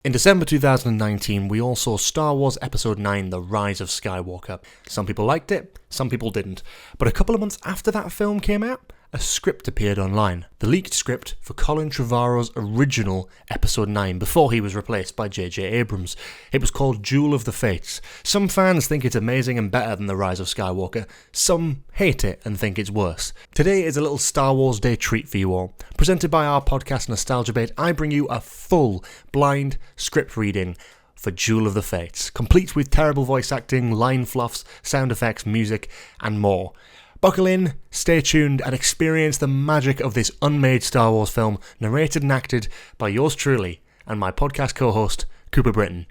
In December 2019, we all saw Star Wars Episode 9, The Rise of Skywalker. Some people liked it, some people didn't. But a couple of months after that film came out, a script appeared online. The leaked script for Colin Trevorrow's original Episode 9 before he was replaced by J.J. Abrams. It was called Duel of the Fates. Some fans think it's amazing and better than The Rise of Skywalker. Some hate it and think it's worse. Today is a little Star Wars Day treat for you all. Presented by our podcast Nostalgia Bait, I bring you a full, blind script reading for Duel of the Fates, complete with terrible voice acting, line fluffs, sound effects, music, and more. Buckle in, stay tuned, and experience the magic of this unmade Star Wars film, narrated and acted by yours truly and my podcast co-host, Cooper Britton.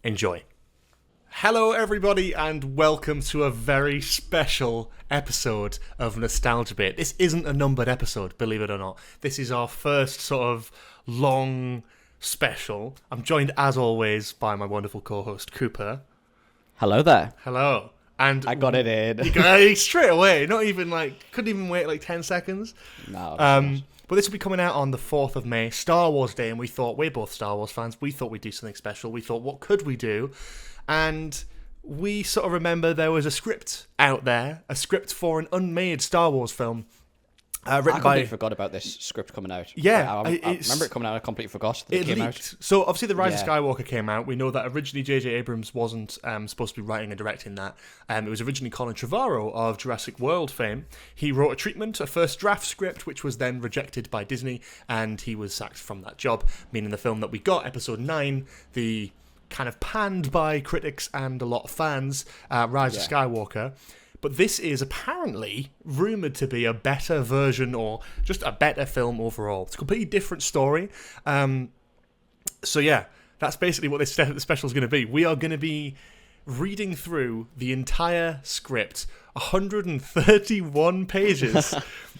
Enjoy. Hello everybody, and welcome to a very special episode of Nostalgia Bait. This isn't a numbered episode, believe it or not. This is our first sort of long special. I'm joined, as always, by my wonderful co-host, Cooper. Hello there. Hello. And I got it in. You got it straight away. Not even couldn't even wait 10 seconds. No. But this will be coming out on the 4th of May, Star Wars Day, and we thought, we're both Star Wars fans, we thought we'd do something special. We thought, what could we do? And we sort of remember there was a script out there, a script for an unmade Star Wars film. I completely forgot about this script coming out. Yeah. I remember it coming out. I completely forgot that it came leaked. out. So obviously The Rise of Skywalker came out. We know that originally J.J. Abrams wasn't supposed to be writing and directing that. It was originally Colin Trevorrow of Jurassic World fame. He wrote a first draft script, which was then rejected by Disney, and he was sacked from that job, meaning the film that we got, Episode 9, the kind of panned by critics and a lot of fans, Rise of Skywalker. But this is apparently rumoured to be a better version, or just a better film overall. It's a completely different story. So yeah, that's basically what this special is going to be. We are going to be reading through the entire script, 131 pages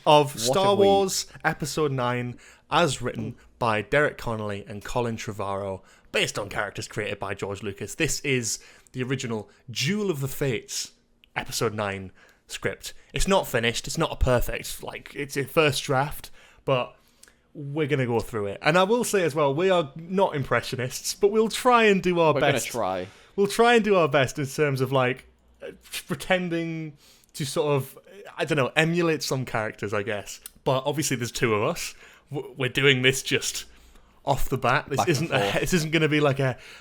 of Star Wars Episode 9, as written by Derek Connolly and Colin Trevorrow, based on characters created by George Lucas. This is the original Duel of the Fates Episode 9 script. It's not finished, it's not a perfect, it's a first draft, but we're going to go through it. And I will say as well, we are not impressionists, but we'll try and do our best. We're going to try. We'll try and do our best in terms of, pretending to sort of, emulate some characters, I guess. But obviously there's two of us. We're doing this just off the bat. This isn't going to be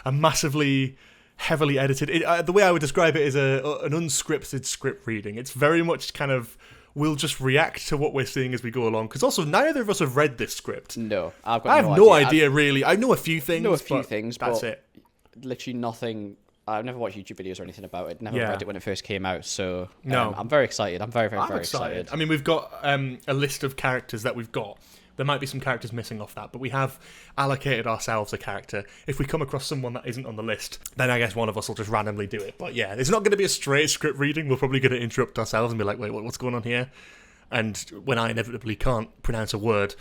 a massively heavily edited. The way I would describe it is an unscripted script reading. It's very much kind of, we'll just react to what we're seeing as we go along. Because also, neither of us have read this script. No, I have no idea really. I know a few things. That's it. Literally nothing. I've never watched YouTube videos or anything about it. Never read it when it first came out. So no. I'm very excited. I'm very excited. I mean, we've got a list of characters that we've got. There might be some characters missing off that, but we have allocated ourselves a character. If we come across someone that isn't on the list, then I guess one of us will just randomly do it. But yeah, it's not going to be a straight script reading. We're probably going to interrupt ourselves and be like, wait, what's going on here? And when I inevitably can't pronounce a word,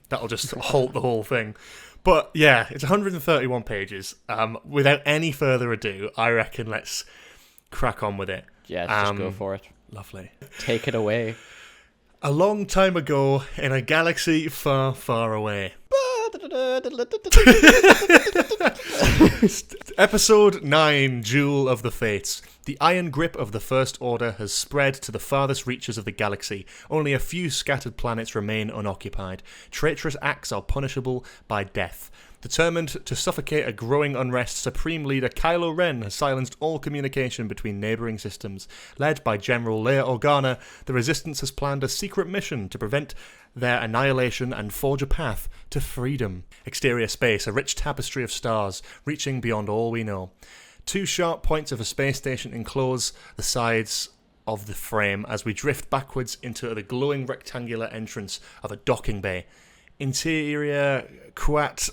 that'll just halt the whole thing. But yeah, it's 131 pages. Without any further ado, I reckon let's crack on with it. Yeah, just go for it. Lovely. Take it away. A long time ago, in a galaxy far, far away. Episode 9, Duel of the Fates. The iron grip of the First Order has spread to the farthest reaches of the galaxy. Only a few scattered planets remain unoccupied. Traitorous acts are punishable by death. Determined to suffocate a growing unrest, Supreme Leader Kylo Ren has silenced all communication between neighbouring systems. Led by General Leia Organa, the Resistance has planned a secret mission to prevent their annihilation and forge a path to freedom. Exterior space, a rich tapestry of stars, reaching beyond all we know. Two sharp points of a space station enclose the sides of the frame as we drift backwards into the glowing rectangular entrance of a docking bay. Interior Quat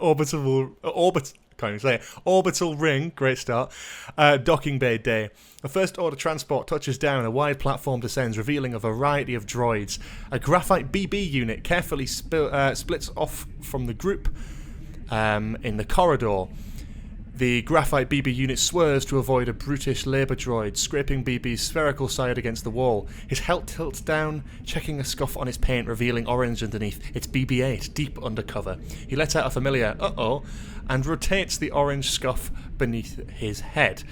orbital ring, great start. Docking bay day. A First Order transport touches down, a wide platform descends, revealing a variety of droids. A graphite BB unit carefully splits off from the group in the corridor. The graphite BB unit swerves to avoid a brutish labour droid, scraping BB's spherical side against the wall. His helmet tilts down, checking a scuff on its paint, revealing orange underneath. It's BB-8, deep undercover. He lets out a familiar "uh-oh" and rotates the orange scuff beneath his head.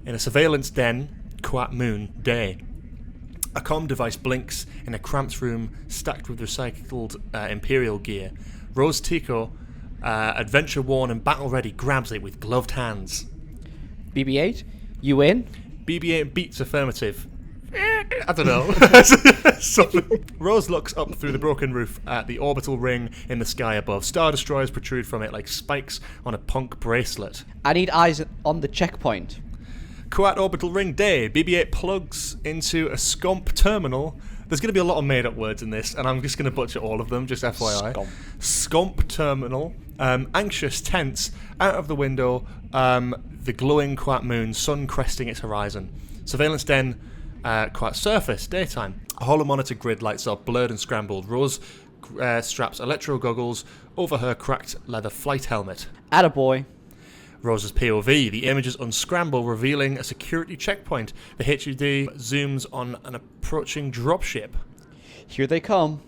In a surveillance den, Quat Moon, day. A comm device blinks in a cramped room stacked with recycled Imperial gear. Rose Tico, adventure worn and battle ready, grabs it with gloved hands. BB-8, you in? BB-8 beats affirmative. I don't know. Rose looks up through the broken roof at the orbital ring in the sky above. Star Destroyers protrude from it like spikes on a punk bracelet. I need eyes on the checkpoint. Quat orbital ring, day. BB-8 plugs into a scomp terminal. There's going to be a lot of made-up words in this, and I'm just going to butcher all of them, just FYI. Scomp terminal. Anxious, tense, out of the window, the glowing Quat moon, sun cresting its horizon. Surveillance den, Quat surface, daytime. A holomonitor grid lights up, blurred and scrambled. Rose straps electro goggles over her cracked leather flight helmet. Attaboy. Rose's POV, the images unscramble, revealing a security checkpoint. The HUD zooms on an approaching dropship. Here they come.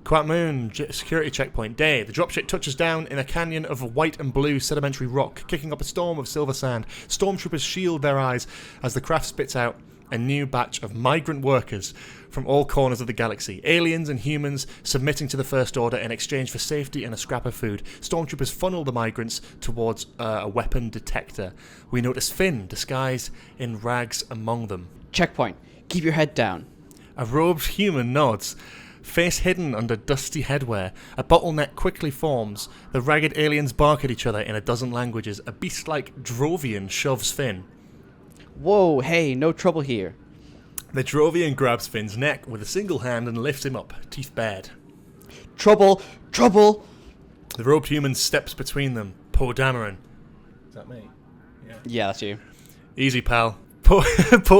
Quat Moon, security checkpoint, day. The dropship touches down in a canyon of white and blue sedimentary rock, kicking up a storm of silver sand. Stormtroopers shield their eyes as the craft spits out a new batch of migrant workers from all corners of the galaxy. Aliens and humans submitting to the First Order in exchange for safety and a scrap of food. Stormtroopers funnel the migrants towards a weapon detector. We notice Finn, disguised in rags among them. Checkpoint. Keep your head down. A robed human nods. Face hidden under dusty headwear, a bottleneck quickly forms. The ragged aliens bark at each other in a dozen languages. A beast-like Drovian shoves Finn. Whoa, hey, no trouble here. The Drovian grabs Finn's neck with a single hand and lifts him up, teeth bared. Trouble! Trouble! The robed human steps between them. Poe Dameron. Is that me? Yeah, that's you. Easy, pal. Poe,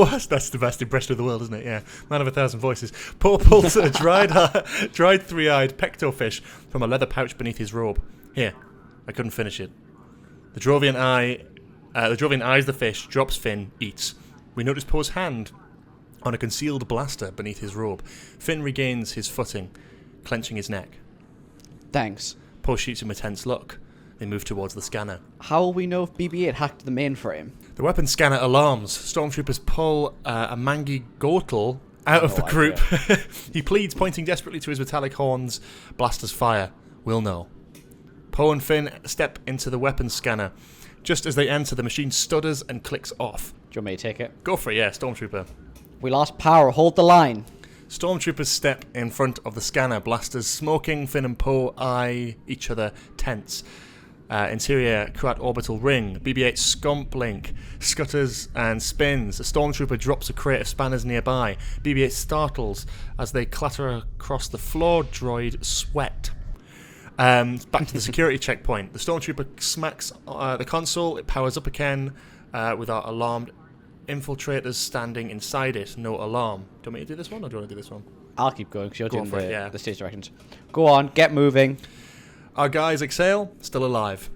that's the best impression of the world, isn't it? Yeah. Man of 1,000 voices. Poe pulls a dried three-eyed pectofish from a leather pouch beneath his robe. Here. I couldn't finish it. The Drovian eyes the fish, drops Finn, eats. We notice Poe's hand on a concealed blaster beneath his robe. Finn regains his footing, clenching his neck. Thanks. Poe shoots him a tense look. They move towards the scanner. How will we know if BB-8 hacked the mainframe? The weapon scanner alarms. Stormtroopers pull a mangy Gotal out of the group. He pleads, pointing desperately to his metallic horns. Blasters fire. We'll know. Poe and Finn step into the weapons scanner. Just as they enter, the machine stutters and clicks off. Do you want me to take it? Go for it, yeah, Stormtrooper. We lost power. Hold the line. Stormtroopers step in front of the scanner. Blasters smoking. Finn and Poe eye each other, tense. Interior Quat orbital ring. BB-8 scomp link scutters and spins. A stormtrooper drops a crate of spanners nearby. BB-8 startles as they clatter across the floor. Droid sweat. Back to the security checkpoint. The stormtrooper smacks the console. It powers up again with our alarmed infiltrators standing inside it. No alarm. Do you want me to do this one, or do you want to do this one? I'll keep going because you're doing the stage directions. Go on, get moving. Our guys exhale, still alive.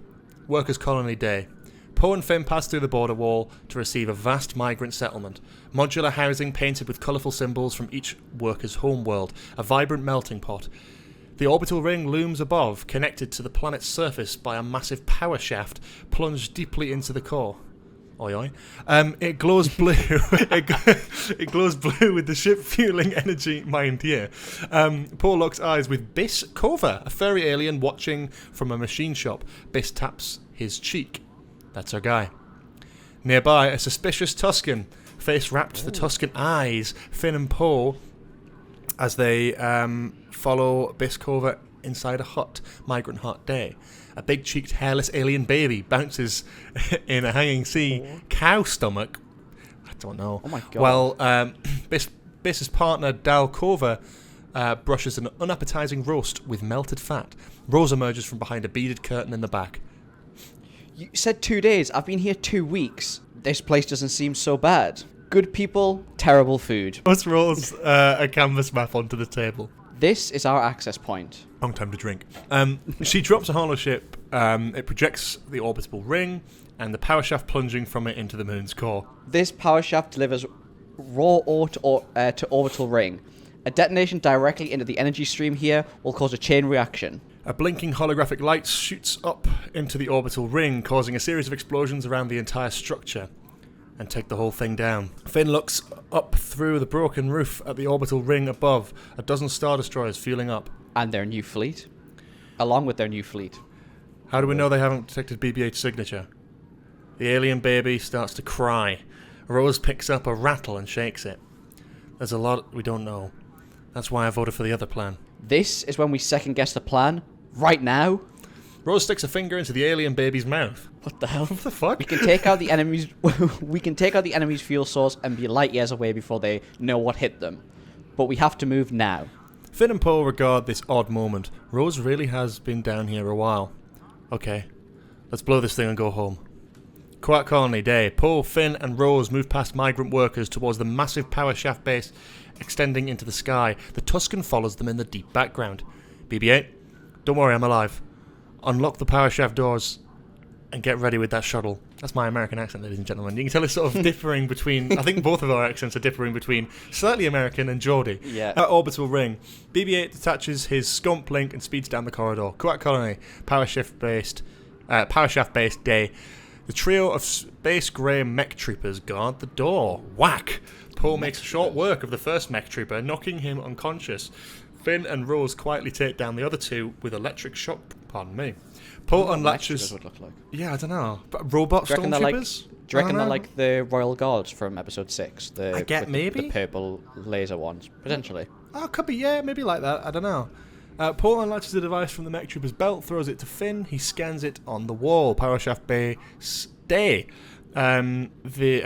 Workers' colony day. Poe and Finn pass through the border wall to receive a vast migrant settlement. Modular housing painted with colourful symbols from each worker's homeworld. A vibrant melting pot. The orbital ring looms above, connected to the planet's surface by a massive power shaft plunged deeply into the core. Oi oi. It glows blue. It glows blue with the ship fueling energy mined here. Poe locks eyes with Biss Kova, a furry alien watching from a machine shop. Biss taps his cheek. That's our guy. Nearby, a suspicious Tusken. Face wrapped to the Tusken eyes. Finn and Poe, as they follow Biss Kova inside a hut. Migrant hut day. A big-cheeked, hairless alien baby bounces in a hanging sea cow stomach. I don't know. Oh my god. Well, Biss's partner, Dal Kova, brushes an unappetizing roast with melted fat. Rose emerges from behind a beaded curtain in the back. You said 2 days. I've been here 2 weeks. This place doesn't seem so bad. Good people, terrible food. Us rolls a canvas map onto the table. This is our access point. Long time to drink. She drops a holoship It projects the orbital ring and the power shaft plunging from it into the moon's core. This power shaft delivers raw ore to orbital ring. A detonation directly into the energy stream here will cause a chain reaction. A blinking holographic light shoots up into the orbital ring, causing a series of explosions around the entire structure, and take the whole thing down. Finn looks up through the broken roof at the orbital ring above, a dozen Star Destroyers fueling up. And their new fleet. Along with their new fleet. How do we know they haven't detected BB-8's signature? The alien baby starts to cry. Rose picks up a rattle and shakes it. There's a lot we don't know. That's why I voted for the other plan. This is when we second guess the plan. Right now. Rose sticks a finger into the alien baby's mouth. What the hell? What the fuck? We can take out the enemy's. We can take out the enemy's fuel source and be light years away before they know what hit them. But we have to move now. Finn and Poe regard this odd moment. Rose really has been down here a while. Okay, let's blow this thing and go home. Quiet Colony Day. Poe, Finn, and Rose move past migrant workers towards the massive power shaft base extending into the sky. The Tusken follows them in the deep background. BB-8, don't worry, I'm alive. Unlock the power shaft doors and get ready with that shuttle. That's my American accent, ladies and gentlemen. You can tell it's sort of differing between... I think both of our accents are differing between slightly American and Geordie. Yeah. At orbital ring, BB-8 detaches his scump link and speeds down the corridor. Quiet Colony, power shaft based day. The trio of space grey mech troopers guard the door. Whack! Poe makes short work of the first mech trooper, knocking him unconscious. Finn and Rose quietly take down the other two with electric shock. Pardon me. Poe unlatches. Would look like. Yeah, I don't know. But robot Do you reckon stormtroopers? do you reckon they're like the Royal Guards from Episode 6? I get maybe. The purple laser ones, potentially. Oh, could be. Yeah, maybe like that. I don't know. Poe unlatches the device from the mech trooper's belt, throws it to Finn. He scans it on the wall. Power shaft bay stay. A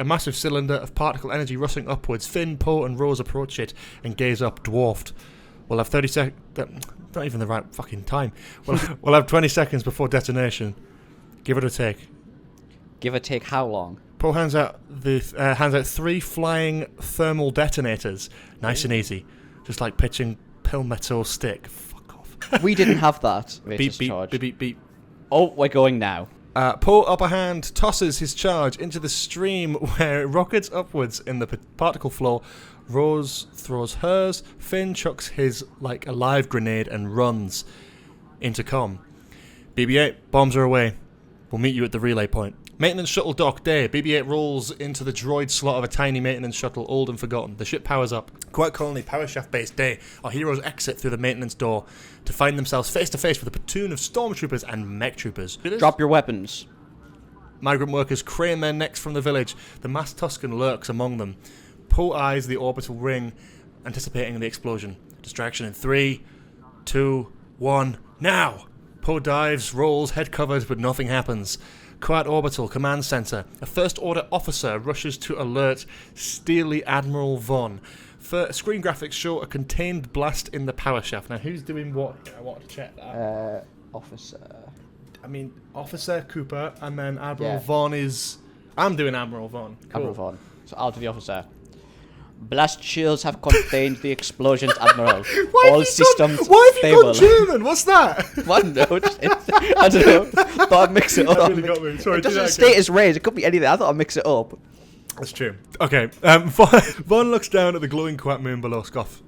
massive cylinder of particle energy rushing upwards. Finn, Poe, and Rose approach it and gaze up, dwarfed. We'll have 30 seconds. Not even the right fucking time. We'll have 20 seconds before detonation. Give it a take. Give or take how long? Poe hands out 3 flying thermal detonators. Nice and easy, just like pitching Palmetto stick. Fuck off. We didn't have that. Beep beep beep beep beep. Oh, we're going now. Poe, upper hand, tosses his charge into the stream where it rockets upwards in the particle flow. Rose throws hers. Finn chucks his like a live grenade and runs into comm. BB-8, bombs are away. We'll meet you at the relay point. Maintenance shuttle dock day. BB-8 rolls into the droid slot of a tiny maintenance shuttle, old and forgotten. The ship powers up. Quiet Colony power shaft base day. Our heroes exit through the maintenance door to find themselves face to face with a platoon of stormtroopers and mech troopers. Drop your weapons. Migrant workers crane their necks from the village. The masked Tusken lurks among them. Poe eyes the orbital ring, anticipating the explosion. Distraction in 3, 2, 1, now! Poe dives, rolls, head covered, but nothing happens. Quiet orbital, command center. A first order officer rushes to alert Steely Admiral Vaughn. Screen graphics show a contained blast in the power shaft. Now, who's doing what? I want to check that. Officer. I mean, Officer Cooper, and then Admiral Vaughn is... I'm doing Admiral Vaughn. Cool. Admiral Vaughn. So I'll do the officer. Blast shields have contained the explosions, Admiral. All systems why have you stable. gone German? What's that? What? No, I don't know. Thought I'd mix it up. That really got me. Sorry, it doesn't state as raised. It could be anything. I thought I'd mix it up. That's true. Okay. Vaughn looks down at the glowing quack moon below, scoff.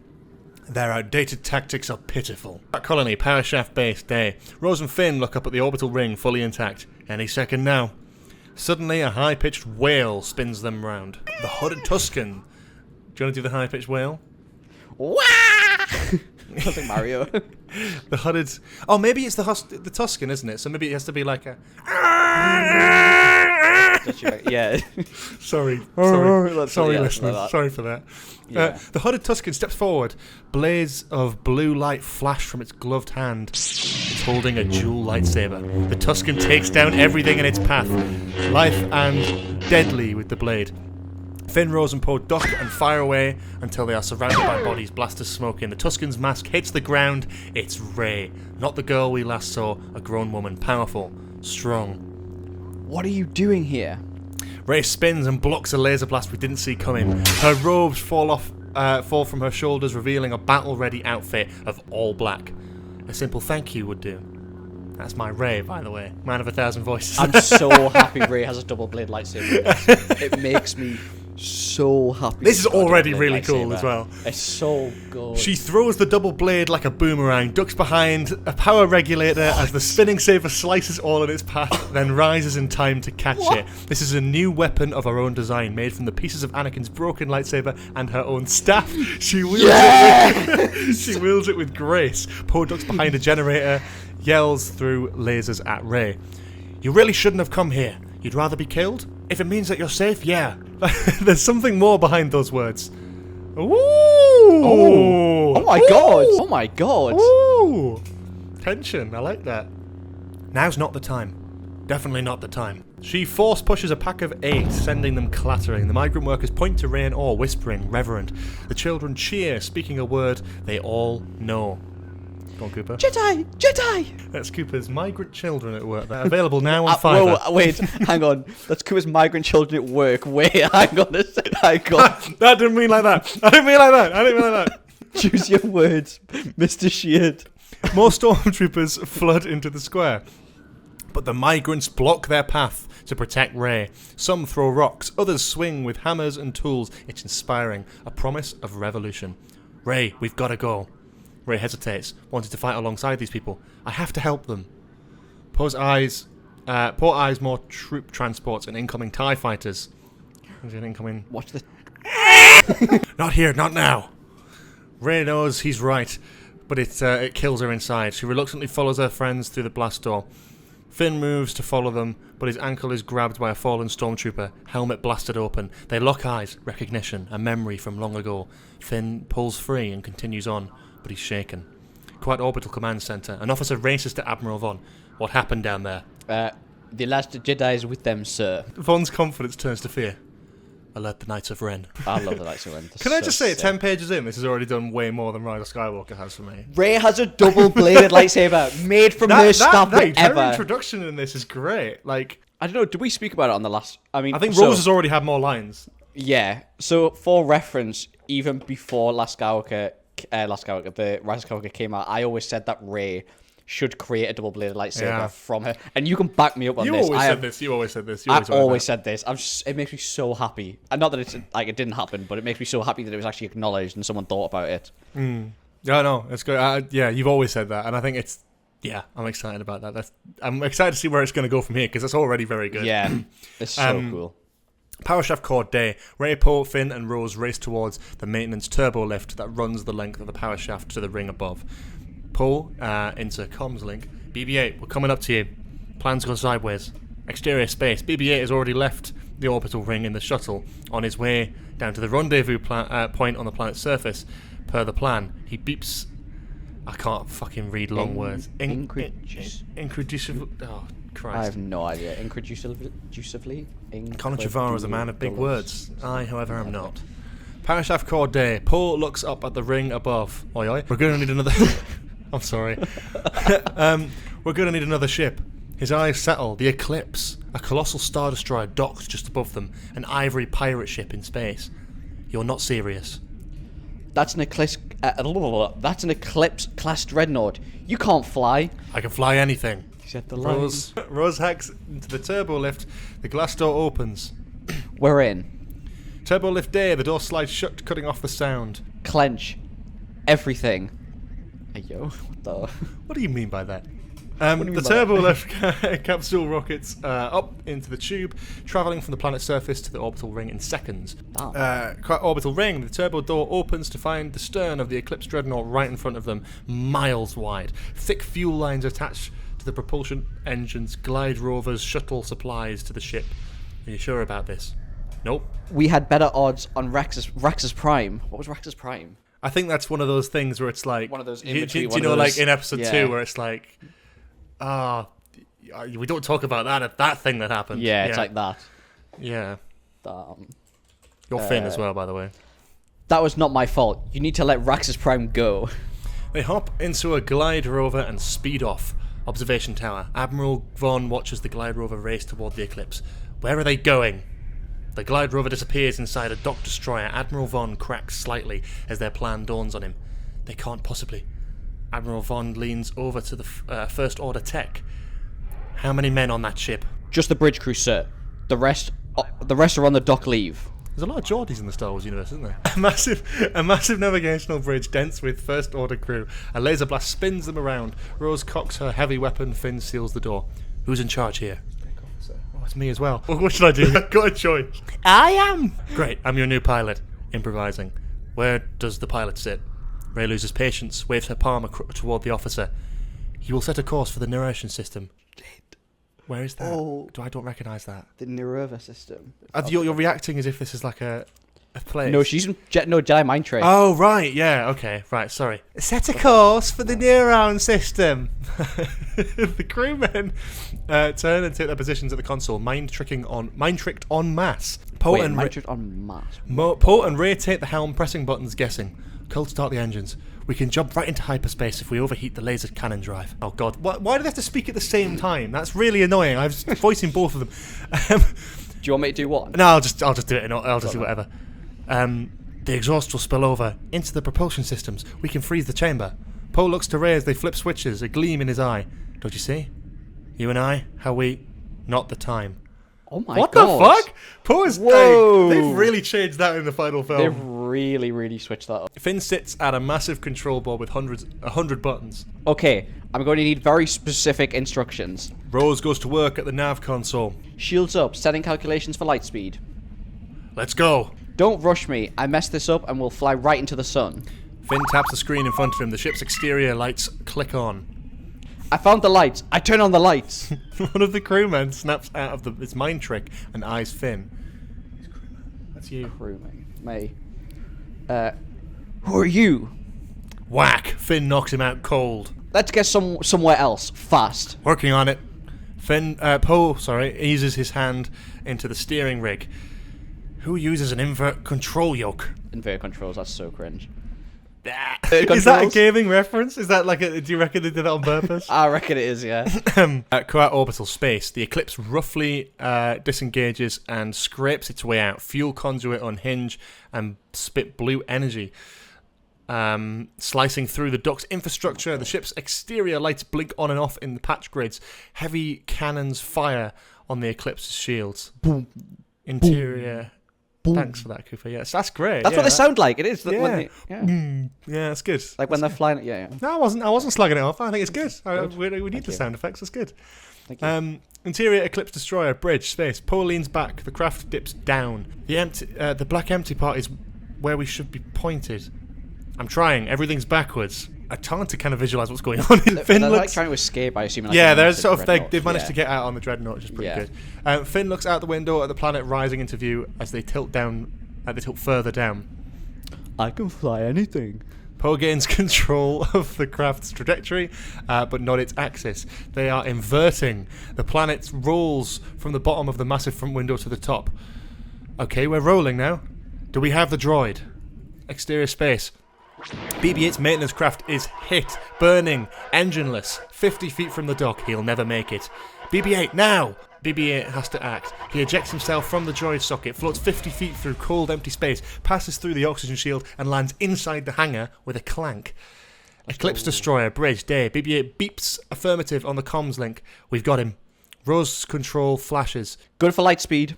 Their outdated tactics are pitiful. At Colony, power shaft base day. Rose and Finn look up at the orbital ring, fully intact. Any second now. Suddenly, a high-pitched wail spins them round. The hooded Tusken. Do you want to do the high-pitched wail? Wah! I think Mario. The hooded... Oh, maybe it's the Tusken, isn't it? So maybe it has to be like a... Yeah. Sorry, listeners. Like sorry for that. Yeah. The hooded Tusken steps forward. Blaze of blue light flash from its gloved hand. It's holding a dual lightsaber. The Tusken takes down everything in its path, life and deadly with the blade. Finn, Rose and Poe duck and fire away until they are surrounded by bodies, blasters smoking. The Tusken's mask hits the ground. It's Rey, not the girl we last saw, a grown woman, powerful, strong. What are you doing here? Rey spins and blocks a laser blast we didn't see coming. Her robes fall from her shoulders, revealing a battle-ready outfit of all black. A simple thank you would do. That's my Rey, by the way. Man of 1,000 voices. I'm so happy Rey has a double blade lightsaber. It makes me so happy. This is she's got a already double blade really cool lightsaber. as well. It's so good. She throws the double blade like a boomerang, ducks behind a power regulator as the spinning saber slices all in its path, then rises in time to catch it. This is a new weapon of her own design, made from the pieces of Anakin's broken lightsaber and her own staff. She wields she wields it with grace. Poe ducks behind a generator, yells through lasers at Rey. You really shouldn't have come here. You'd rather be killed? If it means that you're safe, yeah. There's something more behind those words. Ooh! Oh my god! Oh my god! Ooh! Tension, I like that. Now's not the time. Definitely not the time. She force pushes a pack of 8, sending them clattering. The migrant workers point to Rey and Orr, whispering, reverent. The children cheer, speaking a word they all know. Go on, Cooper. Jedi! Jedi! That's Cooper's migrant children at work. They're available now on Fiverr. Whoa, wait, hang on. That's Cooper's migrant children at work. Wait, hang on a second. Hang on. That didn't mean like that. I didn't mean like that. Choose your words, Mr. Sheard. More stormtroopers flood into the square, but the migrants block their path to protect Rey. Some throw rocks, others swing with hammers and tools. It's inspiring, a promise of revolution. Rey, we've got to go. Rey hesitates, wanting to fight alongside these people. I have to help them. Poe eyes more troop transports and incoming TIE fighters. There's an incoming... Watch the... Not here, not now. Rey knows he's right, but it kills her inside. She reluctantly follows her friends through the blast door. Finn moves to follow them, but his ankle is grabbed by a fallen stormtrooper, helmet blasted open. They lock eyes, recognition, a memory from long ago. Finn pulls free and continues on, but he's shaken. Quiet Orbital Command Center. An officer races to Admiral Vaughn. What happened down there? The last Jedi is with them, sir. Vaughn's confidence turns to fear. Alert the Knights of Ren. I love the Knights of Ren. Can I just say, 10 pages in, this has already done way more than Rise of Skywalker has for me. Rey has a double-bladed lightsaber made from her stuff Her ever. introduction in this is great. Like, I don't know, did we speak about it on the last... I think Rose has already had more lines. Yeah, so for reference, even before the Rise of Skywalker came out, I always said that Rey should create a double-bladed lightsaber from her. And you can back me up on this. You always said this. I've always said this. It makes me so happy. And not that it's like it didn't happen, but it makes me so happy that it was actually acknowledged and someone thought about it. Yeah, no, it's good. Yeah, you've always said that, and I think it's... Yeah, I'm excited about that. I'm excited to see where it's going to go from here, because it's already very good. Yeah, it's so cool. Power shaft core day. Rey, Poe, Finn, and Rose race towards the maintenance turbo lift that runs the length of the power shaft to the ring above. Poe into comms link. BB-8, we're coming up to you. Plans go sideways. Exterior space. BB-8 has already left the orbital ring in the shuttle on his way down to the rendezvous point on the planet's surface. Per the plan, he beeps. I can't fucking read long words. Incredusively. Oh, Christ. I have no idea. Incredusively? Colin Trevorrow is a man of big words. I, however, am not. Power shaft core day. Poe looks up at the ring above. Oi, oi. We're going to need another... I'm sorry. We're going to need another ship. His eyes settle. The Eclipse. A colossal star destroyer docks just above them. An ivory pirate ship in space. You're not serious. That's an Eclipse-class dreadnought. You can't fly. I can fly anything. Except the Rose hacks into the turbo lift. The glass door opens. We're in. Turbo lift day. The door slides shut, cutting off the sound. Clench. Everything. Hey, yo. What do you mean by that? The turbo lift capsule rockets up into the tube, travelling from the planet's surface to the orbital ring in seconds. Orbital ring, the turbo door opens to find the stern of the Eclipse dreadnought right in front of them, miles wide. Thick fuel lines attached to the propulsion engines, glide rovers, shuttle supplies to the ship. Are you sure about this? Nope. We had better odds on Raxus Prime. What was Raxus Prime? I think that's one of those things where it's like... One of those... Do you know, like in episode 2 where it's like... we don't talk about that thing that happened. Yeah, it's like that. Yeah. You're Finn as well, by the way. That was not my fault. You need to let Raxus Prime go. They hop into a glide rover and speed off. Observation tower. Admiral Vaughn watches the glide rover race toward the Eclipse. Where are they going? The glide rover disappears inside a dock destroyer. Admiral Vaughn cracks slightly as their plan dawns on him. They can't possibly. Admiral Vaughn leans over to the First Order tech. How many men on that ship? Just the bridge crew, sir. The rest are on the dock leave. There's a lot of Geordies in the Star Wars universe, isn't there? A massive navigational bridge dense with First Order crew. A laser blast spins them around. Rose cocks her heavy weapon. Finn seals the door. Who's in charge here? Oh, it's me as well. What should I do? I've got a choice. I am! Great, I'm your new pilot. Improvising. Where does the pilot sit? Rey loses patience, waves her palm toward the officer. He will set a course for the narration system. Where is that? Oh. I don't recognise that. The Nerva system. You're reacting as if this is like a place. No, she's in Jedi mind trick. Oh, right, yeah, okay, right, sorry. Set a course for the neuron system. The crewmen turn and take their positions at the console, mind tricked en masse. Poe and Rey take the helm, pressing buttons, guessing. Cole, start the engines. We can jump right into hyperspace if we overheat the laser cannon drive. Oh god, why do they have to speak at the same time? That's really annoying. I was voicing both of them. Do you want me to do one? No, I'll just do it. I'll just do whatever. The exhaust will spill over into the propulsion systems. We can freeze the chamber. Poe looks to Rey as they flip switches, a gleam in his eye. Don't you see? You and I, how we... Not the time. Oh my god. What the fuck? Poe is... Whoa. They've really changed that in the final film. They've really, really switched that up. Finn sits at a massive control board with 100 buttons. Okay, I'm going to need very specific instructions. Rose goes to work at the nav console. Shields up, setting calculations for light speed. Let's go. Don't rush me. I messed this up and we'll fly right into the sun. Finn taps the screen in front of him. The ship's exterior lights click on. I found the lights. I turn on the lights. One of the crewmen snaps out of its mind trick and eyes Finn. That's you. Crewman. Me. Who are you? Whack! Finn knocks him out cold. Let's get somewhere else. Fast. Working on it. Poe eases his hand into the steering rig. Who uses an invert control yoke? Invert controls, that's so cringe. Is that a gaming reference? Is that do you reckon they did that on purpose? I reckon it is, yeah. At Kuat orbital space, the Eclipse roughly disengages and scrapes its way out. Fuel conduit unhinge and spit blue energy. Slicing through the dock's infrastructure, the ship's exterior lights blink on and off in the patch grids. Heavy cannons fire on the Eclipse's shields. Boom. Interior... Boom. Thanks for that, Cooper. Yes, that's great. That's what they sound like. It is. Yeah, that's good. Like when they're flying. Yeah. No, I wasn't slagging it off. I think it's good. We need the sound effects. That's good. Thank you. Interior Eclipse destroyer, bridge, space. Poe leans back. The craft dips down. The black empty part is where we should be pointed. I'm trying. Everything's backwards. I'm trying to kind of visualize what's going on in Finn. They're like trying to escape, I assume. They're sort of they've managed to get out on the dreadnought, which is pretty good. Finn looks out the window at the planet rising into view as they tilt down. They tilt further down. I can fly anything. Poe gains control of the craft's trajectory, but not its axis. They are inverting. The planet rolls from the bottom of the massive front window to the top. Okay, we're rolling now. Do we have the droid? Exterior space. BB-8's maintenance craft is hit, burning, engineless, 50 feet from the dock. He'll never make it. BB-8, now! BB-8 has to act. He ejects himself from the droid socket, floats 50 feet through cold, empty space, passes through the oxygen shield, and lands inside the hangar with a clank. Eclipse destroyer, bridge, day. BB-8 beeps affirmative on the comms link. We've got him. Rose control flashes. Good for light speed.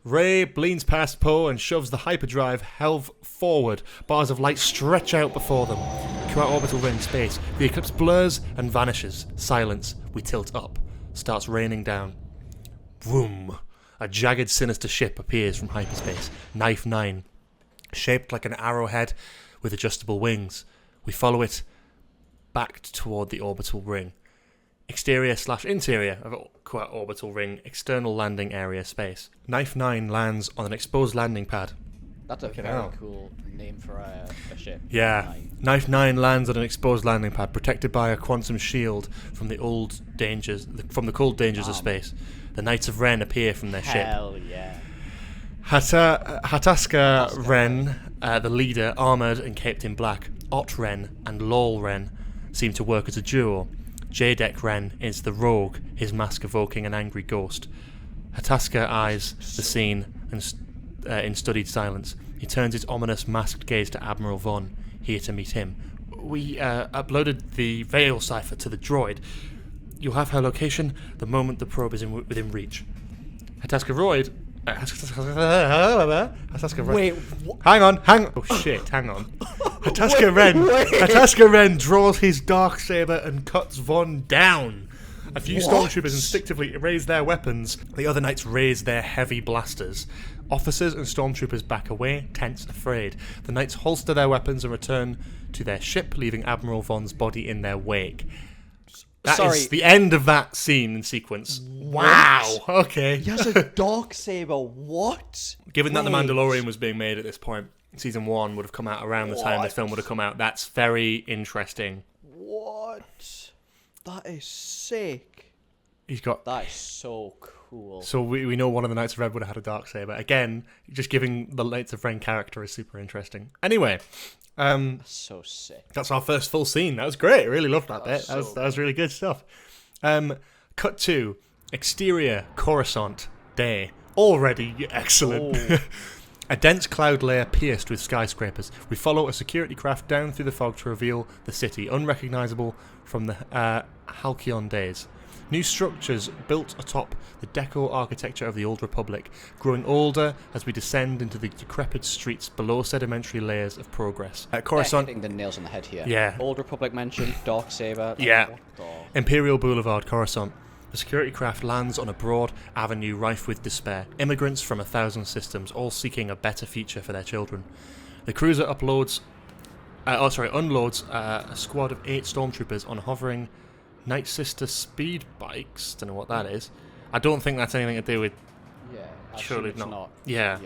Rey leans past Poe and shoves the hyperdrive helve forward. Bars of light stretch out before them. Throughout orbital ring space, the Eclipse blurs and vanishes. Silence. We tilt up. Starts raining down. Vroom. A jagged, sinister ship appears from hyperspace. Knife 9. Shaped like an arrowhead with adjustable wings. We follow it back toward the orbital ring. Exterior/interior of orbital ring, external landing area space. Knife 9 lands on an exposed landing pad. That's a very cool name for a ship. Yeah. Knife 9 lands on an exposed landing pad, protected by a quantum shield from the cold dangers of space. The Knights of Ren appear from their ship. Hell yeah. Hataska Ren, the leader, armoured and caped in black. Ot Ren and Lol Ren seem to work as a duo. Jadek Ren is the rogue, his mask evoking an angry ghost. Hataska eyes the scene in studied silence. He turns his ominous masked gaze to Admiral Vaughn, here to meet him. we uploaded the Veil cipher to the droid. You'll have her location the moment the probe is within reach. Hataska Royd. Wait, hang on. Oh shit, hang on. Hataska Ren draws his darksaber and cuts Von down. A few stormtroopers instinctively raise their weapons. The other knights raise their heavy blasters. Officers and stormtroopers back away, tense, afraid. The knights holster their weapons and return to their ship, leaving Admiral Von's body in their wake. That is the end of that scene and sequence. Wow. Okay. He has a darksaber. What? Given that The Mandalorian was being made at this point, season 1 would have come out around the time this film would have come out. That's very interesting. What? That is sick. That is so cool. So we know one of the Knights of Red would have had a darksaber. Again, just giving the Knights of Ren character is super interesting. Anyway. That's so sick. That's our first full scene. That was great. I really loved that bit. That was really good stuff. Cut to exterior Coruscant day. Already excellent. Oh. A dense cloud layer pierced with skyscrapers. We follow a security craft down through the fog to reveal the city, unrecognizable from the Halcyon days. New structures built atop the deco architecture of the Old Republic, growing older as we descend into the decrepit streets below sedimentary layers of progress. Coruscant, hitting the nails on the head here. Yeah. Old Republic mentioned, Darksaber. Yeah. Imperial Boulevard, Coruscant. The security craft lands on a broad avenue rife with despair. Immigrants from 1,000 systems, all seeking a better future for their children. The cruiser unloads a squad of 8 stormtroopers on hovering Night Sister speed bikes. Don't know what that is. I don't think that's anything to do with. Yeah, surely it's not. Yeah.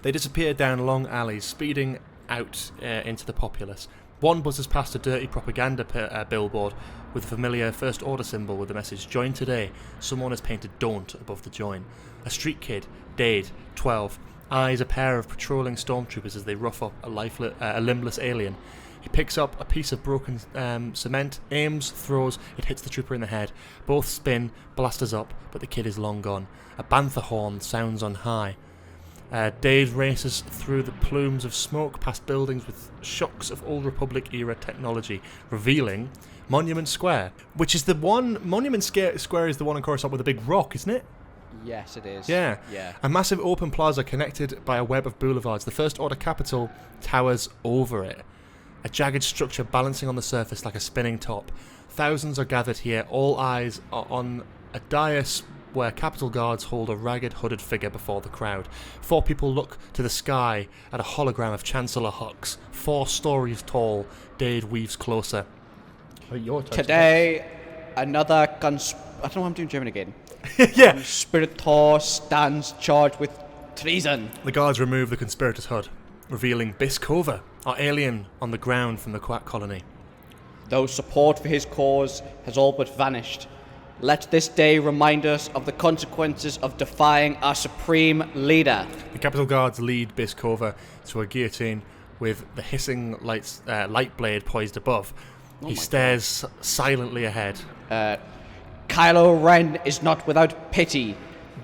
They disappear down long alleys, speeding out into the populace. One buzzes past a dirty propaganda billboard with a familiar First Order symbol with the message, "Join today." Someone has painted "Don't" above the join. A street kid, Dade, 12, eyes a pair of patrolling stormtroopers as they rough up a limbless alien. He picks up a piece of broken cement, aims, throws, it hits the trooper in the head. Both spin, blasters up, but the kid is long gone. A bantha horn sounds on high. Dade races through the plumes of smoke past buildings with shocks of Old Republic era technology, revealing Monument Square, which is the one. Monument Square is the one in Coruscant with a big rock, isn't it? Yes, it is. Yeah. Yeah. A massive open plaza connected by a web of boulevards. The First Order capital towers over it. A jagged structure balancing on the surface like a spinning top. Thousands are gathered here. All eyes are on a dais where Capitol guards hold a ragged hooded figure before the crowd. 4 people look to the sky at a hologram of Chancellor Hux. 4 stories tall. Dade weaves closer. Today, another I don't know why I'm doing German again. Yeah. Conspirator stands charged with treason. The guards remove the conspirator's hood, revealing Biskova, our alien on the ground from the Quack colony. Though support for his cause has all but vanished, let this day remind us of the consequences of defying our supreme leader. The Capitol guards lead Biskova to a guillotine with the hissing light blade poised above. He stares silently ahead. Kylo Ren is not without pity,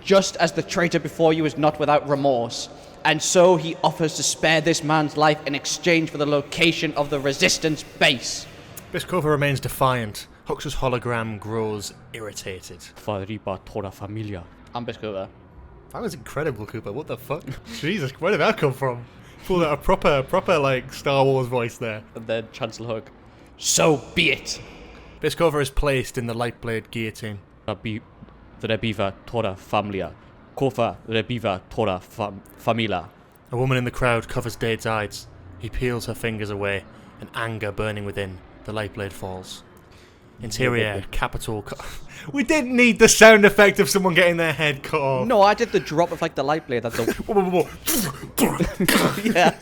just as the traitor before you is not without remorse. And so he offers to spare this man's life in exchange for the location of the Resistance base. Biskova remains defiant. Hux's hologram grows irritated. Fariba toda familia. I'm Biskova. That was incredible, Cooper. What the fuck? Jesus, where did that come from? Pulled out a proper like Star Wars voice there. And then Chancellor Hug. So be it. Biskova is placed in the light blade guillotine. Rebiva toda familia. Kofa rebiva toda familia. A woman in the crowd covers Dade's eyes. He peels her fingers away, an anger burning within. The light blade falls. Interior, Capitol. We didn't need the sound effect of someone getting their head cut off. No, I did the drop of like the light blade. That's yeah,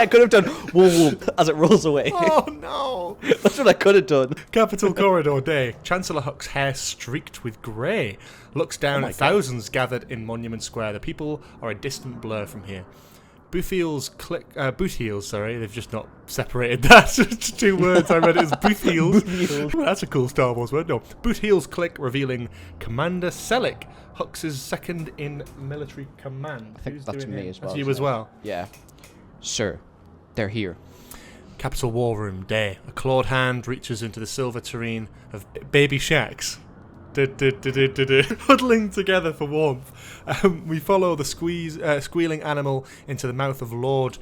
I could have done whoa, whoa, as it rolls away. Oh no! That's what I could have done. Capitol Corridor Day. Chancellor Huck's hair streaked with grey. Looks down at thousands gathered in Monument Square. The people are a distant blur from here. Boot heels, they've just not separated that. It's 2 words, I read it as boot heels. That's a cool Star Wars word, no. Boot heels click, revealing Commander Selleck, Hux's second in military command. I think that's me as well. That's you as well. Yeah. Sir, they're here. Capital War Room, day. A clawed hand reaches into the silver terrain of baby shacks. Huddling together for warmth. We follow the squealing animal into the mouth of Lord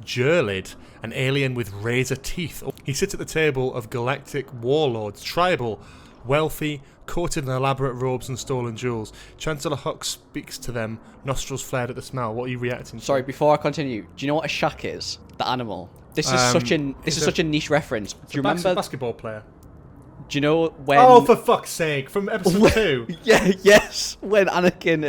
Jurlid, an alien with razor teeth. He sits at the table of galactic warlords, tribal, wealthy, coated in elaborate robes and stolen jewels. Chancellor Hux speaks to them, nostrils flared at the smell. What are you reacting to? Sorry, before I continue, do you know what a shack is? The animal. This is such a niche reference. Do you remember basketball player? Do you know when? Oh, for fuck's sake! From episode 2. Yeah, yes. When Anakin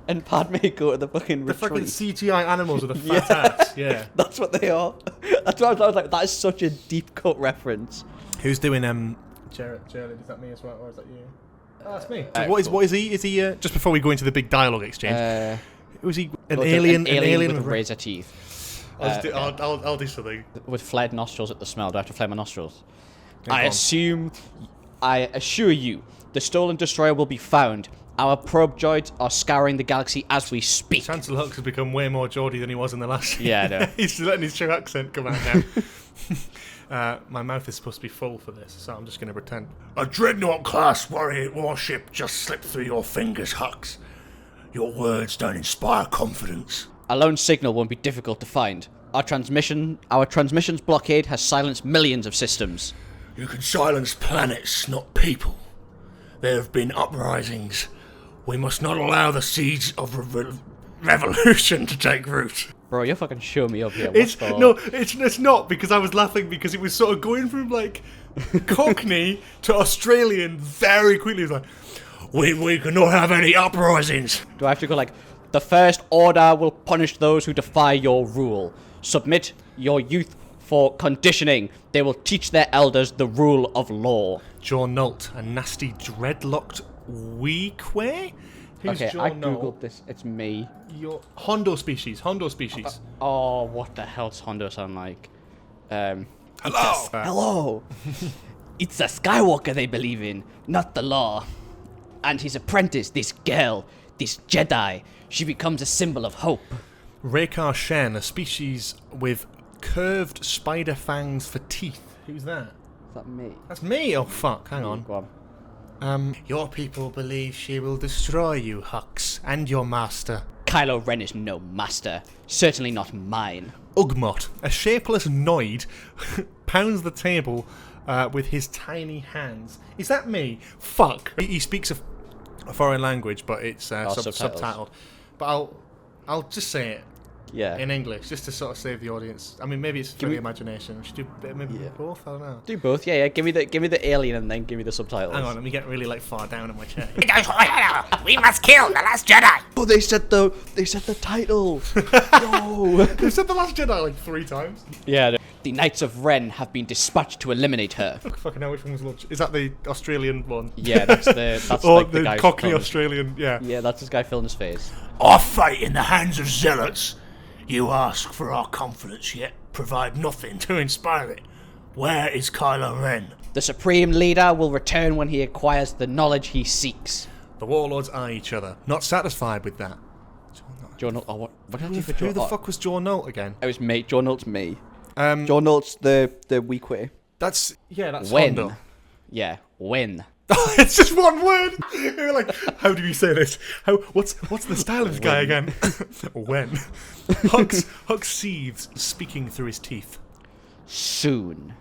and Padme go to the fucking the retreat. fucking CGI animals with a fat ass. Yeah, that's what they are. That's what I was like. That is such a deep cut reference. Who's doing Jared? Is that me as well, or is that you? Oh, that's me. What is he? Is he just before we go into the big dialogue exchange? Was he an alien? An alien with razor teeth. I'll do something. With flared nostrils at the smell. Do I have to flare my nostrils? Yeah, I assure you, the stolen destroyer will be found. Our probe droids are scouring the galaxy as we speak. Chancellor Hux has become way more Geordie than he was in the last. Yeah, I know. He's letting his true accent come out now. My mouth is supposed to be full for this, so I'm just going to pretend. A dreadnought-class warship just slipped through your fingers, Hux. Your words don't inspire confidence. A lone signal won't be difficult to find. Our transmissions blockade has silenced millions of systems. You can silence planets, not people. There have been uprisings. We must not allow the seeds of revolution to take root. Bro, you're fucking showing me up here. It's not, because I was laughing because it was sort of going from like Cockney to Australian very quickly. It's like, we cannot have any uprisings. Do I have to go like, the First Order will punish those who defy your rule. Submit your youth for conditioning. They will teach their elders the rule of law. Jaw Nult, a nasty dreadlocked Weequay? Who's okay, Jaw I Nult? googled this. It's me. Your Hondo species. Oh, what the hell does Hondo sound like? Hello. Hello. It's a Skywalker they believe in, not the law. And his apprentice, this girl, this Jedi, she becomes a symbol of hope. Raykar Shen, a species with curved spider fangs for teeth. Who's that? Is that me? That's me. Oh fuck! Hang on. Go on. Your people believe she will destroy you, Hux, and your master. Kylo Ren is no master. Certainly not mine. Ugmot, a shapeless Noid, pounds the table with his tiny hands. Is that me? Fuck. He speaks a foreign language, but it's subtitled. But I'll just say it. Yeah. In English, just to sort of save the audience. I mean, maybe it's for the imagination. We should do maybe both. I don't know. Do both. Yeah. Give me the alien and then give me the subtitles. Hang on, let me get really like far down in my chair. We must kill the last Jedi. Oh, they said the title. No. They've said the Last Jedi like 3 times. Yeah. The Knights of Ren have been dispatched to eliminate her. Fucking hell, which one was launch? Is that the Australian one? Yeah, that's or like the guy Cockney Australian. Yeah. Yeah, that's this guy filling his face. Our fate in the hands of zealots. You ask for our confidence, yet provide nothing to inspire it. Where is Kylo Ren? The Supreme Leader will return when he acquires the knowledge he seeks. The warlords eye each other, not satisfied with that. Jaw Nult. Oh, what did I do for Who the fuck was Jaw Nult again? It was me. Jaw Nult's me. Jaw Nult's the Weequay. That's when. Hondo. Yeah, when. It's just one word. You're like, how do you say this? What's the style of this guy again? When. Hux seethes, speaking through his teeth. Soon.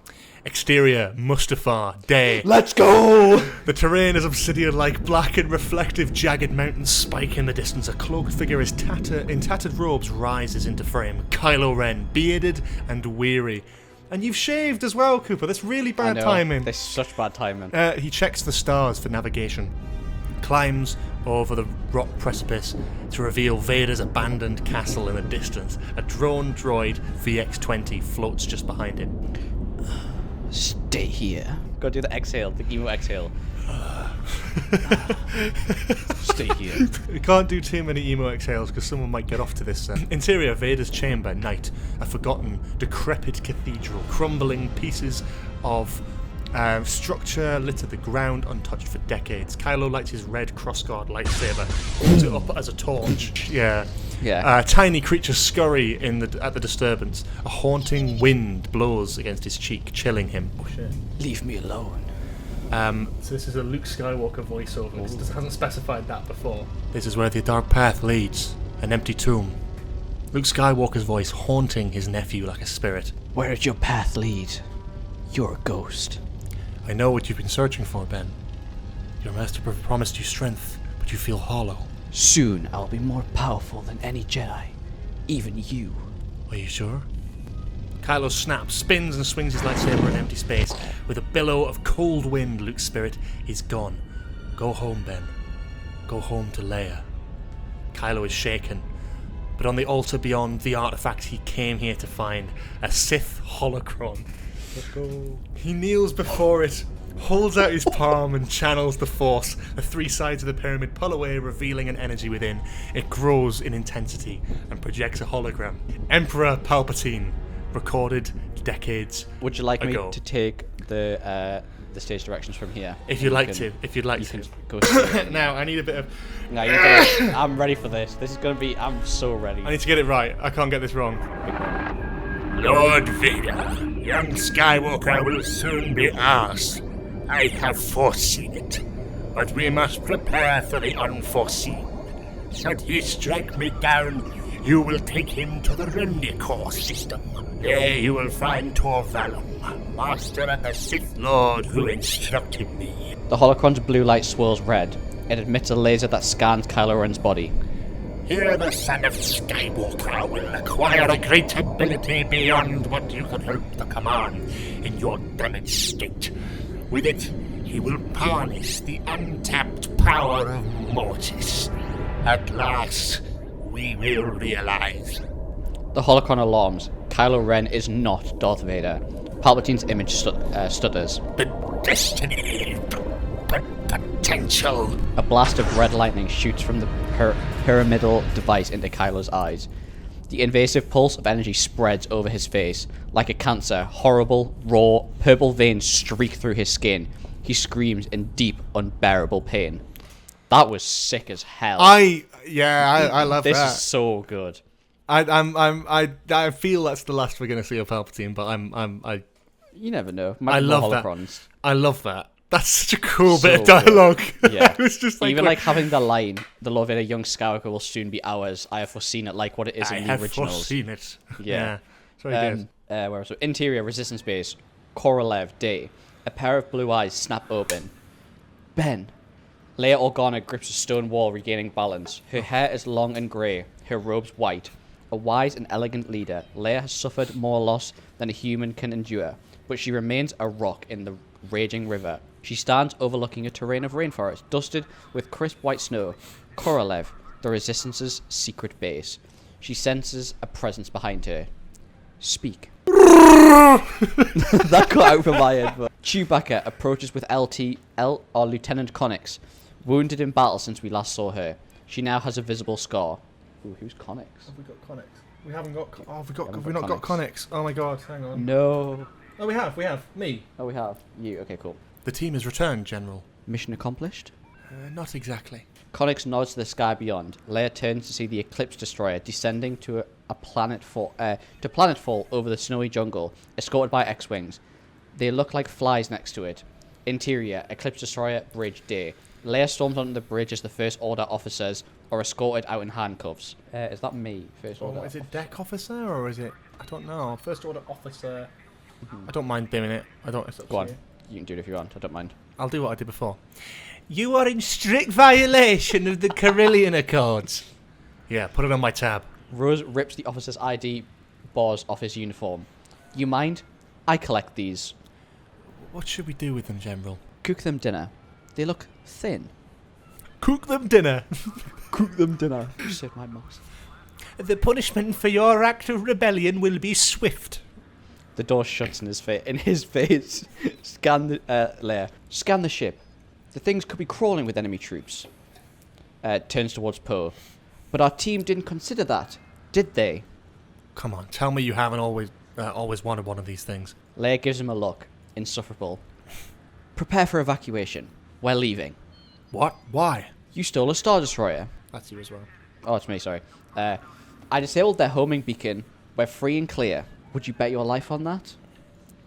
Exterior, Mustafar, day. Let's go! The terrain is obsidian-like, black and reflective, jagged mountains spike in the distance. A cloaked figure in tattered robes rises into frame. Kylo Ren, bearded and weary. And you've shaved as well, Cooper. That's really bad timing. That's such bad timing. He checks the stars for navigation. Climbs over the rock precipice to reveal Vader's abandoned castle in the distance. A drone droid VX-20 floats just behind him. Stay here. Go do the exhale, the emo exhale. Stay here. You can't do too many emo exhales because someone might get off to this. Interior, Vader's chamber, night. A forgotten, decrepit cathedral. Crumbling pieces of structure litter the ground untouched for decades. Kylo lights his red crossguard lightsaber, holds it up as a torch. Yeah. Yeah. Tiny creatures scurry at the disturbance. A haunting wind blows against his cheek, chilling him. Oh shit. Leave me alone. So this is a Luke Skywalker voiceover. This hasn't specified that before. This is where the dark path leads. An empty tomb. Luke Skywalker's voice haunting his nephew like a spirit. Where did your path lead? You're a ghost. I know what you've been searching for, Ben. Your master promised you strength, but you feel hollow. Soon I'll be more powerful than any Jedi. Even you. Are you sure? Kylo snaps, spins and swings his lightsaber in empty space. With a billow of cold wind, Luke's spirit is gone. Go home, Ben. Go home to Leia. Kylo is shaken. But on the altar beyond the artifact he came here to find, a Sith holocron. Let's go. He kneels before it, holds out his palm and channels the Force. The three sides of the pyramid pull away, revealing an energy within. It grows in intensity and projects a hologram. Emperor Palpatine, recorded decades Would you like ago. me to take the stage directions from here? If you'd like to. Go Now, I need a bit of... No, you do. I'm ready for this. This is going to be... I'm so ready. I need to get it right. I can't get this wrong. Lord Vader, young Skywalker will soon be ours. I have foreseen it, but we must prepare for the unforeseen. Should he strike me down, you will take him to the Rendicor system. There you will find Tor Valum, master and the Sith Lord who instructed me. The holocron's blue light swirls red. It emits a laser that scans Kylo Ren's body. Here the son of Skywalker will acquire a great ability beyond what you could hope to command in your damaged state. With it, he will harness the untapped power of Mortis. At last, we will realize. The holocron alarms. Kylo Ren is not Darth Vader. Palpatine's image stutters. The destiny, but potential. A blast of red lightning shoots from the pyramidal device into Kylo's eyes. The invasive pulse of energy spreads over his face. Like a cancer, horrible, raw, purple veins streak through his skin. He screams in deep, unbearable pain. That was sick as hell. I love this that. is so good. I feel that's the last we're going to see of Palpatine, but You never know. I love holocrons. that. I love that. That's such a cool So bit of dialogue. good. Yeah. It was just like, even like having the line, "The Lord Vader young Skywalker will soon be ours." I have foreseen it, like what it is I in the have originals. foreseen it. Yeah. Sorry, Dave. Where was it? Interior resistance base. Korolev day. A pair of blue eyes snap open. Ben. Leia Organa grips a stone wall, regaining balance. Her hair is long and grey. Her robes white. A wise and elegant leader, Leia has suffered more loss than a human can endure, but she remains a rock in the raging river. She stands overlooking a terrain of rainforest, dusted with crisp white snow. Korolev, the Resistance's secret base. She senses a presence behind her. Speak. That got out from my head. But Chewbacca approaches with Lieutenant Connix, wounded in battle since we last saw her. She now has a visible scar. Ooh, who's Connix? Have we got Connix? We haven't got. Have we not got Connix? Oh my god! Hang on. No. Oh, we have. Me. Oh, we have. You. Okay, cool. The team has returned, General. Mission accomplished? Not exactly. Connix nods to the sky beyond. Leia turns to see the Eclipse Destroyer descending to planetfall over the snowy jungle, escorted by X-Wings. They look like flies next to it. Interior, Eclipse Destroyer, bridge day. Leia storms onto the bridge as the First Order officers are escorted out in handcuffs. Is that me, First Order? Is it deck officer or is it? I don't know. First Order officer. I don't mind doing it. I don't. Go on. You can do it if you want. I don't mind. I'll do what I did before. You are in strict violation of the Carillion Accords. Yeah, put it on my tab. Rose rips the officer's ID bars off his uniform. You mind? I collect these. What should we do with them, General? Cook them dinner. They look thin. Cook them dinner. Cook them dinner. You saved my mouse. The punishment for your act of rebellion will be swift. The door shuts in his face. Scan the Leia. Scan the ship. The things could be crawling with enemy troops. Turns towards Poe. But our team didn't consider that, did they? Come on, tell me you haven't always wanted one of these things. Leia gives him a look. Insufferable. Prepare for evacuation. We're leaving. What? Why? You stole a Star Destroyer. That's you as well. Oh, it's me, sorry. I disabled their homing beacon. We're free and clear. Would you bet your life on that?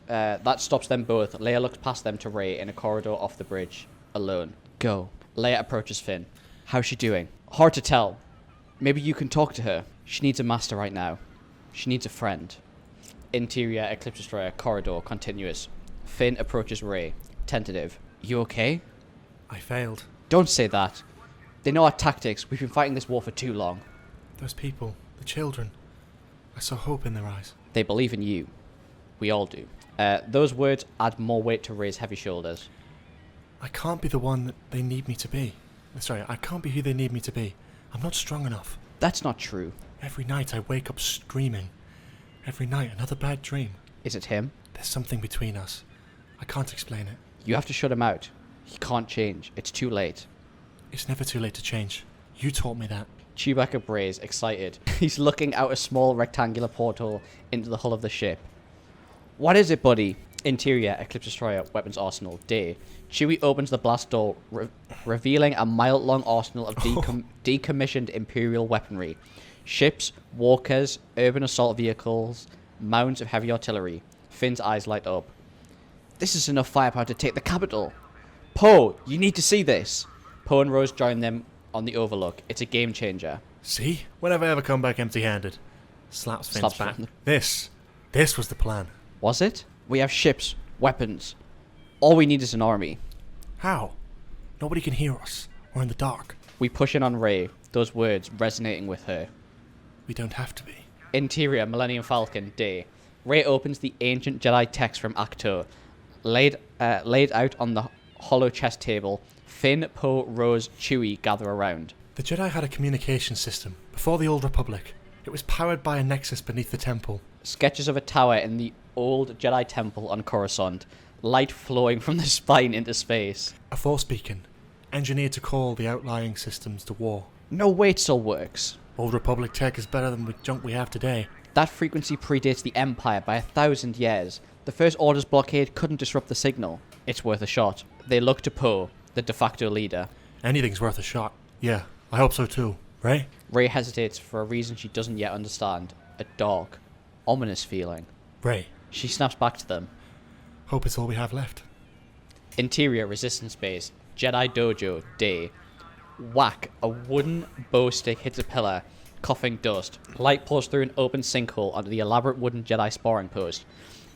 That stops them both. Leia looks past them to Rey in a corridor off the bridge. Alone. Go. Leia approaches Finn. How's she doing? Hard to tell. Maybe you can talk to her. She needs a master right now. She needs a friend. Interior Eclipse Destroyer, corridor, continuous. Finn approaches Rey. Tentative. You okay? I failed. Don't say that. They know our tactics. We've been fighting this war for too long. Those people, the children, I saw hope in their eyes. They believe in you. We all do. Those words add more weight to Rey's heavy shoulders. I can't be the one that they need me to be. Sorry, I can't be who they need me to be. I'm not strong enough. That's not true. Every night I wake up screaming. Every night another bad dream. Is it him? There's something between us. I can't explain it. You have to shut him out. He can't change. It's too late. It's never too late to change. You taught me that. Chewbacca brays, excited. He's looking out a small rectangular portal into the hull of the ship. What is it, buddy? Interior, Eclipse Destroyer, weapons arsenal, day. Chewie opens the blast door, revealing a mile-long arsenal of decommissioned Imperial weaponry. Ships, walkers, urban assault vehicles, mounds of heavy artillery. Finn's eyes light up. This is enough firepower to take the capital. Poe, you need to see this. Poe and Rose join them on the Overlook. It's a game changer. See? When have I ever come back empty-handed? Slaps Finn's back. Finn. This was the plan. Was it? We have ships, weapons. All we need is an army. How? Nobody can hear us. We're in the dark. We push in on Rey, those words resonating with her. We don't have to be. Interior, Millennium Falcon, day. Rey opens the ancient Jedi text from Acto, laid out on the hollow chest table. Finn, Poe, Rose, Chewie gather around. The Jedi had a communication system before the Old Republic. It was powered by a nexus beneath the temple. Sketches of a tower in the old Jedi temple on Coruscant. Light flowing from the spine into space. A force beacon, engineered to call the outlying systems to war. No way it still works. Old Republic tech is better than the junk we have today. That frequency predates the Empire by 1,000 years. The First Order's blockade couldn't disrupt the signal. It's worth a shot. They look to Poe, the de facto leader. Anything's worth a shot. Yeah, I hope so too. Rey? Rey hesitates for a reason she doesn't yet understand. A dark, ominous feeling. Rey. She snaps back to them. Hope it's all we have left. Interior, Resistance Base, Jedi Dojo, day. Whack, a wooden bow stick hits a pillar, coughing dust. Light pours through an open sinkhole onto the elaborate wooden Jedi sparring post.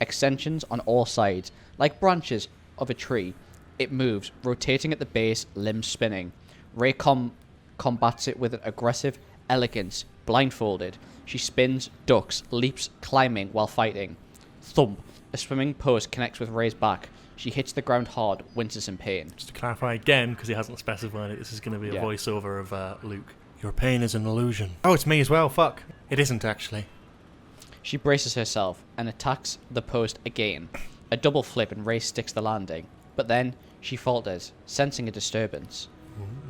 Extensions on all sides, like branches of a tree. It moves, rotating at the base, limbs spinning. Rey combats it with an aggressive elegance, blindfolded. She spins, ducks, leaps, climbing while fighting. Thump. A swimming post connects with Rey's back. She hits the ground hard, winces in pain. Just to clarify again, because he hasn't specified it, this is going to be a voiceover of Luke. Your pain is an illusion. Oh, it's me as well, fuck. It isn't, actually. She braces herself and attacks the post again. A double flip and Rey sticks the landing. But then, she falters, sensing a disturbance.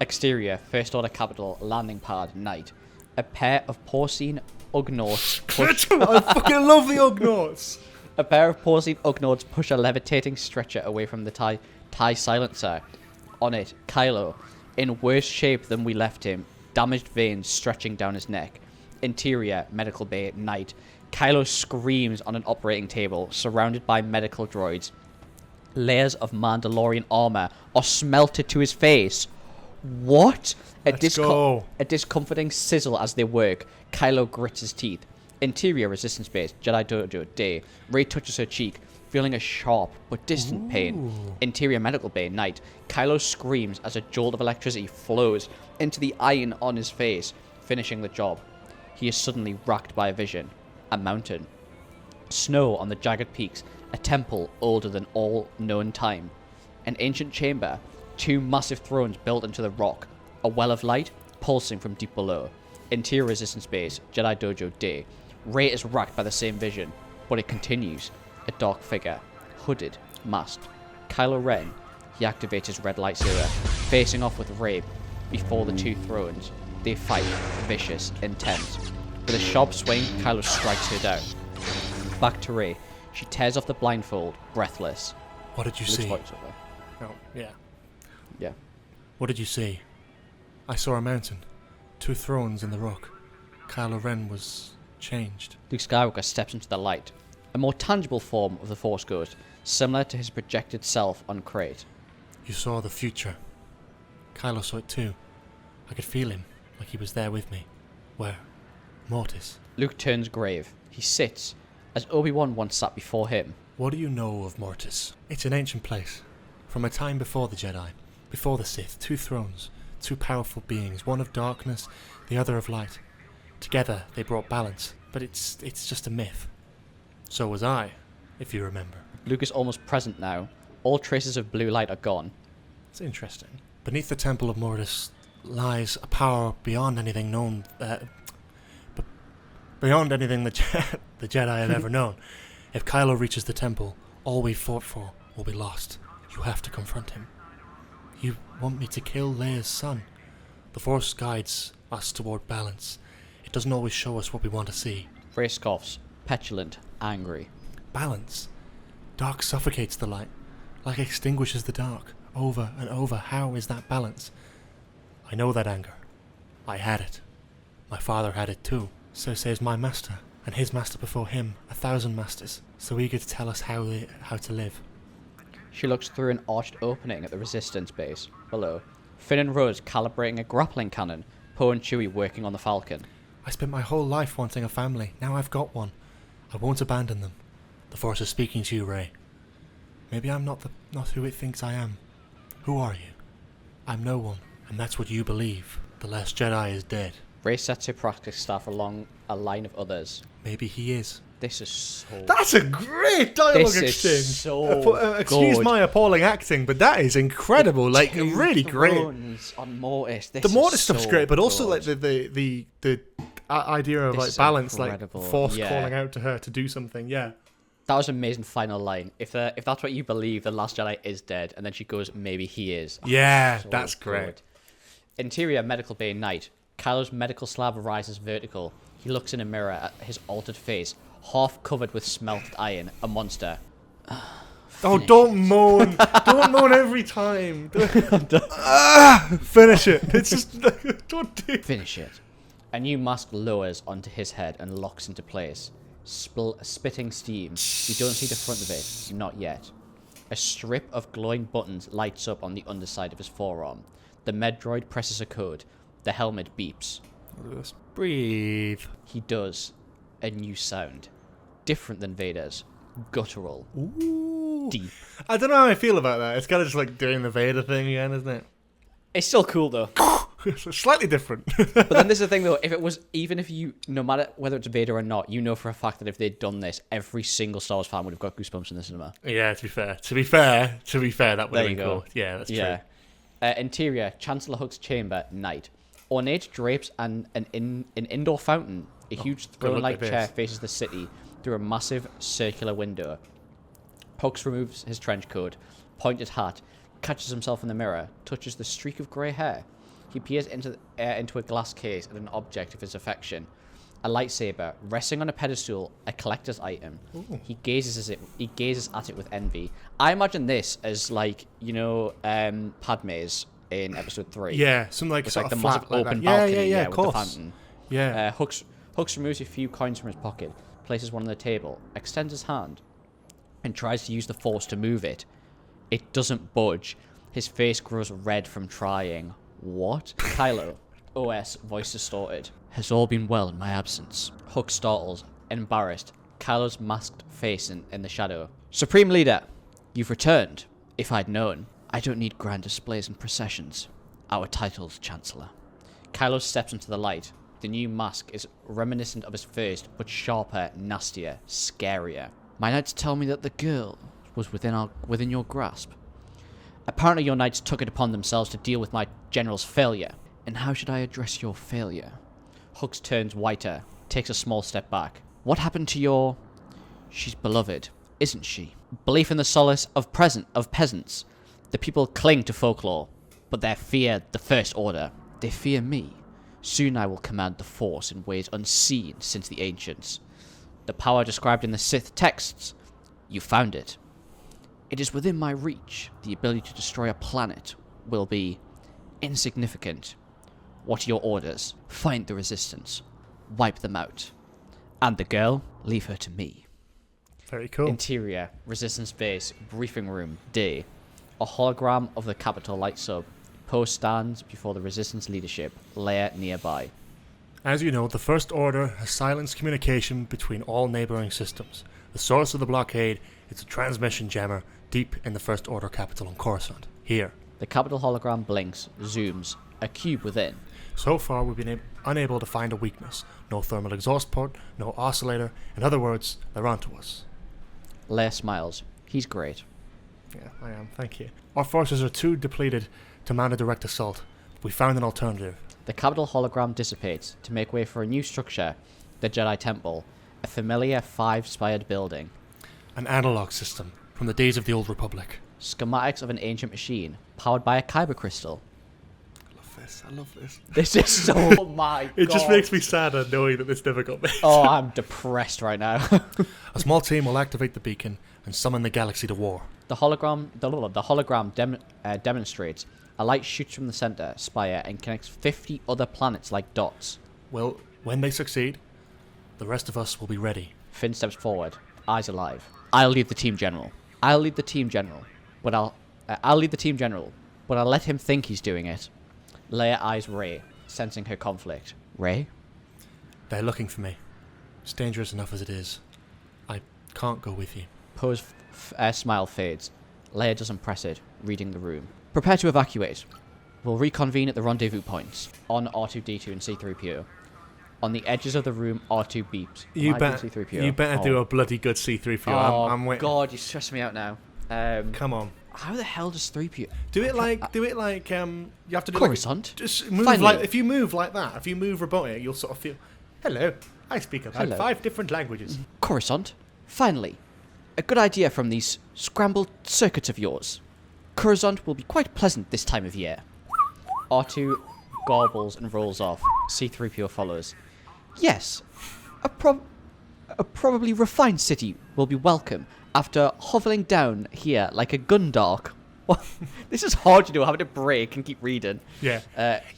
Exterior, First Order Capital, landing pad, night. A pair of porcine Ugnaughts push... I fucking love the Ugnaughts! A pair of porcine Ugnaughts push a levitating stretcher away from the TIE silencer. On it, Kylo, in worse shape than we left him, damaged veins stretching down his neck. Interior, medical bay, night. Kylo screams on an operating table, surrounded by medical droids. Layers of Mandalorian armor are smelted to his face. What? A discomforting sizzle as they work. Kylo grits his teeth. Interior, Resistance Base, Jedi Dojo, day. Rey touches her cheek, feeling a sharp but distant pain. Interior, medical bay, night. Kylo screams as a jolt of electricity flows into the iron on his face, finishing the job. He is suddenly racked by a vision. A mountain. Snow on the jagged peaks. A temple older than all known time. An ancient chamber. 2 massive thrones built into the rock. A well of light pulsing from deep below. Interior, Resistance Base, Jedi Dojo, day. Rey is racked by the same vision, but it continues. A dark figure, hooded, masked. Kylo Ren. He activates his red lightsaber, facing off with Rey before the 2 thrones. They fight, vicious, intense. With a sharp swing, Kylo strikes her down. Back to Rey. She tears off the blindfold, breathless. What did you see? Oh, yeah. Yeah. What did you see? I saw a mountain. 2 thrones in the rock. Kylo Ren was changed. Luke Skywalker steps into the light, a more tangible form of the Force Ghost, similar to his projected self on Crate. You saw the future. Kylo saw it too. I could feel him, like he was there with me. Where? Mortis. Luke turns grave. He sits, as Obi-Wan once sat before him. What do you know of Mortis? It's an ancient place. From a time before the Jedi, before the Sith, 2 thrones, 2 powerful beings, one of darkness, the other of light. Together they brought balance, but it's just a myth. So was I, if you remember. Luke is almost present now. All traces of blue light are gone. It's interesting. Beneath the Temple of Mortis lies a power beyond anything known, beyond anything the Jedi have ever known. If Kylo reaches the temple, all we fought for will be lost. You have to confront him. You want me to kill Leia's son? The Force guides us toward balance. It doesn't always show us what we want to see. Rey scoffs, petulant, angry. Balance. Dark suffocates the light. Light extinguishes the dark. Over and over. How is that balance? I know that anger. I had it. My father had it too. So says my master, and his master before him, 1,000 masters, so eager to tell us how to live. She looks through an arched opening at the Resistance base below. Finn and Rose calibrating a grappling cannon. Poe and Chewie working on the Falcon. I spent my whole life wanting a family. Now I've got one. I won't abandon them. The Force is speaking to you, Rey. Maybe I'm not who it thinks I am. Who are you? I'm no one, and that's what you believe. The last Jedi is dead. Rey sets her practice staff along a line of others. Maybe he is. This is so... That's a great dialogue this exchange. Is so excuse good. my appalling acting, but that is incredible. Like, really great. On Mortis. The Mortis stuff's so great, but also good. like the idea of This like is balance, incredible. like Force Yeah. calling out to her to do something. Yeah. That was an amazing final line. If that's what you believe, the Last Jedi is dead, and then she goes, maybe he is. Yeah, So that's good. great. Interior medical bay night. Kylo's medical slab rises vertical. He looks in a mirror at his altered face, half covered with smelted iron, a monster. Oh, don't moan. Don't moan every time. Finish it. It's just, don't do it. Finish it. A new mask lowers onto his head and locks into place. Spitting steam. You don't see the front of it. Not yet. A strip of glowing buttons lights up on the underside of his forearm. The med droid presses a code. The helmet beeps. Breathe. He does. A new sound. Different than Vader's. Guttural. Ooh. Deep. I don't know how I feel about that. It's kind of just like doing the Vader thing again, isn't it? It's still cool though. It's slightly different. But then there's the thing though, even if you, no matter whether it's Vader or not, you know for a fact that if they'd done this, every single Star Wars fan would have got goosebumps in the cinema. Yeah, to be fair, that would have There been you cool. go. Yeah, that's Yeah. true. Interior, Chancellor Hux chamber, night. Ornate drapes and an indoor fountain. A huge throne-like look at chair this. faces the city through a massive circular window. Hux removes his trench coat, pointed hat, catches himself in the mirror, touches the streak of grey hair. He peers into a glass case at an object of his affection. A lightsaber, resting on a pedestal, a collector's item. Ooh. He gazes at it with envy. I imagine this as like, Padme's in episode 3. Yeah, some like With sort like of the flat massive like open that. balcony, Yeah, of with the course. fountain. Yeah. Hux removes a few coins from his pocket, places one on the table, extends his hand, and tries to use the force to move it. It doesn't budge. His face grows red from trying. What? Kylo. OS, voice distorted. Has all been well in my absence. Hux startles, embarrassed. Kylo's masked face in the shadow. Supreme Leader, you've returned. If I'd known. I don't need grand displays and processions. Our titles, Chancellor. Kylo steps into the light. The new mask is reminiscent of his first, but sharper, nastier, scarier. My knights tell me that the girl was within your grasp. Apparently your knights took it upon themselves to deal with my general's failure. And how should I address your failure? Hux turns whiter, takes a small step back. What happened to your... She's beloved, isn't she? Belief in the solace of peasants. The people cling to folklore, but they fear the First Order. They fear me. Soon I will command the Force in ways unseen since the ancients. The power described in the Sith texts. You found it. It is within my reach. The ability to destroy a planet will be insignificant. What are your orders? Find the resistance. Wipe them out. And the girl, leave her to me. Very cool. Interior, Resistance Base, briefing room, day. A hologram of the capital lights up. Poe stands before the Resistance leadership, Leia nearby. As you know, the First Order has silenced communication between all neighbouring systems. The source of the blockade is a transmission jammer deep in the First Order capital on Coruscant. Here. The capital hologram blinks, zooms, a cube within. So far, we've been unable to find a weakness. No thermal exhaust port, no oscillator. In other words, they're onto us. Leia smiles. He's great. Yeah, I am. Thank you. Our forces are too depleted to mount a direct assault. We found an alternative. The capital hologram dissipates to make way for a new structure, the Jedi Temple, a familiar 5-spired building. An analog system from the days of the Old Republic. Schematics of an ancient machine, powered by a kyber crystal. I love this. This is so my It God. just makes me sadder knowing that this never got made. Oh, I'm depressed right now. A small team will activate the beacon and summon the galaxy to war. The hologram demonstrates. A light shoots from the center spire and connects 50 other planets like dots. Well, when they succeed, the rest of us will be ready. Finn steps forward, eyes alive. I'll lead the team general. But I'll let him think he's doing it. Leia eyes Rey, sensing her conflict. Rey? They're looking for me. It's dangerous enough as it is. I can't go with you. Poe's smile fades. Leia doesn't press it, reading the room. Prepare to evacuate. We'll reconvene at the rendezvous points. On R2-D2 and C-3PO. On the edges of the room, R2 beeps. You better do a bloody good C-3PO. Oh, I'm waiting. God, you're stressing me out now. Come on. How the hell does 3PO... Do it like, you have to do Coruscant? like, just move Finally. like, if you move like that, if you move robotic, you'll sort of feel, hello, I speak about Hello. 5 different languages. Coruscant? Finally. A good idea from these scrambled circuits of yours. Coruscant will be quite pleasant this time of year. R2 gobbles and rolls off. C-3PO follows. Yes, a probably refined city will be welcome after hoveling down here like a gundark. This is hard, having to break and keep reading. Yeah.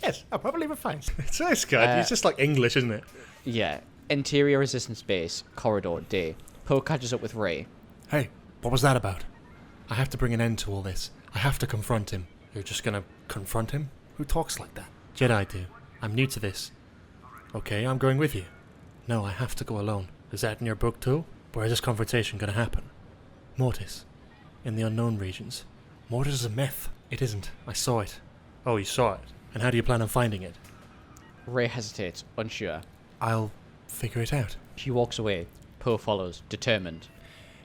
Yes, I'll probably refine. It's nice, guy. It's just like English, isn't it? Yeah. Interior Resistance Base, corridor, day. Poe catches up with Rey. Hey, what was that about? I have to bring an end to all this. I have to confront him. You're just gonna confront him? Who talks like that? Jedi do. I'm new to this. Okay, I'm going with you. No, I have to go alone. Is that in your book too? Where is this confrontation gonna happen? Mortis. In the unknown regions. Mortis is a myth. It isn't. I saw it. Oh, you saw it? And how do you plan on finding it? Rey hesitates, unsure. I'll figure it out. She walks away. Poe follows, determined.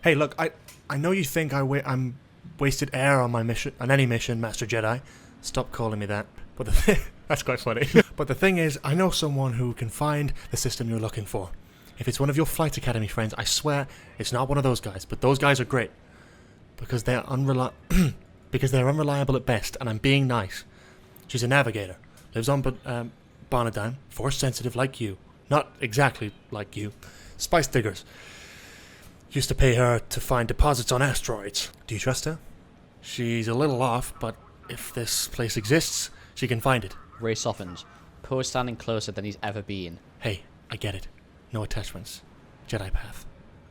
Hey, look, I know you think I'm wasted air on my mission, on any mission, Master Jedi. Stop calling me that. But that's quite funny. But the thing is, I know someone who can find the system you're looking for. If it's one of your Flight Academy friends, I swear it's not one of those guys. But those guys are great because they're unreliable at best, and I'm being nice. She's a navigator, lives on Bonadan, force sensitive like you, not exactly like you. Spice diggers. Used to pay her to find deposits on asteroids. Do you trust her? She's a little off, but if this place exists, she can find it. Rey softens. Poe is standing closer than he's ever been. Hey, I get it. No attachments. Jedi path.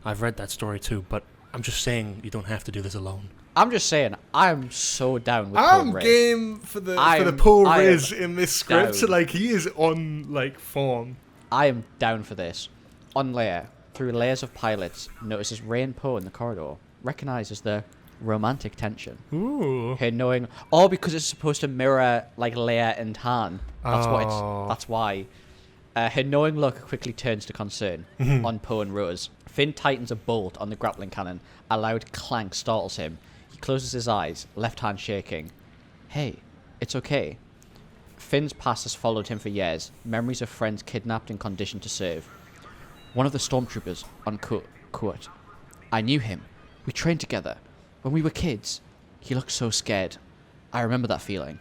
I've read that story too, but I'm just saying you don't have to do this alone. I'm just saying, I'm so down with Poe I'm Rey. game for the Poe Riz in this script. down. Like, he is on form. I am down for this. On Leia, through layers of pilots, notices Rey and Poe in the corridor. Recognizes the romantic tension. Ooh. Her knowing, because it's supposed to mirror like Leia and Han. That's why. Her knowing look quickly turns to concern on Poe and Rose. Finn tightens a bolt on the grappling cannon. A loud clank startles him. He closes his eyes, left hand shaking. Hey, it's okay. Finn's past has followed him for years. Memories of friends kidnapped and conditioned to serve. One of the stormtroopers on Kurt. I knew him. We trained together. When we were kids, he looked so scared. I remember that feeling.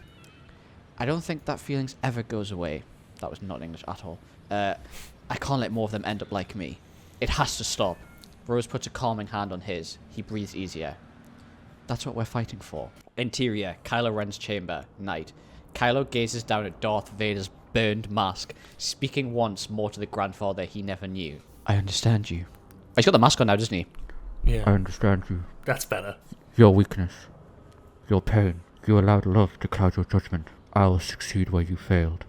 I don't think that feeling ever goes away. That was not English at all. I can't let more of them end up like me. It has to stop. Rose puts a calming hand on his. He breathes easier. That's what we're fighting for. Interior, Kylo Ren's chamber, night. Kylo gazes down at Darth Vader's burned mask, speaking once more to the grandfather he never knew. I understand you. He's got the mask on now, doesn't he? Yeah. I understand you. That's better. Your weakness. Your pain. You allowed love to cloud your judgment. I will succeed where you failed.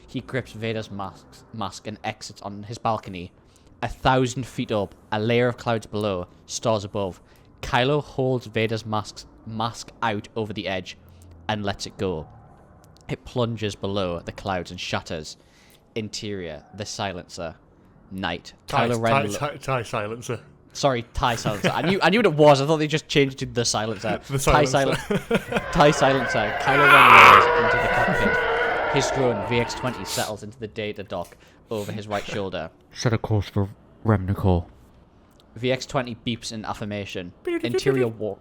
He grips Vader's mask and exits on his balcony. 1,000 feet up, a layer of clouds below, stars above. Kylo holds Vader's mask out over the edge and lets it go. It plunges below the clouds and shatters. Interior, the silencer. Night. Kylo Ren. TIE silencer. Sorry, TIE silencer. I knew what it was. I thought they just changed it to the silencer. The TIE silencer. TIE silencer. Kylo Ren lowers into the cockpit. His drone VX-20 settles into the data dock over his right shoulder. Set a course for Remnicor. VX-20 beeps in affirmation. Interior war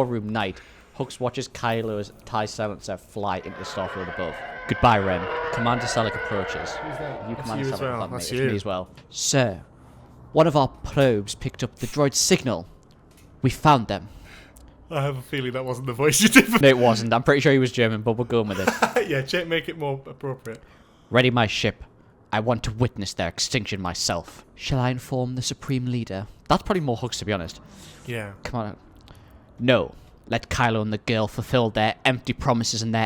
room. Night. Hux watches Kylo's TIE silencer fly into the starfield above. Goodbye, Ren. Commander Selleck approaches. Who's that? You, That's Commander you as Selleck. well. Not me. That's It's you. me as well. Sir, one of our probes picked up the droid's signal. We found them. I have a feeling that wasn't the voice you did. No, it wasn't. I'm pretty sure he was German, but we're going with it. Yeah, make it more appropriate. Ready my ship. I want to witness their extinction myself. Shall I inform the Supreme Leader? That's probably more Hux, to be honest. Yeah. Come on. No. Let Kylo and the girl fulfill their empty promises and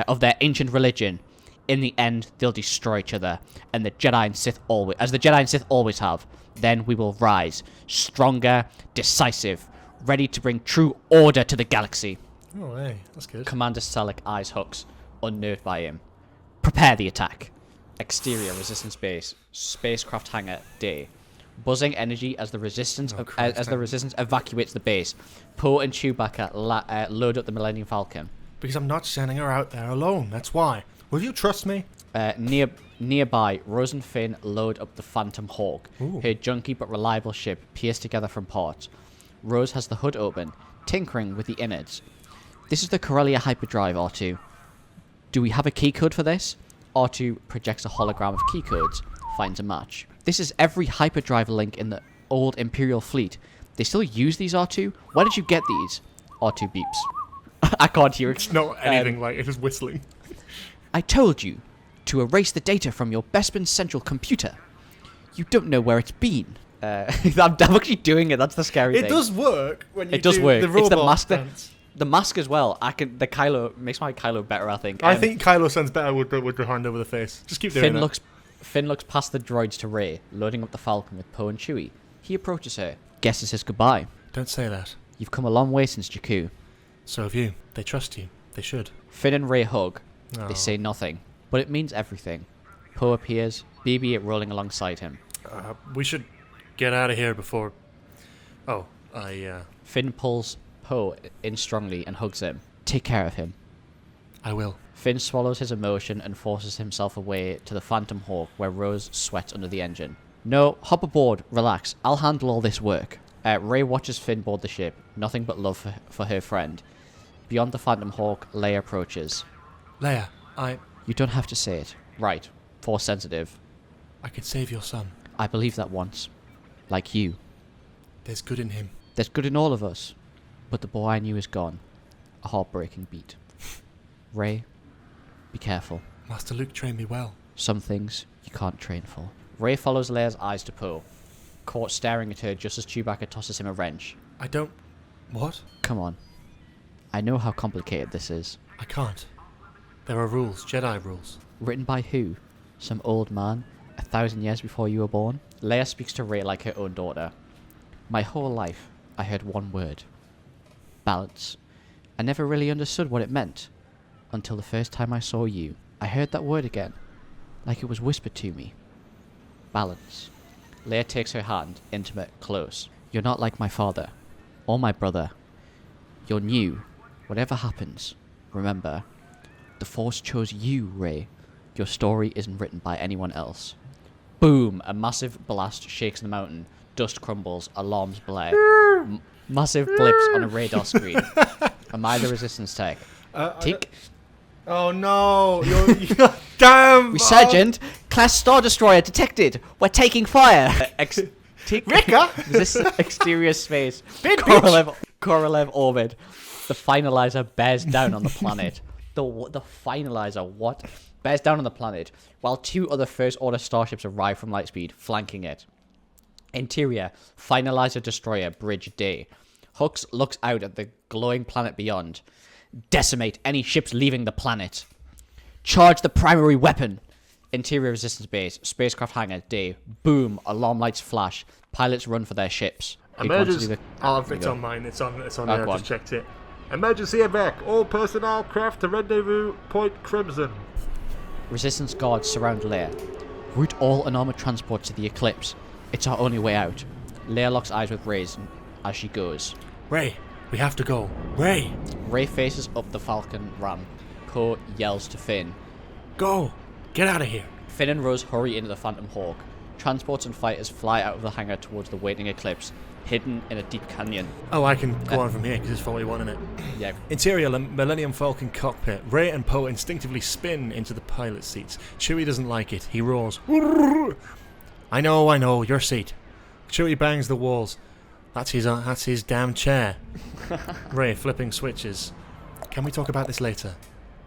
of their ancient religion. In the end, they'll destroy each other, and the Jedi and Sith always have. Then we will rise, stronger, decisive, ready to bring true order to the galaxy. Oh, hey, that's good. Commander Selleck eyes Hux, unnerved by him. Prepare the attack. Exterior Resistance base, spacecraft hangar, day. Buzzing energy as the resistance evacuates the base. Poe and Chewbacca load up the Millennium Falcon. Because I'm not sending her out there alone. That's why. Will you trust me? Nearby, Rose and Finn load up the Phantom Hawk, Ooh. her junky but reliable ship pieced together from parts. Rose has the hood open, tinkering with the innards. This is the Corellia hyperdrive, R2. Do we have a key code for this? R2 projects a hologram of key codes, finds a match. This is every hyperdrive link in the old Imperial fleet. They still use these, R2? Where did you get these? R2 beeps. I can't hear it. It's not anything like it is whistling. I told you to erase the data from your Bespin central computer. You don't know where it's been. I'm actually doing it. That's the scary thing. It does work when you It does do work. the robot It's the mask. dance. The mask as well. The Kylo makes my Kylo better. I think. I think Kylo sounds better with the hand over the face. Just keep doing that. Finn looks past the droids to Rey, loading up the Falcon with Poe and Chewie. He approaches her, guesses his goodbye. Don't say that. You've come a long way since Jakku. So have you. They trust you. They should. Finn and Rey hug. Oh. They say nothing, but it means everything. Poe appears, BB-8 rolling alongside him. We should get out of here before... Oh, Finn pulls Poe in strongly and hugs him. Take care of him. I will. Finn swallows his emotion and forces himself away to the Phantom Hawk where Rose sweats under the engine. No, hop aboard, relax, I'll handle all this work. Rey watches Finn board the ship, nothing but love for her friend. Beyond the Phantom Hawk, Leia approaches. Leia, You don't have to say it. Right, Force sensitive. I could save your son. I believed that once. Like you. There's good in him. There's good in all of us. But the boy I knew is gone. A heartbreaking beat. Rey, be careful. Master Luke trained me well. Some things you can't train for. Rey follows Leia's eyes to Poe, caught staring at her just as Chewbacca tosses him a wrench. I don't... What? Come on. I know how complicated this is. I can't. There are rules, Jedi rules. Written by who? Some old man, 1,000 years before you were born? Leia speaks to Rey like her own daughter. My whole life, I heard one word. Balance. I never really understood what it meant. Until the first time I saw you. I heard that word again. Like it was whispered to me. Balance. Leia takes her hand, intimate, close. You're not like my father. Or my brother. You're new. Whatever happens, remember, the Force chose you, Rey. Your story isn't written by anyone else. Boom! A massive blast shakes the mountain. Dust crumbles. Alarms blare. Massive blips on a radar screen. Am I the resistance tech? Tick. Oh no! You're damn! Resurgent! Class Star Destroyer detected! We're taking fire! Ricker! This exterior space. Big Korolev orbit. The finalizer bears down on the planet. The finalizer, what? Bears down on the planet, while 2 other First Order starships arrive from Lightspeed, flanking it. Interior, finalizer destroyer, bridge day. Hux looks out at the glowing planet beyond. Decimate any ships leaving the planet. Charge the primary weapon. Interior resistance base, spacecraft hangar, day. Boom, alarm lights flash. Pilots run for their ships. Emergency. Oh, it's on mine. It's on there. I just checked it. Emergency evac. All personnel craft to rendezvous point Crimson. Resistance guards surround Leia. Route all unarmored transport to the Eclipse. It's our only way out. Leia locks eyes with Rey as she goes. Rey, we have to go. Rey! Rey faces up the Falcon ram. Poe yells to Finn. Go! Get out of here! Finn and Rose hurry into the Phantom Hawk. Transports and fighters fly out of the hangar towards the waiting Eclipse, hidden in a deep canyon. Oh, I can go on from here because it's 41 in it. Yeah. Interior Millennium Falcon cockpit. Rey and Poe instinctively spin into the pilot seats. Chewie doesn't like it. He roars. I know, your seat. Chewie bangs the walls. That's his damn chair. Rey flipping switches. Can we talk about this later?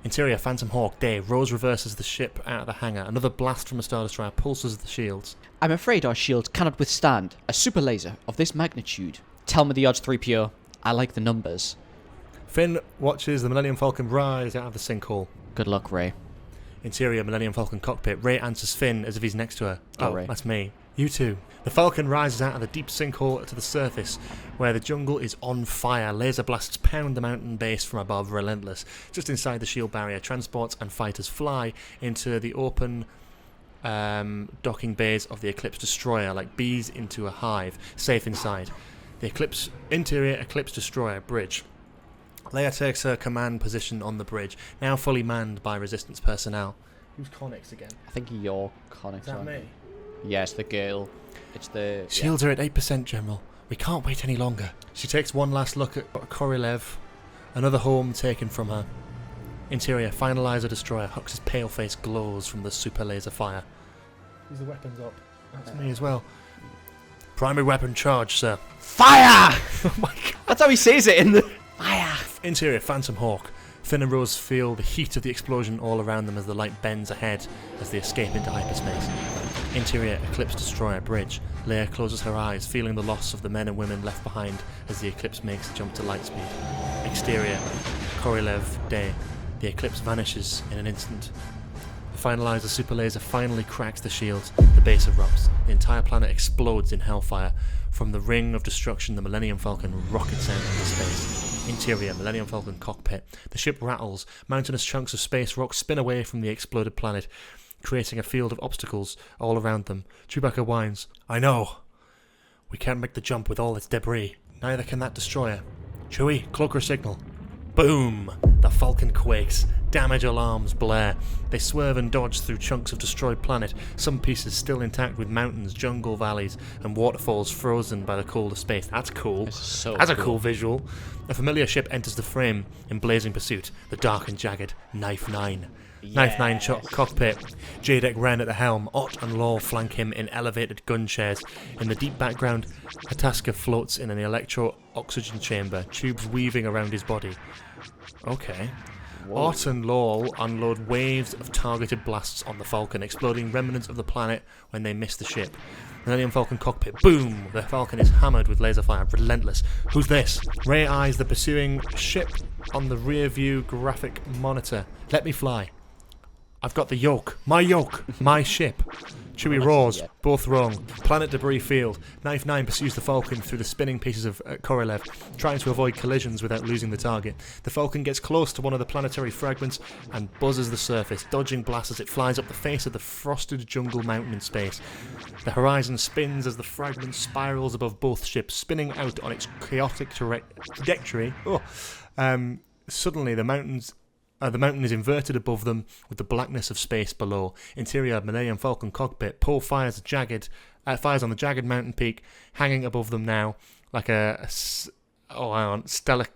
Interior Phantom Hawk day. Rose reverses the ship out of the hangar. Another blast from a Star Destroyer pulses the shields. I'm afraid our shields cannot withstand a super laser of this magnitude. Tell me the odds, 3PO. I like the numbers. Finn watches the Millennium Falcon rise out of the sinkhole. Good luck, Rey. Interior Millennium Falcon cockpit. Rey answers Finn as if he's next to her. Oh, Rey. That's me. You too. The Falcon rises out of the deep sinkhole to the surface, where the jungle is on fire. Laser blasts pound the mountain base from above, relentless. Just inside the shield barrier, transports and fighters fly into the open docking bays of the Eclipse destroyer, like bees into a hive, safe inside. The interior Eclipse destroyer bridge. Leia takes her command position on the bridge, now fully manned by Resistance personnel. Who's Connix again? I think you're Connix. Is that me? Yes, the girl. It's the... Shields are at 8%, General. We can't wait any longer. She takes one last look at Korilev. Another home taken from her. Interior, finalizer destroyer. Hux's pale face glows from the super laser fire. Who's the weapons up? That's me as well. Primary weapon charge, sir. Fire! Oh my god. That's how he says it in the... Fire! Interior, Phantom Hawk. Finn and Rose feel the heat of the explosion all around them as the light bends ahead as they escape into hyperspace. Interior Eclipse Destroyer bridge. Leia closes her eyes, feeling the loss of the men and women left behind as the Eclipse makes a jump to lightspeed. Exterior Korilev day. The Eclipse vanishes in an instant. The finalizer super laser finally cracks the shields. The base erupts. The entire planet explodes in hellfire. From the ring of destruction, the Millennium Falcon rockets out into space. Interior Millennium Falcon cockpit. The ship rattles. Mountainous chunks of space rock spin away from the exploded planet, creating a field of obstacles all around them. Chewbacca whines. I know. We can't make the jump with all its debris. Neither can that destroyer. Chewie, cloaker signal. Boom! The Falcon quakes. Damage alarms blare. They swerve and dodge through chunks of destroyed planet, some pieces still intact with mountains, jungle valleys, and waterfalls frozen by the cold of space. That's cool. That's a cool visual. A familiar ship enters the frame in blazing pursuit. The dark and jagged Knife 9. Yes. Knife 9 cockpit. Jadek Ren at the helm. Ott and Law flank him in elevated gun chairs. In the deep background, Hataska floats in an electro-oxygen chamber, tubes weaving around his body. Okay. Whoa. Ott and Law unload waves of targeted blasts on the Falcon, exploding remnants of the planet when they miss the ship. Millennium Falcon cockpit. Boom! The Falcon is hammered with laser fire. Relentless. Who's this? Rey eyes the pursuing ship on the rear view graphic monitor. Let me fly. I've got the yoke. My yoke. My ship. Chewie roars. Both wrong. Planet debris field. Knife 9 pursues the Falcon through the spinning pieces of Korilev, trying to avoid collisions without losing the target. The Falcon gets close to one of the planetary fragments and buzzes the surface, dodging blasts as it flies up the face of the frosted jungle mountain in space. The horizon spins as the fragment spirals above both ships, spinning out on its chaotic trajectory. Suddenly, the mountain is inverted above them with the blackness of space below. Interior Millennium Falcon cockpit. Poe fires on the jagged mountain peak, hanging above them now like a stalactite.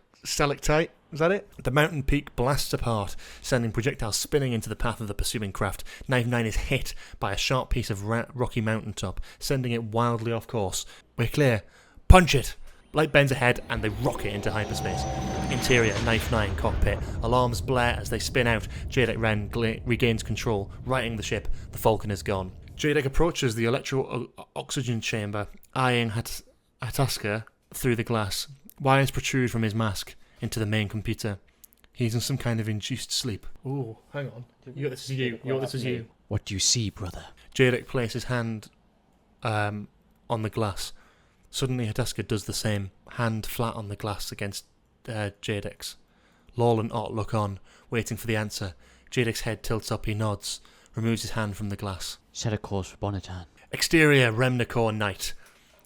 Is that it? The mountain peak blasts apart, sending projectiles spinning into the path of the pursuing craft. Knife 9 is hit by a sharp piece of rocky mountaintop, sending it wildly off course. We're clear. Punch it! Light bends ahead and they rocket into hyperspace. Interior, Knife 9 cockpit. Alarms blare as they spin out. Jadek Ren regains control, righting the ship. The Falcon is gone. Jadek approaches the electro-oxygen chamber, eyeing Hataska through the glass. Wires protrude from his mask into the main computer. He's in some kind of induced sleep. Oh, hang on. This is you. What do you see, brother? Jadek places hand on the glass. Suddenly, Hataska does the same, hand flat on the glass against Jadek's. Lawl and Ott look on, waiting for the answer. Jadek's head tilts up, he nods, removes his hand from the glass. Set a course for Bonadan. Exterior, Remnacor night.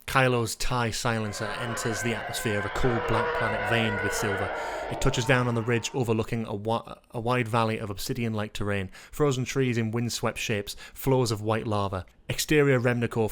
Kylo's TIE silencer enters the atmosphere of a cold black planet veined with silver. It touches down on the ridge overlooking a wide valley of obsidian-like terrain, frozen trees in windswept shapes, floors of white lava. Exterior, Remnacor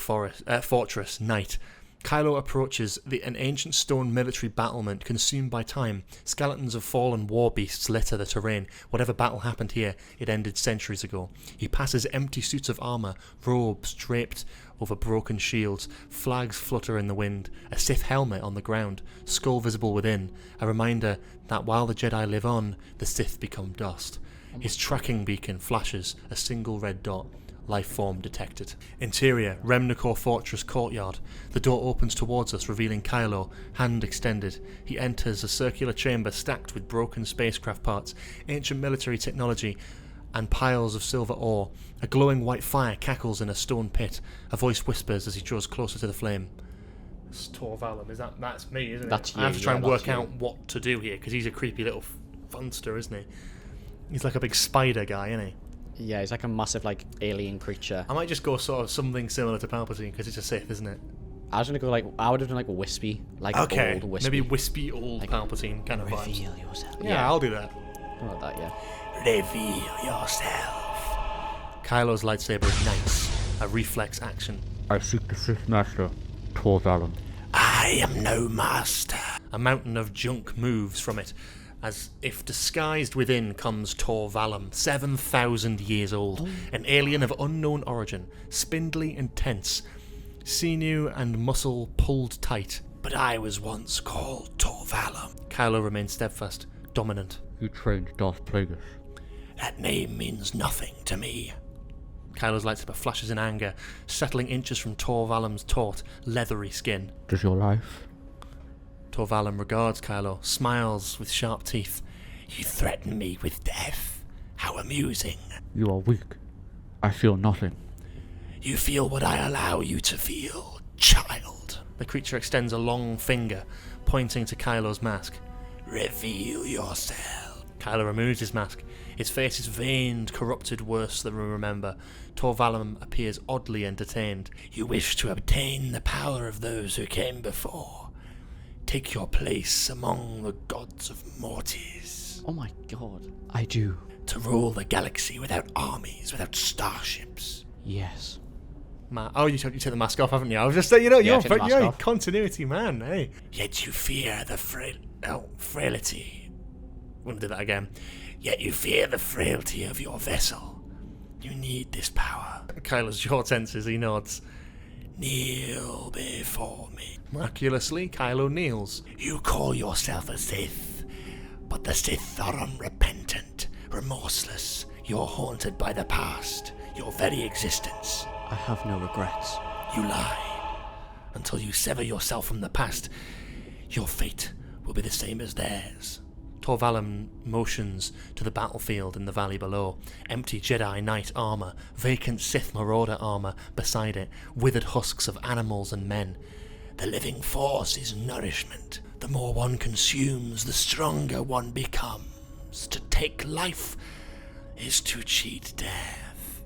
fortress, night. Kylo approaches an ancient stone military battlement consumed by time. Skeletons of fallen war beasts litter the terrain. Whatever battle happened here, it ended centuries ago. He passes empty suits of armour, robes draped over broken shields, flags flutter in the wind, a Sith helmet on the ground, skull visible within, a reminder that while the Jedi live on, the Sith become dust. His tracking beacon flashes, a single red dot. Life form detected. Interior, Remnacor Fortress courtyard. The door opens towards us, revealing Kylo, hand extended. He enters a circular chamber stacked with broken spacecraft parts, ancient military technology, and piles of silver ore. A glowing white fire cackles in a stone pit. A voice whispers as he draws closer to the flame. It's Tor Valum. That's me, isn't it? That's you, I have to try and work you. out what to do here, because he's a creepy little funster, isn't he? He's like a big spider guy, isn't he? Yeah, he's like a massive, like, alien creature. I might just go sort of something similar to Palpatine, because it's a Sith, isn't it? I was gonna go, like, I would have done, like, Wispy. Like, old Wispy. Maybe wispy old like, Palpatine kind of vibes. Reveal yourself. Yeah, I'll do that. Something like that, yeah. Reveal yourself. Kylo's lightsaber ignites, a reflex action. I seek the Sith Master, Tor Valum. I am no master. A mountain of junk moves from it, as if disguised within comes Tor Valum, 7,000 years old, an alien of unknown origin, spindly and tense, sinew and muscle pulled tight. But I was once called Tor Valum. Kylo remains steadfast, dominant. You trained Darth Plagueis. That name means nothing to me. Kylo's lightsaber flashes in anger, settling inches from Tor Valum's taut, leathery skin. Does your life? Tor Valum regards Kylo, smiles with sharp teeth. You threaten me with death. How amusing. You are weak. I feel nothing. You feel what I allow you to feel, child. The creature extends a long finger, pointing to Kylo's mask. Reveal yourself. Kylo removes his mask. His face is veined, corrupted worse than we remember. Tor Valum appears oddly entertained. You wish to obtain the power of those who came before. Take your place among the gods of Mortis. Oh my god. I do. To rule the galaxy without armies, without starships. Yes. Oh, you took the mask off, haven't you? I was just saying, you're a off. continuity man, hey. Yet you fear the frailty. I'm gonna do that again. Yet you fear the frailty of your vessel. You need this power. Kylo's jaw tenses, he nods. Kneel before me. Miraculously, Kylo kneels. You call yourself a Sith, but the Sith are unrepentant, remorseless. You're haunted by the past, your very existence. I have no regrets. You lie. Until you sever yourself from the past, your fate will be the same as theirs. Tor Valum motions to the battlefield in the valley below. Empty Jedi Knight armour, vacant Sith Marauder armour beside it, withered husks of animals and men. The living force is nourishment. The more one consumes, the stronger one becomes. To take life is to cheat death.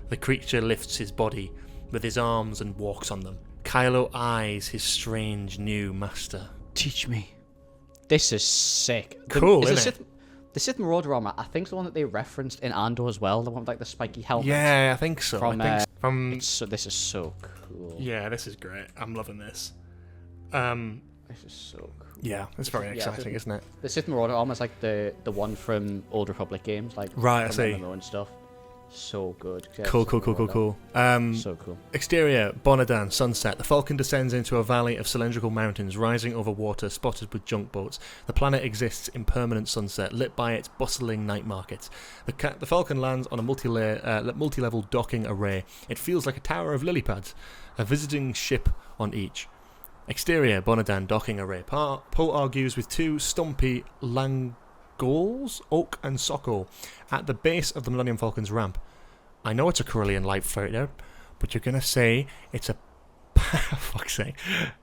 The creature lifts his body with his arms and walks on them. Kylo eyes his strange new master. Teach me. This is sick. Cool, isn't it? The Sith Marauder armor, I think, is the one that they referenced in Andor as well. The one with like the spiky helmet. Yeah, I think so. This is so cool. Yeah, this is great. I'm loving this. This is so cool. Yeah, it's very exciting, isn't it? The Sith Marauder armor is like the one from Old Republic games, like right, I from see. MMO and stuff. So good. Cool. So cool. Exterior, Bonadan, sunset. The Falcon descends into a valley of cylindrical mountains rising over water spotted with junk boats. The planet exists in permanent sunset, lit by its bustling night markets. The Falcon lands on a multi-level docking array. It feels like a tower of lily pads, a visiting ship on each. Exterior, Bonadan, docking array. Poe argues with two stumpy Langols, Oak and Sokol, at the base of the Millennium Falcon's ramp. I know it's a Corellian light freighter, but you're gonna say it's a fuck's sake,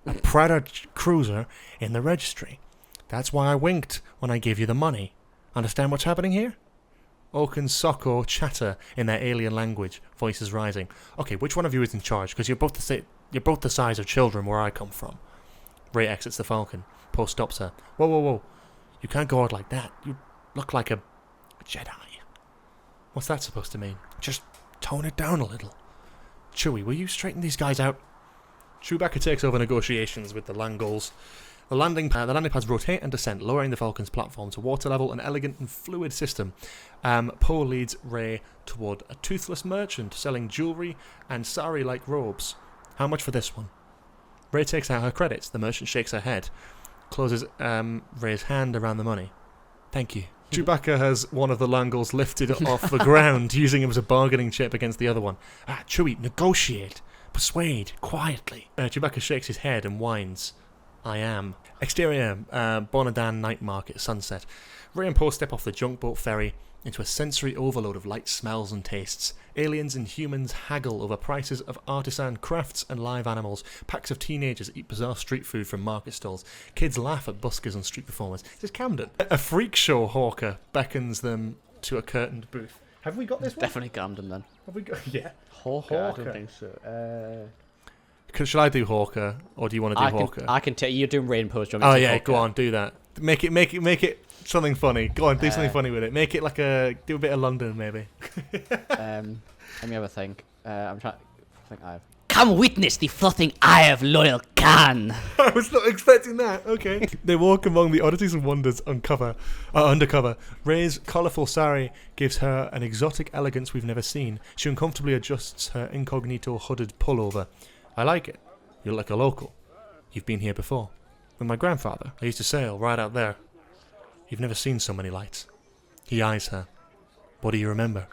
a Predator cruiser in the registry. That's why I winked when I gave you the money. Understand what's happening here? Oak and Sokol chatter in their alien language, voices rising. Okay, which one of you is in charge? Because you're both the size of children where I come from. Rey exits the Falcon. Poe stops her. Whoa. You can't go out like that. You look like a Jedi. What's that supposed to mean? Just tone it down a little. Chewie, will you straighten these guys out? Chewbacca takes over negotiations with the Langols. The landing pads rotate and descend, lowering the Falcon's platform to water level, an elegant and fluid system. Poe leads Rey toward a toothless merchant selling jewellery and sari-like robes. How much for this one? Rey takes out her credits. The merchant shakes her head, closes Rey's hand around the money. Thank you. Chewbacca has one of the Langols lifted off the ground, using him as a bargaining chip against the other one. Chewie, negotiate. Persuade. Quietly. Chewbacca shakes his head and whines. I am. Exterior, Bonadan night market, sunset. Rey and Poe step off the junk boat ferry into a sensory overload of light smells and tastes. Aliens and humans haggle over prices of artisan crafts and live animals. Packs of teenagers eat bizarre street food from market stalls. Kids laugh at buskers and street performers. This is Camden. A freak show hawker beckons them to a curtained booth. Have we got this one? Definitely Camden then. Have we got? Yeah. Hawker? I don't think so. Shall I do Hawker, or do you want to do Hawker? I can tell you're doing Rain Post. Oh yeah, Hawker? Go on, do that. Make it something funny. Go on, do something funny with it. Make it like do a bit of London maybe. Let me have a think. I'm trying. I think I've. Come witness the floating eye of loyal Khan. I was not expecting that. Okay. They walk among the oddities and wonders undercover. Rey's colourful sari gives her an exotic elegance we've never seen. She uncomfortably adjusts her incognito hooded pullover. I like it. You look like a local. You've been here before. With my grandfather. I used to sail right out there. You've never seen so many lights. He eyes her. What do you remember?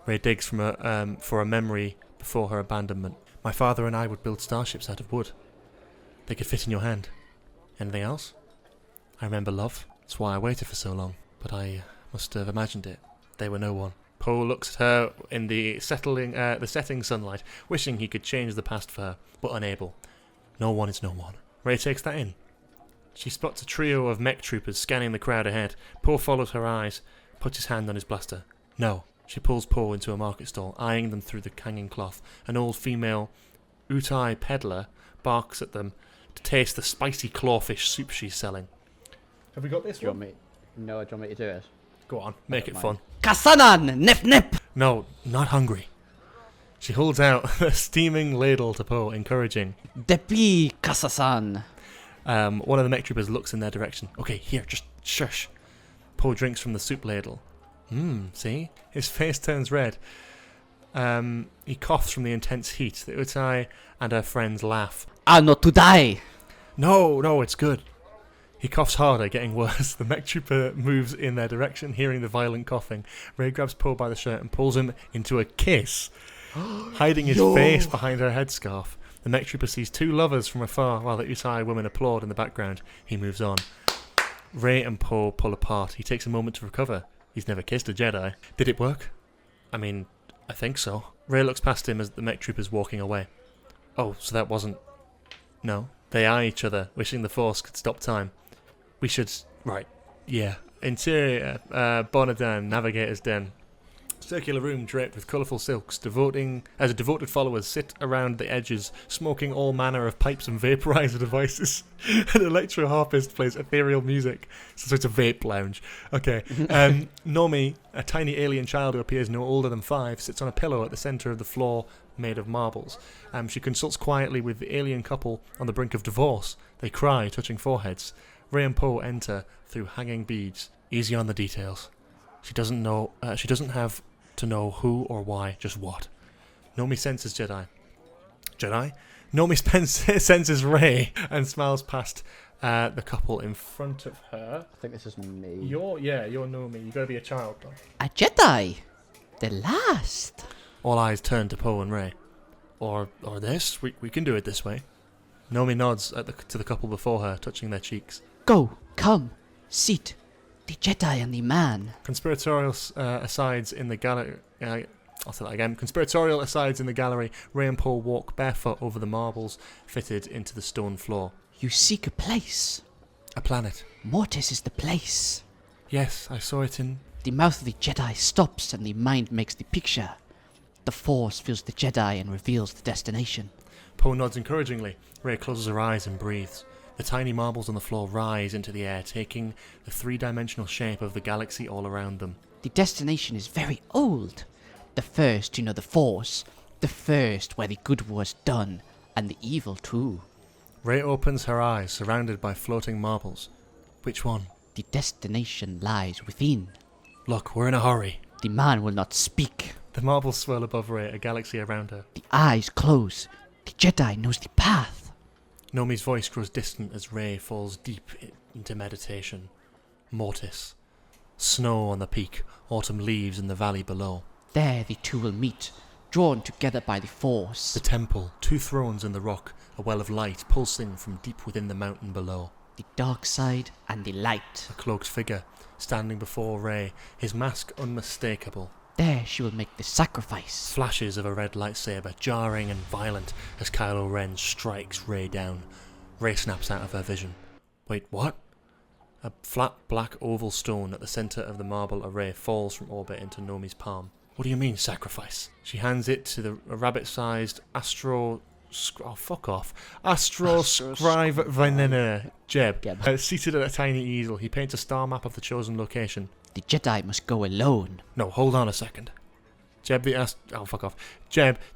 Rey digs for a memory before her abandonment. My father and I would build starships out of wood. They could fit in your hand. Anything else? I remember love. That's why I waited for so long. But I must have imagined it. They were no one. Poe looks at her in the setting sunlight, wishing he could change the past for her, but unable. No one is no one. Rey takes that in. She spots a trio of mech troopers scanning the crowd ahead. Poe follows her eyes, puts his hand on his blaster. No. She pulls Poe into a market stall, eyeing them through the hanging cloth. An old female Utai peddler barks at them to taste the spicy clawfish soup she's selling. Have we got this one? Do you want me to do it? Go on, make it fun. Kasanan, nip nip! No, not hungry. She holds out a steaming ladle to Poe, encouraging. Depi Kasasan. One of the mech troopers looks in their direction. Okay, here, just shush. Poe drinks from the soup ladle. See? His face turns red. He coughs from the intense heat. The Utai and her friends laugh. Not to die! No, it's good. He coughs harder, getting worse. The mech trooper moves in their direction, hearing the violent coughing. Rey grabs Poe by the shirt and pulls him into a kiss, hiding his face behind her headscarf. The mech trooper sees two lovers from afar while the Utai women applaud in the background. He moves on. Rey and Poe pull apart. He takes a moment to recover. He's never kissed a Jedi. Did it work? I mean, I think so. Rey looks past him as the mech trooper's walking away. Oh, so that wasn't... No. They eye each other, wishing the Force could stop time. We should... Right. Yeah. Interior, Bonadan, Navigator's Den. Circular room draped with colourful silks. Devoted followers sit around the edges, smoking all manner of pipes and vaporizer devices. An electro-harpist plays ethereal music. So it's a vape lounge. Okay. Nomi, a tiny alien child who appears no older than 5, sits on a pillow at the centre of the floor made of marbles. She consults quietly with the alien couple on the brink of divorce. They cry, touching foreheads. Rey and Poe enter through hanging beads. Easy on the details. She doesn't have to know who or why, just what. Nomi senses Jedi. Jedi? Nomi senses Rey and smiles past the couple in front of her. I think this is me. You're Nomi. You gotta be a child, though. A Jedi? The last? All eyes turn to Poe and Rey. Or this? We can do it this way. Nomi nods to the couple before her, touching their cheeks. Go, come, sit. The Jedi and the man. Conspiratorial asides in the gallery. I'll say that again. Conspiratorial asides in the gallery. Rey and Poe walk barefoot over the marbles fitted into the stone floor. You seek a place. A planet. Mortis is the place. Yes, I saw it in... The mouth of the Jedi stops and the mind makes the picture. The Force fills the Jedi and reveals the destination. Poe nods encouragingly. Rey closes her eyes and breathes. The tiny marbles on the floor rise into the air, taking the three-dimensional shape of the galaxy all around them. The destination is very old. The first to know the Force. The first where the good was done, and the evil too. Rey opens her eyes, surrounded by floating marbles. Which one? The destination lies within. Look, we're in a hurry. The man will not speak. The marbles swirl above Rey, a galaxy around her. The eyes close. The Jedi knows the path. Nomi's voice grows distant as Rey falls deep into meditation. Mortis. Snow on the peak, autumn leaves in the valley below. There the two will meet, drawn together by the Force. The temple, two thrones in the rock, a well of light pulsing from deep within the mountain below. The dark side and the light. A cloaked figure, standing before Rey, his mask unmistakable. There she will make the sacrifice. Flashes of a red lightsaber, jarring and violent as Kylo Ren strikes Rey down. Rey snaps out of her vision. Wait, what? A flat black oval stone at the centre of the marble array falls from orbit into Nomi's palm. What do you mean, sacrifice? She hands it to a rabbit-sized astro... Oh, fuck off. Astro-scribe Venena, Jeb. Seated at a tiny easel, he paints a star map of the chosen location. The Jedi must go alone. No, hold on a second. Jeb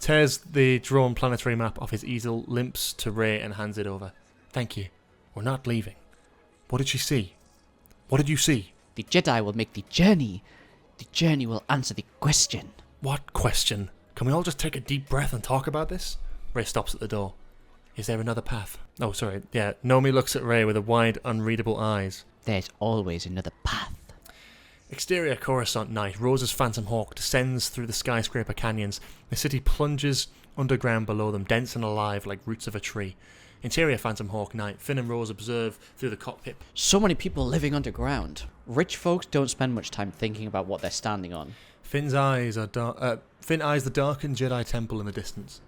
tears the drawn planetary map off his easel, limps to Rey and hands it over. Thank you. We're not leaving. What did she see? What did you see? The Jedi will make the journey. The journey will answer the question. What question? Can we all just take a deep breath and talk about this? Rey stops at the door. Is there another path? Oh, sorry. Yeah, Nomi looks at Rey with a wide, unreadable eyes. There's always another path. Exterior Coruscant night. Rose's Phantom Hawk descends through the skyscraper canyons. The city plunges underground below them, dense and alive like roots of a tree. Interior Phantom Hawk night. Finn and Rose observe through the cockpit. So many people living underground. Rich folks don't spend much time thinking about what they're standing on. Finn eyes the darkened Jedi temple in the distance.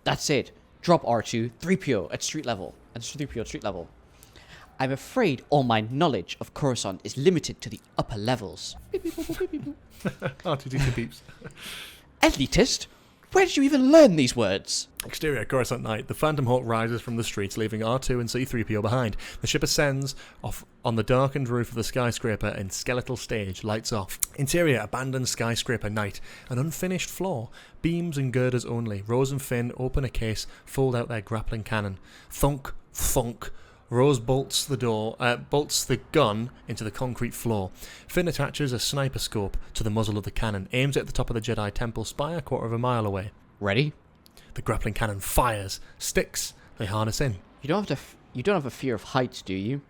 That's it. Drop R2, 3PO at street level. And 3PO at street level. I'm afraid all my knowledge of Coruscant is limited to the upper levels. R2D2 beeps. Elitist? Where did you even learn these words? Exterior Coruscant night. The Phantom Hawk rises from the streets, leaving R2 and C-3PO behind. The ship ascends off on the darkened roof of the skyscraper and skeletal stage lights off. Interior abandoned skyscraper night. An unfinished floor. Beams and girders only. Rose and Finn open a case, fold out their grappling cannon. Thunk, thunk. Rose bolts the gun into the concrete floor. Finn attaches a sniper scope to the muzzle of the cannon, aims it at the top of the Jedi Temple spire a quarter of a mile away. Ready? The grappling cannon fires, sticks. They harness in. You don't have a fear of heights, do you?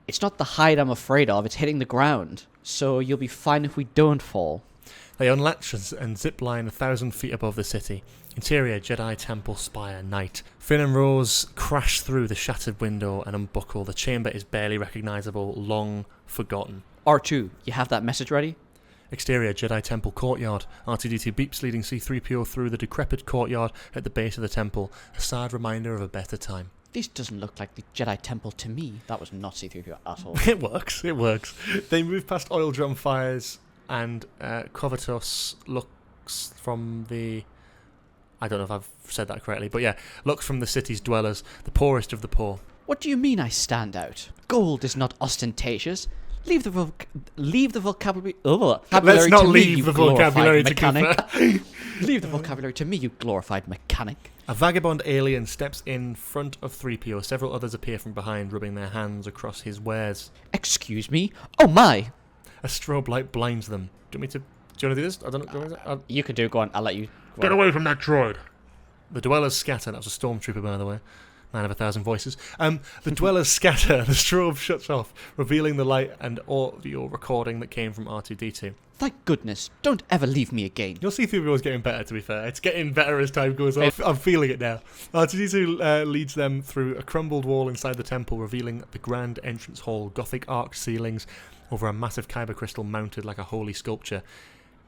It's not the height I'm afraid of, it's hitting the ground. So you'll be fine if we don't fall. They unlatch and zipline 1,000 feet above the city. Interior Jedi Temple spire night. Finn and Rose crash through the shattered window and unbuckle. The chamber is barely recognizable, long forgotten. R2, you have that message ready? Exterior Jedi Temple courtyard. R2D2 beeps, leading C-3PO through the decrepit courtyard at the base of the temple. A sad reminder of a better time. This doesn't look like the Jedi Temple to me. That was not C-3PO at all. It works. They move past oil drum fires and covetous looks from the... I don't know if I've said that correctly, but yeah, looks from the city's dwellers, the poorest of the poor. What do you mean I stand out? Gold is not ostentatious. Leave the vocabulary. Let's not leave the vocabulary to Cooper. Leave the vocabulary to me, you glorified mechanic. A vagabond alien steps in front of 3PO. Several others appear from behind, rubbing their hands across his wares. Excuse me? Oh my! A strobe light blinds them. Do you want me to Do you want to do this? I don't know. You could do it. Go on. I'll let you. Get away from that droid. The dwellers scatter. That was a stormtrooper, by the way. Man of 1,000 voices. The dwellers scatter. The strobe shuts off, revealing the light and audio recording that came from R2-D2. Thank goodness. Don't ever leave me again. Your C-3PO is getting better, to be fair. It's getting better as time goes on. I'm feeling it now. R2-D2 leads them through a crumbled wall inside the temple, revealing the grand entrance hall, Gothic arched ceilings over a massive kyber crystal mounted like a holy sculpture.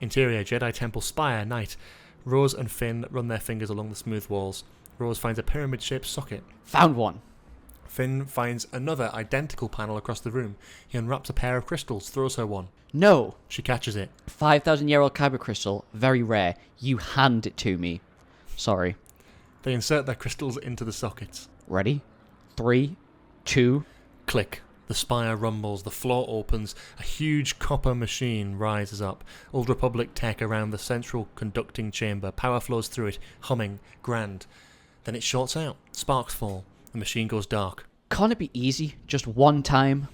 Interior, Jedi Temple spire, night. Rose and Finn run their fingers along the smooth walls. Rose finds a pyramid-shaped socket. Found one. Finn finds another identical panel across the room. He unwraps a pair of crystals, throws her one. No. She catches it. 5,000-year-old kyber crystal, very rare. You hand it to me. Sorry. They insert their crystals into the sockets. Ready? 3, 2... Click. The spire rumbles, the floor opens, a huge copper machine rises up. Old Republic tech around the central conducting chamber. Power flows through it, humming, grand. Then it shorts out. Sparks fall. The machine goes dark. Can't it be easy? Just one time?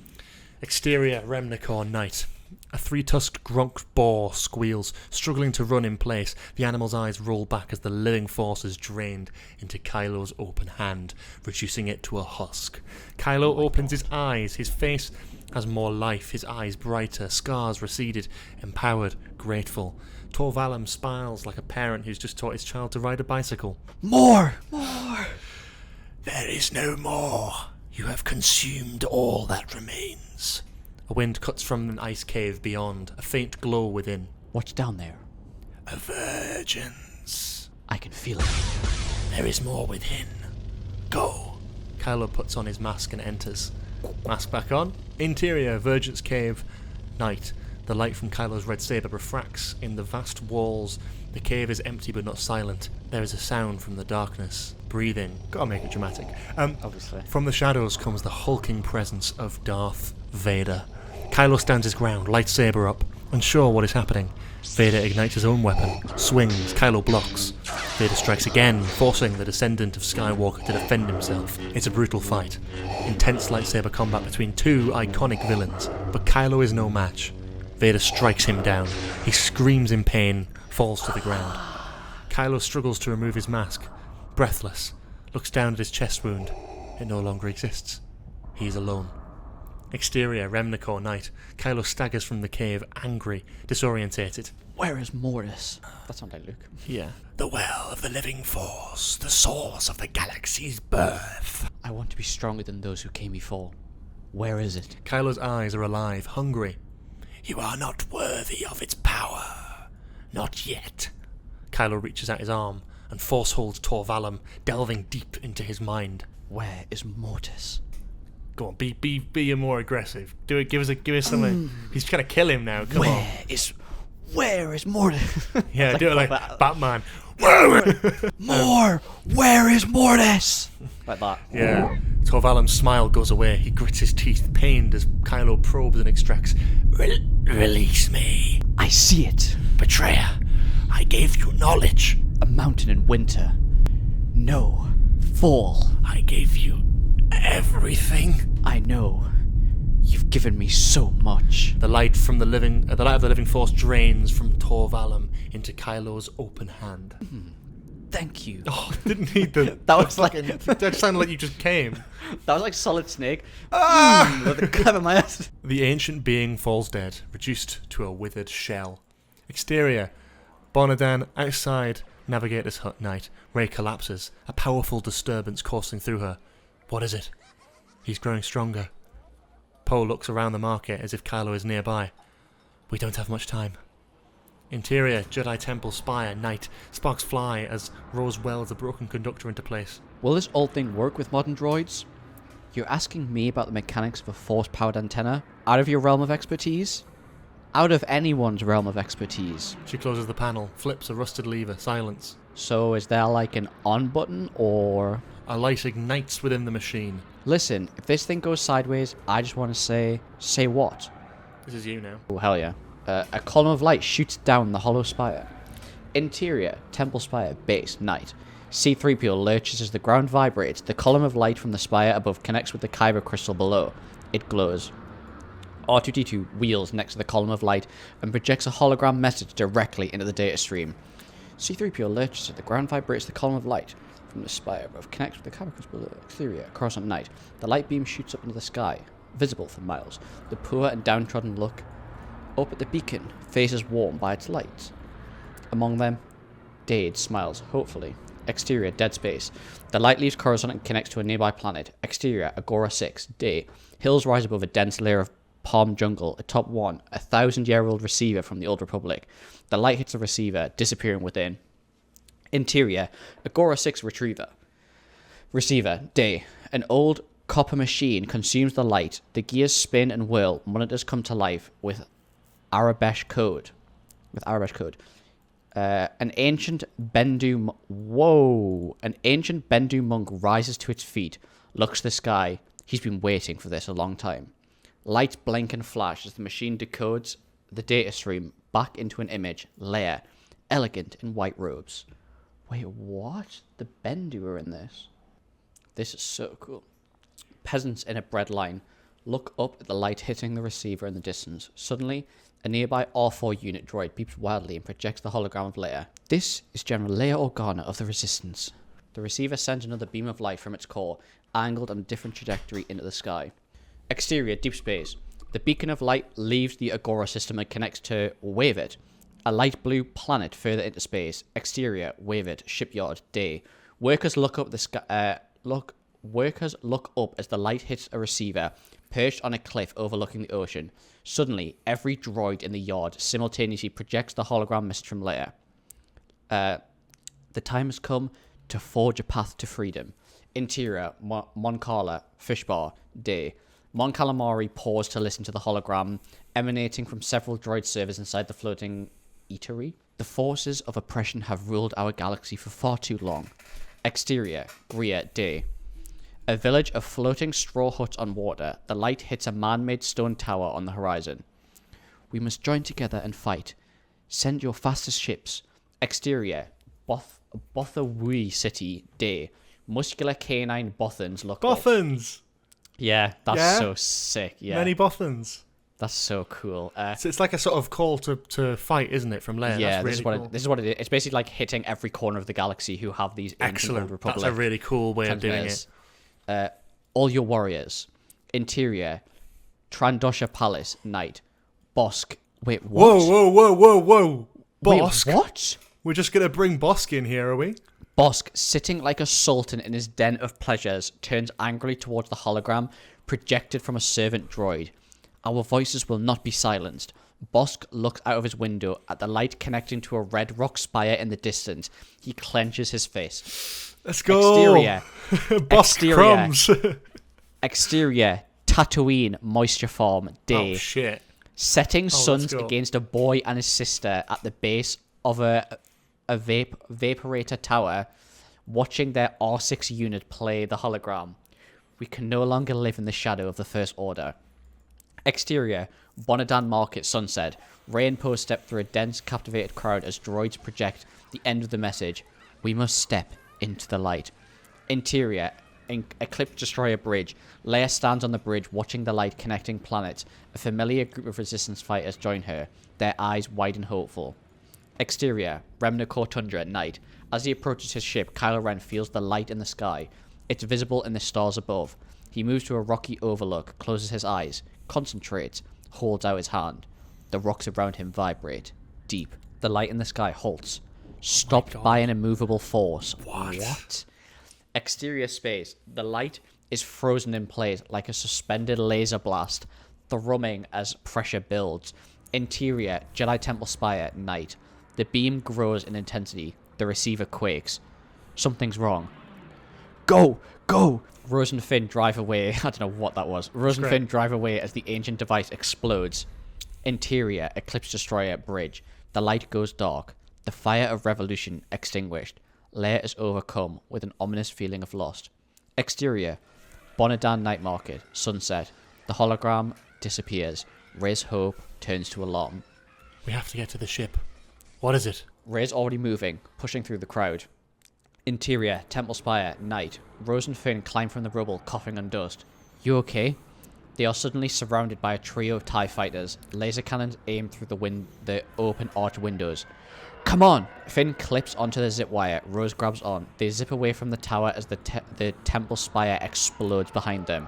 Exterior, Remnicor night. A 3-tusked Gronk boar squeals, struggling to run in place. The animal's eyes roll back as the living force is drained into Kylo's open hand, reducing it to a husk. Kylo opens his eyes. His face has more life, his eyes brighter, scars receded, empowered, grateful. Torvalum smiles like a parent who's just taught his child to ride a bicycle. More! There is no more. You have consumed all that remains. A wind cuts from an ice cave beyond, a faint glow within. What's down there? A virgin's. I can feel it. There is more within. Go. Kylo puts on his mask and enters. Mask back on. Interior, Virgins Cave, night. The light from Kylo's red saber refracts in the vast walls. The cave is empty but not silent. There is a sound from the darkness. Breathing. Gotta make it dramatic. Obviously. From the shadows comes the hulking presence of Darth Vader. Kylo stands his ground, lightsaber up, unsure what is happening. Vader ignites his own weapon, swings, Kylo blocks. Vader strikes again, forcing the descendant of Skywalker to defend himself. It's a brutal fight. Intense lightsaber combat between two iconic villains, but Kylo is no match. Vader strikes him down. He screams in pain, falls to the ground. Kylo struggles to remove his mask. Breathless, looks down at his chest wound. It no longer exists. He is alone. Exterior, Remnicor night. Kylo staggers from the cave, angry, disorientated. Where is Mortis? That sounds like Luke. Yeah. The well of the living force, the source of the galaxy's birth. I want to be stronger than those who came before. Where is it? Kylo's eyes are alive, hungry. You are not worthy of its power. Not yet. Kylo reaches out his arm and force holds Torvalum, delving deep into his mind. Where is Mortis? Go on, be more aggressive. Do it. Give us something. He's trying to kill him now. Come on. Where is Mortis? Yeah, do it like Batman. More! Where is Mortis? Like that. Yeah. Torvalum's smile goes away. He grits his teeth, pained as Kylo probes and extracts. Release me. I see it. Betrayer, I gave you knowledge. A mountain in winter. No. Fall. I gave you everything. I know. You've given me so much. The light from the light of the living force drains from Torvalum into Kylo's open hand. Thank you. Oh, didn't need the. That was like That sounded like you just came. that was like Solid Snake. With the clap in my ass. The ancient being falls dead, reduced to a withered shell. Exterior, Bonadan outside Navigator's hut night. Rey collapses, a powerful disturbance coursing through her. What is it? He's growing stronger. Poe looks around the market as if Kylo is nearby. We don't have much time. Interior, Jedi Temple spire, night. Sparks fly as Rose welds a broken conductor into place. Will this old thing work with modern droids? You're asking me about the mechanics of a force-powered antenna? Out of your realm of expertise? Out of anyone's realm of expertise. She closes the panel, flips a rusted lever, silence. So is there like an on button or... A light ignites within the machine. Listen, if this thing goes sideways, I just want to say... Say what? This is you now. Oh, hell yeah. A column of light shoots down the hollow spire. Interior, temple spire, base, night. C-3PO lurches as the ground vibrates. The column of light from the spire above connects with the kyber crystal below. It glows. R2-D2 wheels next to the column of light and projects a hologram message directly into the data stream. C-3PO lurches at the ground, vibrates the column of light from the spire above, connects with the cabin exterior Coruscant night. The light beam shoots up into the sky, visible for miles. The poor and downtrodden look up at the beacon, faces warmed by its lights. Among them, Dade smiles hopefully. Exterior, dead space. The light leaves Coruscant and connects to a nearby planet. Exterior, Agora 6, day. Hills rise above a dense layer of palm jungle. Atop one, 1,000-year-old receiver from the Old Republic. The light hits the receiver, disappearing within. Interior, Agora 6 receiver, day. An old copper machine consumes the light. The gears spin and whirl. Monitors come to life with Arabesh code. An ancient Bendu monk rises to its feet, looks to the sky. He's been waiting for this a long time. Lights blink and flash as the machine decodes the data stream back into an image. Leia, elegant in white robes. Wait, what? The Bendu are in this? This is so cool. Peasants in a bread line look up at the light hitting the receiver in the distance. Suddenly, a nearby R4 unit droid beeps wildly and projects the hologram of Leia. This is General Leia Organa of the Resistance. The receiver sends another beam of light from its core, angled on a different trajectory into the sky. Exterior, deep space. The beacon of light leaves the Agora system and connects to Wave It, a light blue planet further into space. Exterior, Wave It, shipyard, day. Workers look up as the light hits a receiver perched on a cliff overlooking the ocean. Suddenly, every droid in the yard simultaneously projects the hologram message from Leia. The time has come to forge a path to freedom. Interior, Mon Cala, fish bar, day. Mon Calamari paused to listen to the hologram emanating from several droid servers inside the floating eatery. The forces of oppression have ruled our galaxy for far too long. Exterior, Gria, day. A village of floating straw huts on water. The light hits a man-made stone tower on the horizon. We must join together and fight. Send your fastest ships. Exterior, Bothawui City, day. Muscular canine Bothans look up. Bothans! Yeah, that's so sick. Yeah, Many Bothans. That's so cool. So it's like a sort of call to fight, isn't it, from Leia? Yeah, That's really this is what it is. It's basically like hitting every corner of the galaxy who have these ancient Excellent. Old Republic. That's a really cool way of doing it. All your warriors. Interior, Trandosha Palace, night. Bosk. Wait, what? Whoa. Bosk? Wait, what? We're just going to bring Bosk in here, are we? Bosk, sitting like a sultan in his den of pleasures, turns angrily towards the hologram projected from a servant droid. Our voices will not be silenced. Bosk looks out of his window at the light connecting to a red rock spire in the distance. He clenches his fist. Let's go. Exterior. Bosk crumbs. Exterior. Tatooine moisture farm. Day. Oh, shit. Setting suns go. against a boy and his sister at the base of a vaporator tower, watching their R6 unit play the hologram. We can no longer live in the shadow of the First Order. Exterior, Bonadan Market, sunset. Rey and Poe step through a dense, captivated crowd as droids project the end of the message. We must step into the light. Interior, Eclipse Destroyer Bridge. Leia stands on the bridge watching the light connecting planets. A familiar group of resistance fighters join her, their eyes wide and hopeful. Exterior, Remnant Core Tundra at night. As he approaches his ship, Kylo Ren feels the light in the sky. It's visible in the stars above. He moves to a rocky overlook, closes his eyes, concentrates, holds out his hand. The rocks around him vibrate. Deep. The light in the sky halts. Stopped by an immovable force. What? Exterior space. The light is frozen in place like a suspended laser blast, thrumming as pressure builds. Interior, Jedi Temple Spire, night. The beam grows in intensity. The receiver quakes. Something's wrong. Go! Go! Rose and Finn drive away. I don't know what that was. Rose and Finn drive away as the ancient device explodes. Interior, Eclipse Destroyer Bridge. The light goes dark. The fire of revolution extinguished. Leia is overcome with an ominous feeling of loss. Exterior, Bonadan Night Market, sunset. The hologram disappears. Rey's hope turns to alarm. We have to get to the ship. What is it? Rey's already moving, pushing through the crowd. Interior, Temple Spire, night. Rose and Finn climb from the rubble, coughing on dust. You okay? They are suddenly surrounded by a trio of TIE fighters. Laser cannons aim through the open arch windows. Come on! Finn clips onto the zip wire. Rose grabs on. They zip away from the tower as the temple spire explodes behind them.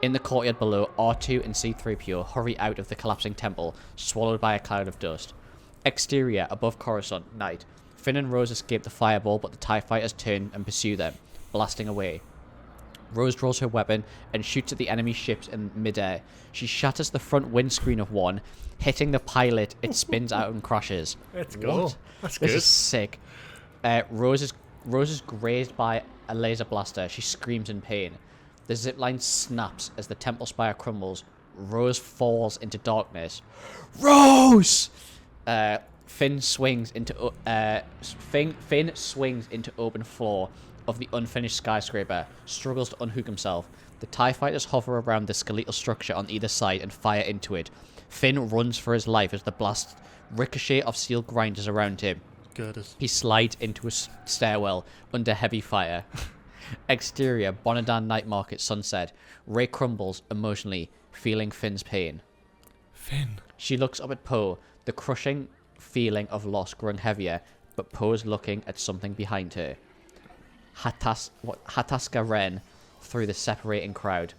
In the courtyard below, R2 and C-3PO hurry out of the collapsing temple, swallowed by a cloud of dust. Exterior, above Coruscant, night. Finn and Rose escape the fireball, but the TIE fighters turn and pursue them, blasting away. Rose draws her weapon and shoots at the enemy ships in midair. She shatters the front windscreen of one, hitting the pilot. It spins out and crashes. Let's go. What? That's good. This is sick. Rose is grazed by a laser blaster. She screams in pain. The zipline snaps as the temple spire crumbles. Rose falls into darkness. Rose! Finn swings into open floor of the unfinished skyscraper, struggles to unhook himself. The TIE fighters hover around the skeletal structure on either side and fire into it. Finn runs for his life as the blast ricochet of steel grinders around him. Goodness. He slides into a stairwell under heavy fire. Exterior, Bonadan Night Market, sunset. Rey crumbles emotionally, feeling Finn's pain. Finn. She looks up at Poe, the crushing feeling of loss growing heavier, but Poe's looking at something behind her. Hataska Ren through the separating crowd.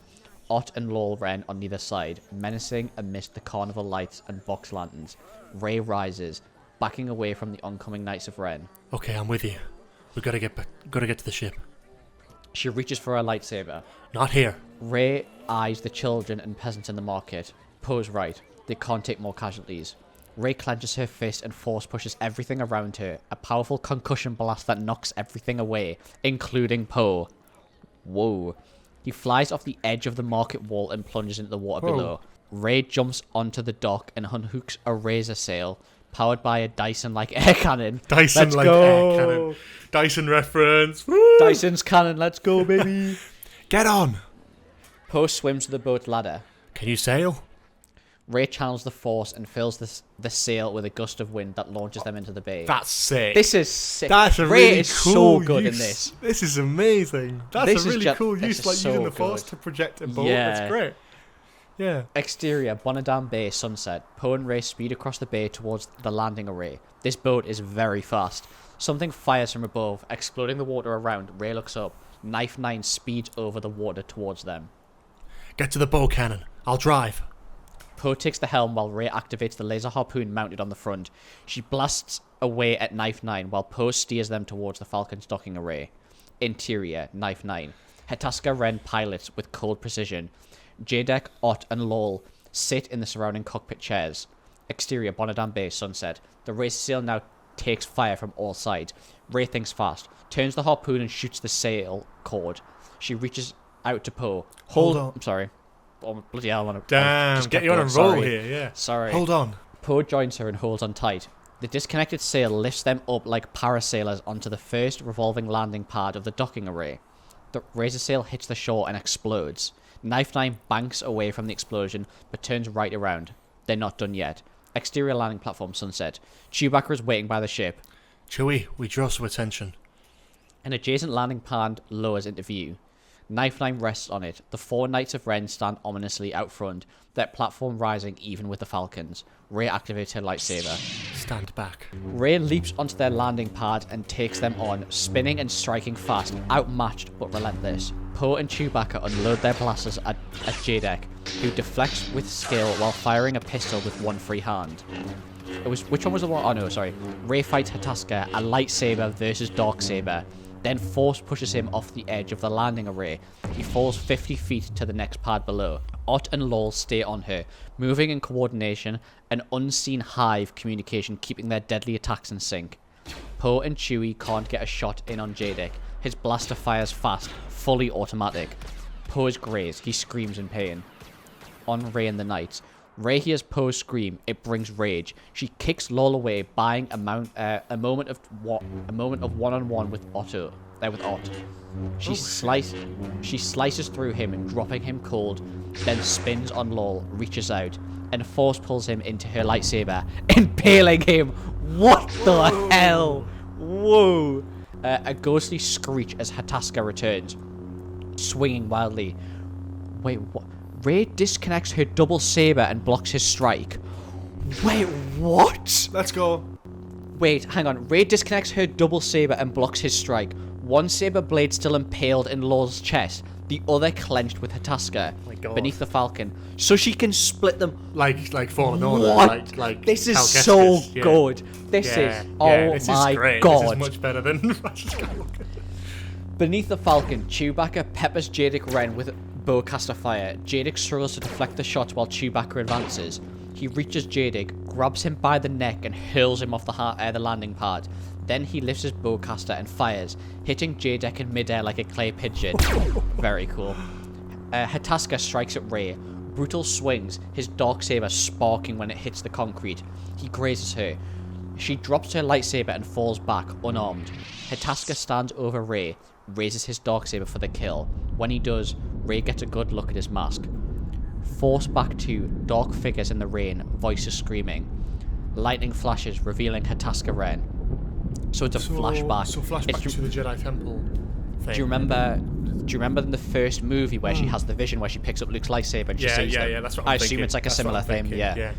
Ott and Lol Ren on neither side, menacing amidst the carnival lights and box lanterns. Rey rises, backing away from the oncoming Knights of Ren. Okay, I'm with you. We've got to get to the ship. She reaches for her lightsaber. Not here. Rey eyes the children and peasants in the market. Poe's right. They can't take more casualties. Rey clenches her fist and force pushes everything around her. A powerful concussion blast that knocks everything away, including Poe. Whoa. He flies off the edge of the market wall and plunges into the water below. Rey jumps onto the dock and unhooks a razor sail, powered by a Dyson-like air cannon. Dyson-like air cannon. Dyson reference. Woo! Dyson's cannon, let's go, baby. Get on. Poe swims to the boat ladder. Can you sail? Rey channels the Force and fills the sail with a gust of wind that launches them into the bay. That's sick. This is sick. That's a Rey really is cool so good use. in this. This is amazing. That's This a is really cool this use, is like so using the Force good. to project a boat. Yeah. That's great. Yeah. Exterior, Bonadan Bay, sunset. Poe and Rey speed across the bay towards the landing array. This boat is very fast. Something fires from above, exploding the water around. Rey looks up. Knife 9 speeds over the water towards them. Get to the bow cannon. I'll drive. Poe takes the helm while Rey activates the laser harpoon mounted on the front. She blasts away at Knife 9 while Poe steers them towards the Falcon's docking array. Interior, Knife 9. Hataska Ren pilots with cold precision. Jadek, Ott, and Lol sit in the surrounding cockpit chairs. Exterior, Bonadan Bay, sunset. The razor sail now takes fire from all sides. Rey thinks fast, turns the harpoon and shoots the sail cord. She reaches out to Poe. Hold on. I'm sorry. Oh, bloody hell, I want to... Damn, get you on a roll here, yeah. Sorry. Hold on. Poe joins her and holds on tight. The disconnected sail lifts them up like parasailers onto the first revolving landing pad of the docking array. The razor sail hits the shore and explodes. Knife 9 banks away from the explosion, but turns right around. They're not done yet. Exterior landing platform, sunset. Chewbacca is waiting by the ship. Chewie, we draw some attention. An adjacent landing pad lowers into view. Knife 9 rests on it. The 4 Knights of Ren stand ominously out front, their platform rising even with the Falcons. Rey activates her lightsaber. Stand back. Rey leaps onto their landing pad and takes them on, spinning and striking fast, outmatched but relentless. Poe and Chewbacca unload their blasters at Jadek, who deflects with skill while firing a pistol with one free hand. Which one was the one? Oh no, sorry. Rey fights Hataska, a lightsaber versus darksaber. Then Force pushes him off the edge of the landing array. He falls 50 feet to the next pad below. Ott and Lol stay on her, moving in coordination, an unseen hive communication keeping their deadly attacks in sync. Poe and Chewie can't get a shot in on Jadek. His blaster fires fast, fully automatic. Poe is grazed. He screams in pain. On Rey and the Knights. Rey hears Poe scream. It brings rage. She kicks Lol away, buying a moment of one-on-one with Ott. She slices through him, dropping him cold, then spins on Lol, reaches out, and Force pulls him into her lightsaber, impaling him. What the hell? Whoa! A ghostly screech as Hataska returns, swinging wildly. Wait, Rey disconnects her double saber and blocks his strike. Wait, what? Let's go. Wait, hang on. Rey disconnects her double saber and blocks his strike. One saber blade still impaled in Law's chest, the other clenched with Hataska beneath the Falcon, so she can split them. Like Fallen Order. What? Like this is Cal so Kestis. good. This is this my is great. god. This is much better than Rise of Skywalker. Beneath the Falcon, Chewbacca peppers Jadic Ren with bowcaster fire. Jadic struggles to deflect the shots while Chewbacca advances. He reaches Jadic, grabs him by the neck and hurls him off the landing pad. Then he lifts his bowcaster and fires, hitting Jadic in midair like a clay pigeon. Very cool. Hataska strikes at Rey. Brutal swings, his darksaber sparking when it hits the concrete. He grazes her. She drops her lightsaber and falls back, unarmed. Hataska stands over Rey, raises his darksaber for the kill. When he does, Rey gets a good look at his mask. Forced back to dark figures in the rain, voices screaming. Lightning flashes, revealing Hataska Ren. So it's a flashback. So flashback to the Jedi Temple thing. Do you remember in the first movie where she has the vision where she picks up Luke's lightsaber and she sees them? Yeah, that's what I I'm assume thinking. it's like a That's similar what I'm thing, thinking,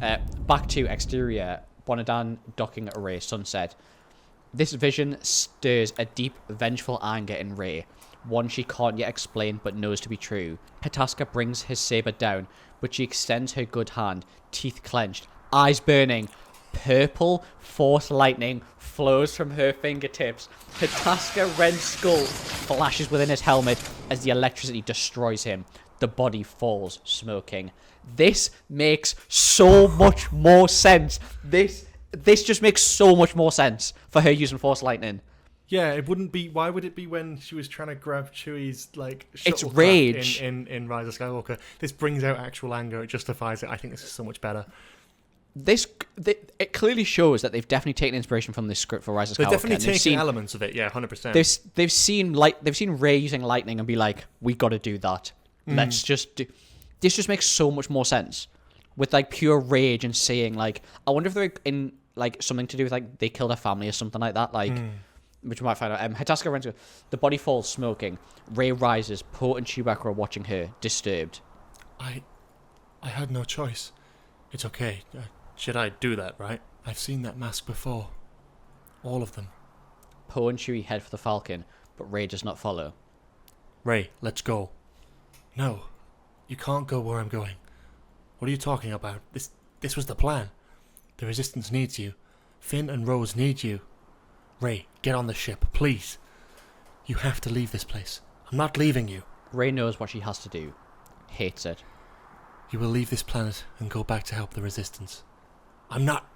yeah. Back to exterior, Bonadan docking at Rey, sunset. This vision stirs a deep, vengeful anger in Rey, one she can't yet explain but knows to be true. Hataska brings his saber down, but she extends her good hand, teeth clenched, eyes burning. Purple force lightning flows from her fingertips. Hataska Ren's skull flashes within his helmet as the electricity destroys him. The body falls, smoking. This makes so much more sense. This just makes so much more sense for her using force lightning. Yeah, it wouldn't be. Why would it be when she was trying to grab Chewie's It's shuttlecraft rage in Rise of Skywalker? This brings out actual anger. It justifies it. I think this is so much better. It clearly shows that they've definitely taken inspiration from this script for Rise of Skywalker. They're definitely taking elements of it. Yeah, 100%. They've seen Rey using lightning and be like, we got to do that. Let's just do. This just makes so much more sense with pure rage and saying I wonder if they're in something to do with they killed a family or something like that which we might find out. Hataska Ren's the body falls smoking. Rey rises. Poe and Chewbacca are watching her, disturbed. I had no choice. It's okay. Should I do that, right? I've seen that mask before. All of them. Poe and Chewie head for the Falcon, but Rey does not follow. Rey, let's go. No, you can't go where I'm going. What are you talking about? This was the plan. The Resistance needs you. Finn and Rose need you. Rey, get on the ship, please. You have to leave this place. I'm not leaving you. Rey knows what she has to do. Hates it. You will leave this planet and go back to help the Resistance. I'm not.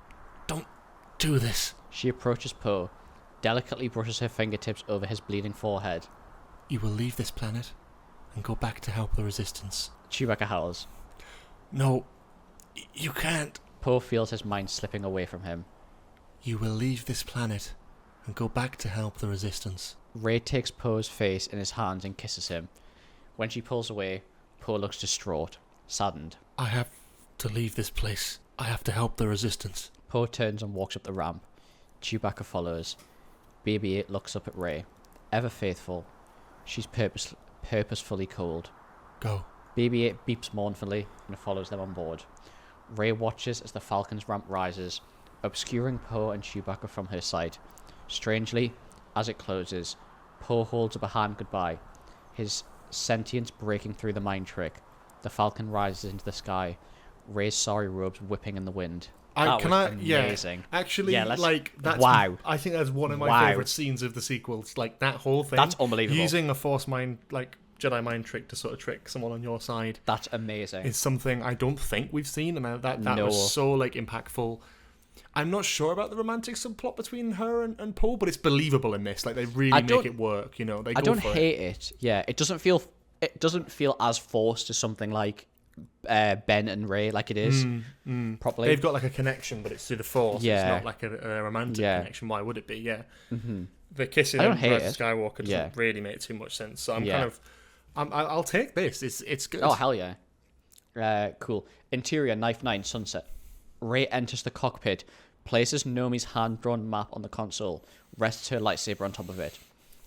Don't do this. She approaches Poe, delicately brushes her fingertips over his bleeding forehead. You will leave this planet and go back to help the Resistance. Chewbacca howls. No, you can't. Poe feels his mind slipping away from him. You will leave this planet and go back to help the Resistance. Rey takes Poe's face in his hands and kisses him. When she pulls away, Poe looks distraught, saddened. I have to leave this place. I have to help the Resistance. Poe turns and walks up the ramp. Chewbacca follows. BB-8 looks up at Rey. Ever faithful, she's purposefully cold. Go. BB-8 beeps mournfully and follows them on board. Rey watches as the Falcon's ramp rises, obscuring Poe and Chewbacca from her sight. Strangely, as it closes, Poe holds up a hand goodbye, his sentience breaking through the mind trick. The Falcon rises into the sky, Rey's sorry robes whipping in the wind. Amazing. Yeah, actually, that's wow. I think that's one of my favorite scenes of the sequels. That whole thing. That's unbelievable. Using a Force mind, Jedi mind trick to sort of trick someone on your side. That's amazing. It's something I don't think we've seen, and that No. was so impactful. I'm not sure about the romantic subplot between her and Poe, but it's believable in this. They really make it work. They I go don't for hate it. Yeah, it doesn't feel as forced as something like Ben and Rey it is properly. They've got a connection, but it's through the Force. Yeah. It's not a romantic connection. Why would it be? Yeah. Mm-hmm. The kissing I don't in hate Rise of it. Skywalker doesn't really make too much sense. So I'll take this. It's good. Oh hell yeah! Cool. Interior Knife 9 sunset. Rey enters the cockpit, places Nomi's hand-drawn map on the console, rests her lightsaber on top of it.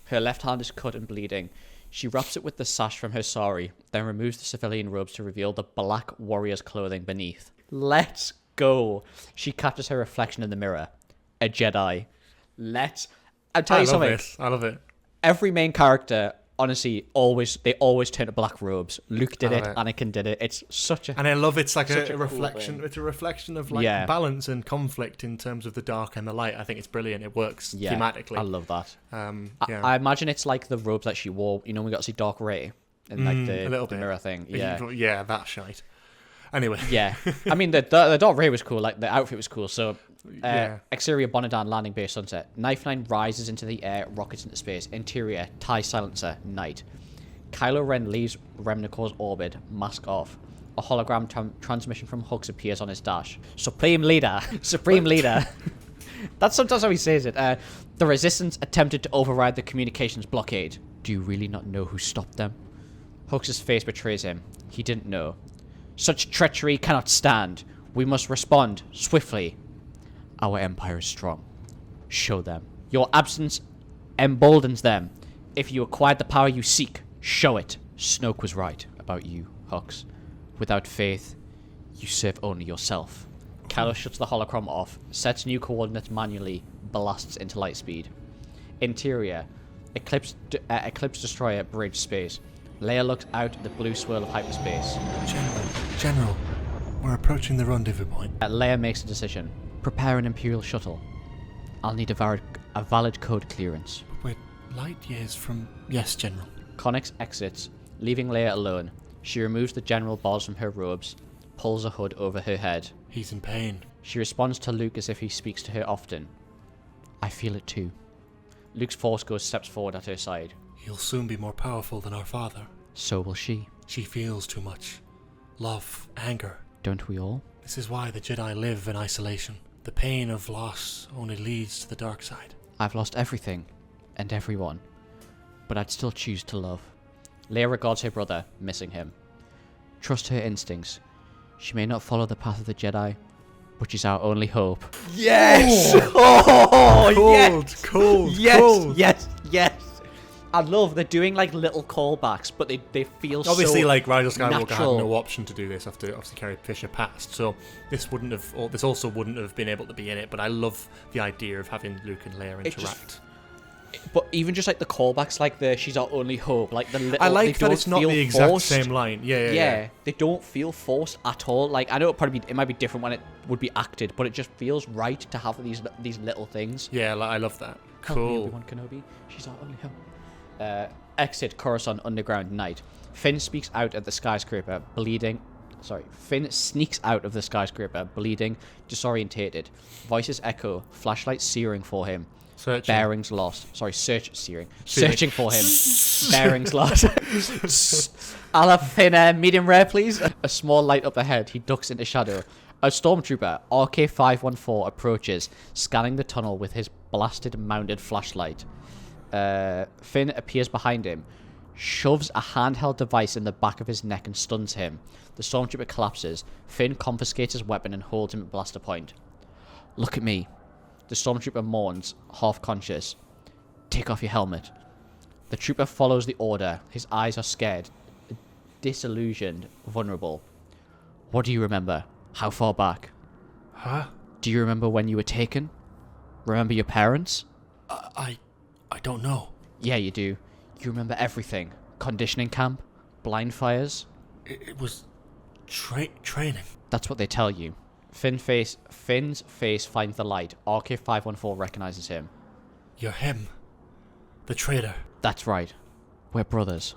Her left hand is cut and bleeding. She wraps it with the sash from her sari, then removes the civilian robes to reveal the black warrior's clothing beneath. Let's go. She captures her reflection in the mirror. A Jedi. I'll tell you something. I love it. Every main character, honestly, they always turn to black robes. Luke did it. Anakin did it. It's such a... And I love it's like such a a reflection. cool It's a reflection of like Yeah. balance and conflict in terms of the dark and the light. I think it's brilliant. It works thematically. I love that. Yeah. I imagine it's like the robes that she wore. You know, we got to see Dark Rey in like a little the bit. mirror thing. Yeah. Yeah, that shite. Anyway. Yeah. I mean, the Dark Rey was cool. Like, the outfit was cool. So, Yeah. exterior Bonadan landing base sunset. Knife 9 rises into the air, rockets into space. Interior TIE silencer, night. Kylo Ren leaves Remnicor's orbit, mask off. A hologram transmission from Hux appears on his dash. Supreme Leader. That's sometimes how he says it. The Resistance attempted to override the communications blockade. Do you really not know who stopped them? Hux's face betrays him. He didn't know. Such treachery cannot stand. We must respond swiftly. Our empire is strong. Show them. Your absence emboldens them. If you acquired the power you seek, show it. Snoke was right about you, Hux. Without faith, you serve only yourself. Kylo shuts the holocron off, sets new coordinates manually, blasts into light speed. Interior, Eclipse Destroyer bridge space. Leia looks out at the blue swirl of hyperspace. General, we're approaching the rendezvous point. Leia makes a decision. Prepare an Imperial shuttle. I'll need a valid code clearance. We're light years from... Yes, General. Connix exits, leaving Leia alone. She removes the general bars from her robes, pulls a hood over her head. He's in pain. She responds to Luke as if he speaks to her often. I feel it too. Luke's Force Ghost steps forward at her side. He'll soon be more powerful than our father. So will she. She feels too much. Love, anger. Don't we all? This is why the Jedi live in isolation. The pain of loss only leads to the dark side. I've lost everything, and everyone. But I'd still choose to love. Leia regards her brother, missing him. Trust her instincts. She may not follow the path of the Jedi, but she's our only hope. Yes! Oh, yes! Cold, Yes, cold. yes. I love they're doing like little callbacks, but they feel Obviously, so like Rise of Skywalker natural. had no option to do this after obviously Carrie Fisher passed, so this also wouldn't have been able to be in it. But I love the idea of having Luke and Leia interact. But even just like the callbacks, like the "she's our only hope," like the little. I like they that don't it's not feel the exact forced. same line. Yeah. They don't feel forced at all. Like I know it might be different when it would be acted, but it just feels right to have these little things. Yeah, I love that. Help me, Cool. Obi-Wan Kenobi. She's our only hope. Exit Coruscant underground night. Finn speaks out at the skyscraper, bleeding. Finn sneaks out of the skyscraper, bleeding, disorientated. Voices echo, flashlight searing for him. Searching. Bearings lost. Searching for him. Bearings lost. I'll have Finn medium rare, please. A small light up ahead. He ducks into shadow. A stormtrooper, RK-514, approaches, scanning the tunnel with his blasted mounted flashlight. Finn appears behind him, shoves a handheld device in the back of his neck and stuns him. The stormtrooper collapses. Finn confiscates his weapon and holds him at blaster point. Look at me. The stormtrooper mourns, half conscious. Take off your helmet. The trooper follows the order. His eyes are scared, disillusioned, vulnerable. What do you remember? How far back? Huh? Do you remember when you were taken? Remember your parents? I don't know. Yeah, you do. You remember everything. Conditioning camp, blind fires. It was training. That's what they tell you. Finn's face finds the light. RK-514 recognizes him. You're him. The traitor. That's right. We're brothers.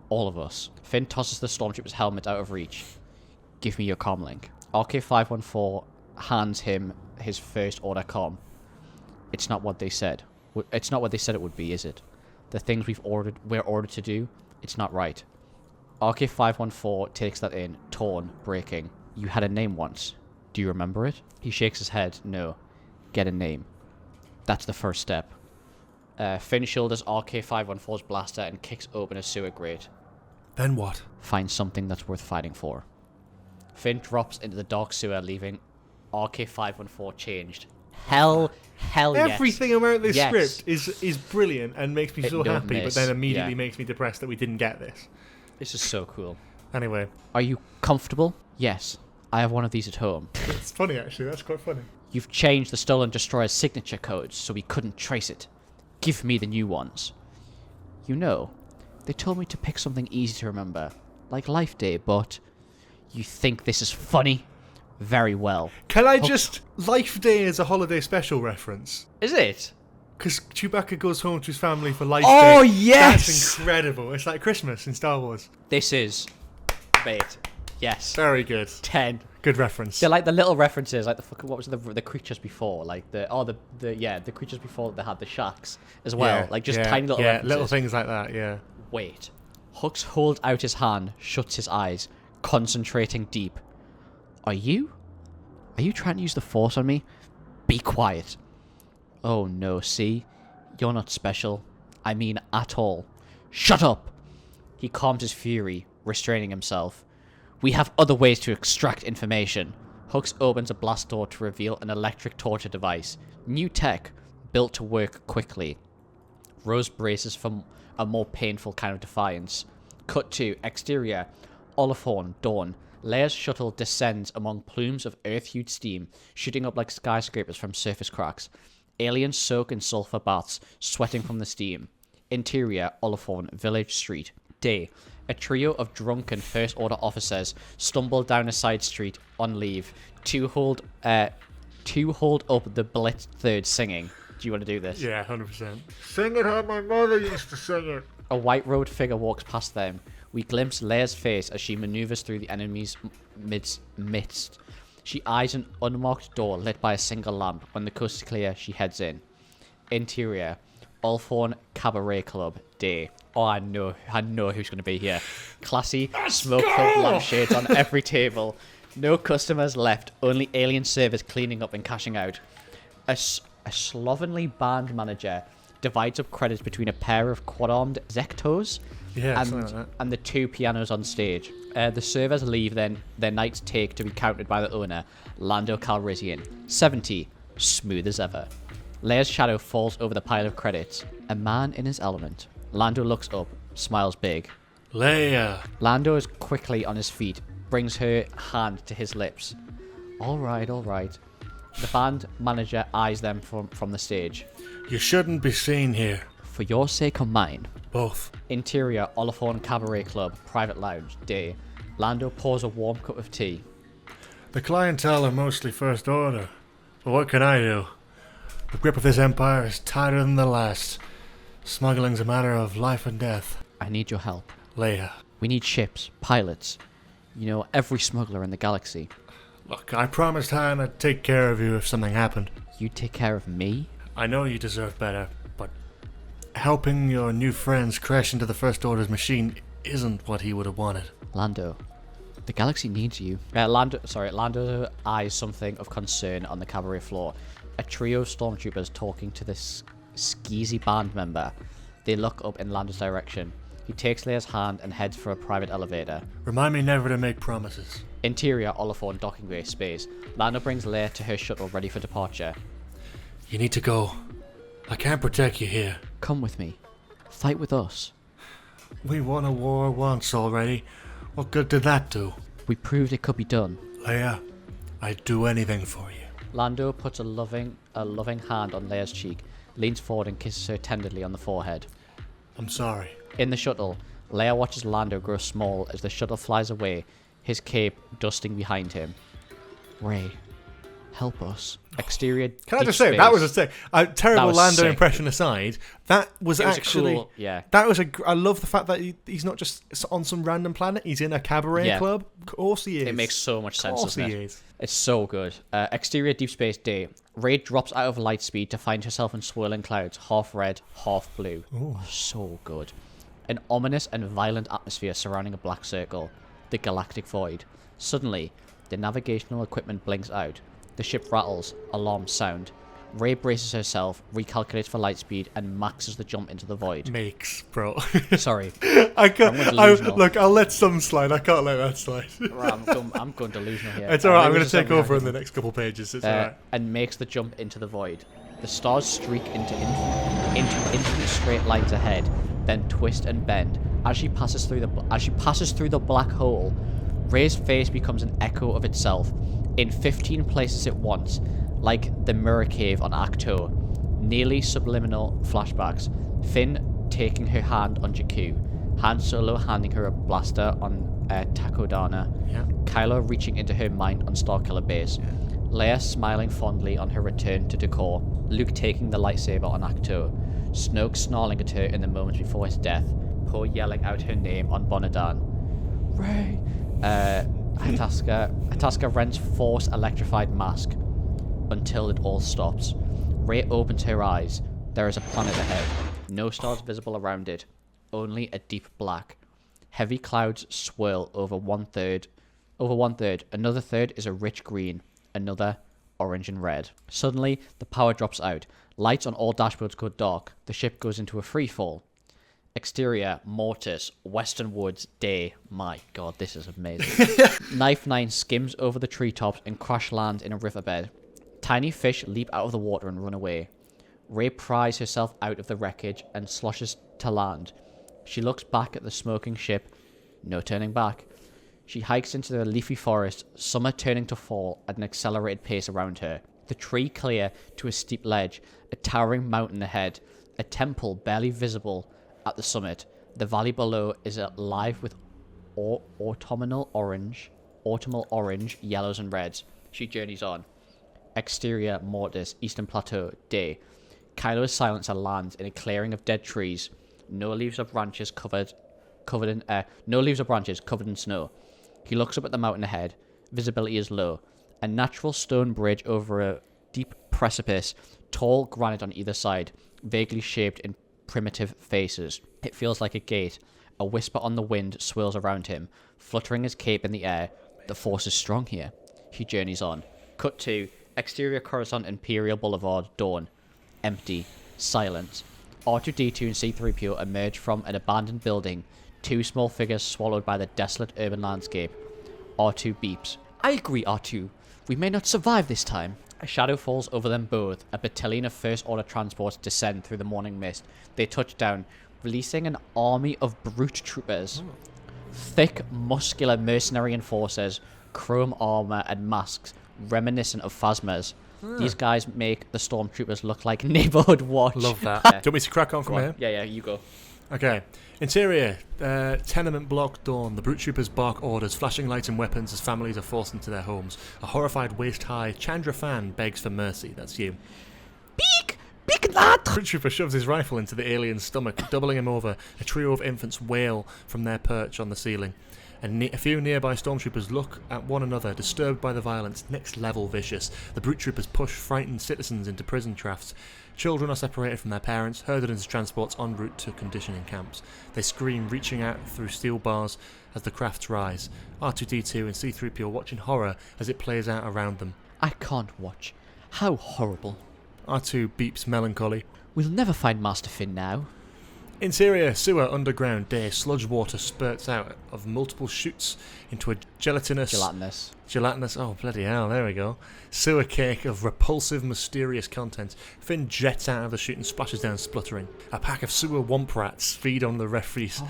All of us. Finn tosses the stormtrooper's helmet out of reach. Give me your comlink. RK-514 hands him his first order comm. It's not what they said. It's not what they said it would be, is it? The things we're ordered to do, it's not right. RK-514 takes that in, torn, breaking. You had a name once. Do you remember it? He shakes his head. No. Get a name. That's the first step. Finn shoulders RK-514's blaster and kicks open a sewer grate. Then what? Find something that's worth fighting for. Finn drops into the dark sewer, leaving RK-514 changed, Hell yes. Everything about this Yes. script is brilliant and makes me so don't happy, but miss. then immediately Yeah. makes me depressed that we didn't get this. This is so cool. Anyway, Are you comfortable? Yes. I have one of these at home. it's funny actually. That's quite funny. You've changed the stolen destroyer's signature codes so we couldn't trace it. Give me the new ones. You know, they told me to pick something easy to remember, like Life Day, but you think this is funny? Very well. Can I just... Life Day is a holiday special reference. Is it? Because Chewbacca goes home to his family for Life Day. Oh, yes! That's incredible. It's like Christmas in Star Wars. This is... Mate. Yes. Very good. 10. Good reference. They're like the little references, like what was the creatures before, like the creatures before that had the shacks as well, like just tiny little references. little things like that, yeah. Wait. Hux holds out his hand, shuts his eyes, concentrating deep. Are you trying to use the Force on me? Be quiet. Oh no, see? You're not special. I mean at all. Shut up! He calms his fury, restraining himself. We have other ways to extract information. Hux opens a blast door to reveal an electric torture device. New tech, built to work quickly. Rose braces for a more painful kind of defiance. Cut to exterior. Oliphorn, dawn. Leia's shuttle descends among plumes of earth-hued steam, shooting up like skyscrapers from surface cracks. Aliens soak in sulfur baths, sweating from the steam. Interior, Oliphorn, village street. Day. A trio of drunken First Order officers stumble down a side street on leave. Two hold up the blitzed third singing. Do you want to do this? Yeah, 100%. Sing it how my mother used to sing it. A white robed figure walks past them. We glimpse Leia's face as she maneuvers through the enemy's midst. She eyes an unmarked door lit by a single lamp. When the coast is clear, she heads in. Interior, Ulthorn Cabaret Club, day. Oh, I know who's going to be here. Classy, smoke-filled lampshades on every table. No customers left, only alien servers cleaning up and cashing out. A slovenly band manager divides up credits between a pair of quad-armed Zektos and the two pianos on stage. The servers leave their night's take to be counted by the owner, Lando Calrissian. 70, smooth as ever. Leia's shadow falls over the pile of credits. A man in his element. Lando looks up, smiles big. Leia. Lando is quickly on his feet, brings her hand to his lips. All right. The band manager eyes them from the stage. You shouldn't be seen here. For your sake or mine. Both. Interior, Oliphorn Cabaret Club, private lounge, day. Lando pours a warm cup of tea. The clientele are mostly First Order. But what can I do? The grip of this empire is tighter than the last. Smuggling's a matter of life and death. I need your help. Leia. We need ships, pilots. You know, every smuggler in the galaxy. Look, I promised Han I'd take care of you if something happened. You take care of me? I know you deserve better, but helping your new friends crash into the First Order's machine isn't what he would have wanted. Lando, the galaxy needs you. Lando eyes something of concern on the cabaret floor. A trio of stormtroopers talking to this skeezy band member. They look up in Lando's direction. He takes Leia's hand and heads for a private elevator. Remind me never to make promises. Interior, Oliphorn docking bay space. Lando brings Leia to her shuttle ready for departure. You need to go. I can't protect you here. Come with me. Fight with us. We won a war once already. What good did that do? We proved it could be done. Leia, I'd do anything for you. Lando puts a loving hand on Leia's cheek, leans forward and kisses her tenderly on the forehead. I'm sorry. In the shuttle, Leia watches Lando grow small as the shuttle flies away, his cape dusting behind him. Rey, help us. Exterior. Can I just say, that was a sick. Terrible Lando sick. impression aside, that was actually. Cool, yeah. That was I love the fact that he's not just on some random planet. He's in a cabaret club. Of course he is. It makes so much sense, doesn't it? Of course he is. It's so good. Exterior Deep Space Day. Rey drops out of light speed to find herself in swirling clouds, half red, half blue. Ooh. So good. An ominous and violent atmosphere surrounding a black circle. The galactic void. Suddenly, the navigational equipment blinks out. The ship rattles. Alarms sound. Rey braces herself, recalculates for light speed, and maxes the jump into the void. Makes, bro. Sorry. I can't. I'm delusional. Look, I'll let some slide. I can't let that slide. I'm going delusional here. It's alright. I'm going to take over in the next couple pages. It's alright. And makes the jump into the void. The stars streak into infinite straight lines ahead, then twist and bend. As she passes through the black hole, Rey's face becomes an echo of itself, in 15 places at once, like the mirror cave on Acto. Nearly subliminal flashbacks. Finn taking her hand on Jakku, Han Solo handing her a blaster on Takodana, Kylo reaching into her mind on Starkiller Base, Leia smiling fondly on her return to Dakor, Luke taking the lightsaber on Acto, Snoke snarling at her in the moments before his death, Poe yelling out her name on Bonadan, Rey, Hataska rents Force electrified mask until it all stops. Rey opens her eyes. There is a planet ahead. No stars visible around it. Only a deep black. Heavy clouds swirl over one third. Another third is a rich green. Another orange and red. Suddenly, the power drops out. Lights on all dashboards go dark. The ship goes into a free fall. Exterior, Mortis, Western Woods, day. My god, this is amazing. Knife 9 skims over the treetops and crash lands in a riverbed. Tiny fish leap out of the water and run away. Rey pries herself out of the wreckage and sloshes to land. She looks back at the smoking ship. No turning back. She hikes into the leafy forest, summer turning to fall at an accelerated pace around her. The tree clear to a steep ledge, a towering mountain ahead, a temple barely visible at the summit. The valley below is alive with autumnal orange, yellows and reds. She journeys on. Exterior, Mortis, Eastern Plateau, day. Kylo's silencer lands in a clearing of dead trees. No leaves or branches covered in snow. He looks up at the mountain ahead. Visibility is low. A natural stone bridge over a deep precipice, tall granite on either side, vaguely shaped in primitive faces. It feels like a gate. A whisper on the wind swirls around him, fluttering his cape in the air. The force is strong here. He journeys on. Cut to exterior Coruscant Imperial Boulevard, dawn. Empty. Silent. R2-D2 and C-3PO emerge from an abandoned building, two small figures swallowed by the desolate urban landscape. R2 beeps. I agree, R2. We may not survive this time. A shadow falls over them both. A battalion of First Order transports descend through the morning mist. They touch down, releasing an army of brute troopers. Thick, muscular mercenary enforcers, chrome armor and masks, reminiscent of Phasmas. These guys make the stormtroopers look like neighborhood watch. Love that. Yeah. Do you want me to crack on from here? Yeah, you go. Okay. Interior, tenement block, dawn. The brute troopers bark orders, flashing lights and weapons as families are forced into their homes. A horrified, waist-high Chandra fan begs for mercy. That's you. Big lad! Brute trooper shoves his rifle into the alien's stomach, doubling him over. A trio of infants wail from their perch on the ceiling. A few nearby stormtroopers look at one another, disturbed by the violence, next level vicious. The brute troopers push frightened citizens into prison shafts. Children are separated from their parents, herded into transports en route to conditioning camps. They scream, reaching out through steel bars as the crafts rise. R2-D2 and C-3PO watch in horror as it plays out around them. I can't watch. How horrible. R2 beeps melancholy. We'll never find Master Finn now. Interior, sewer, underground, day. Sludge water spurts out of multiple chutes into a gelatinous, oh bloody hell, there we go, sewer cake of repulsive, mysterious content. Finn jets out of the chute and splashes down spluttering. A pack of sewer womp rats feed on the refuse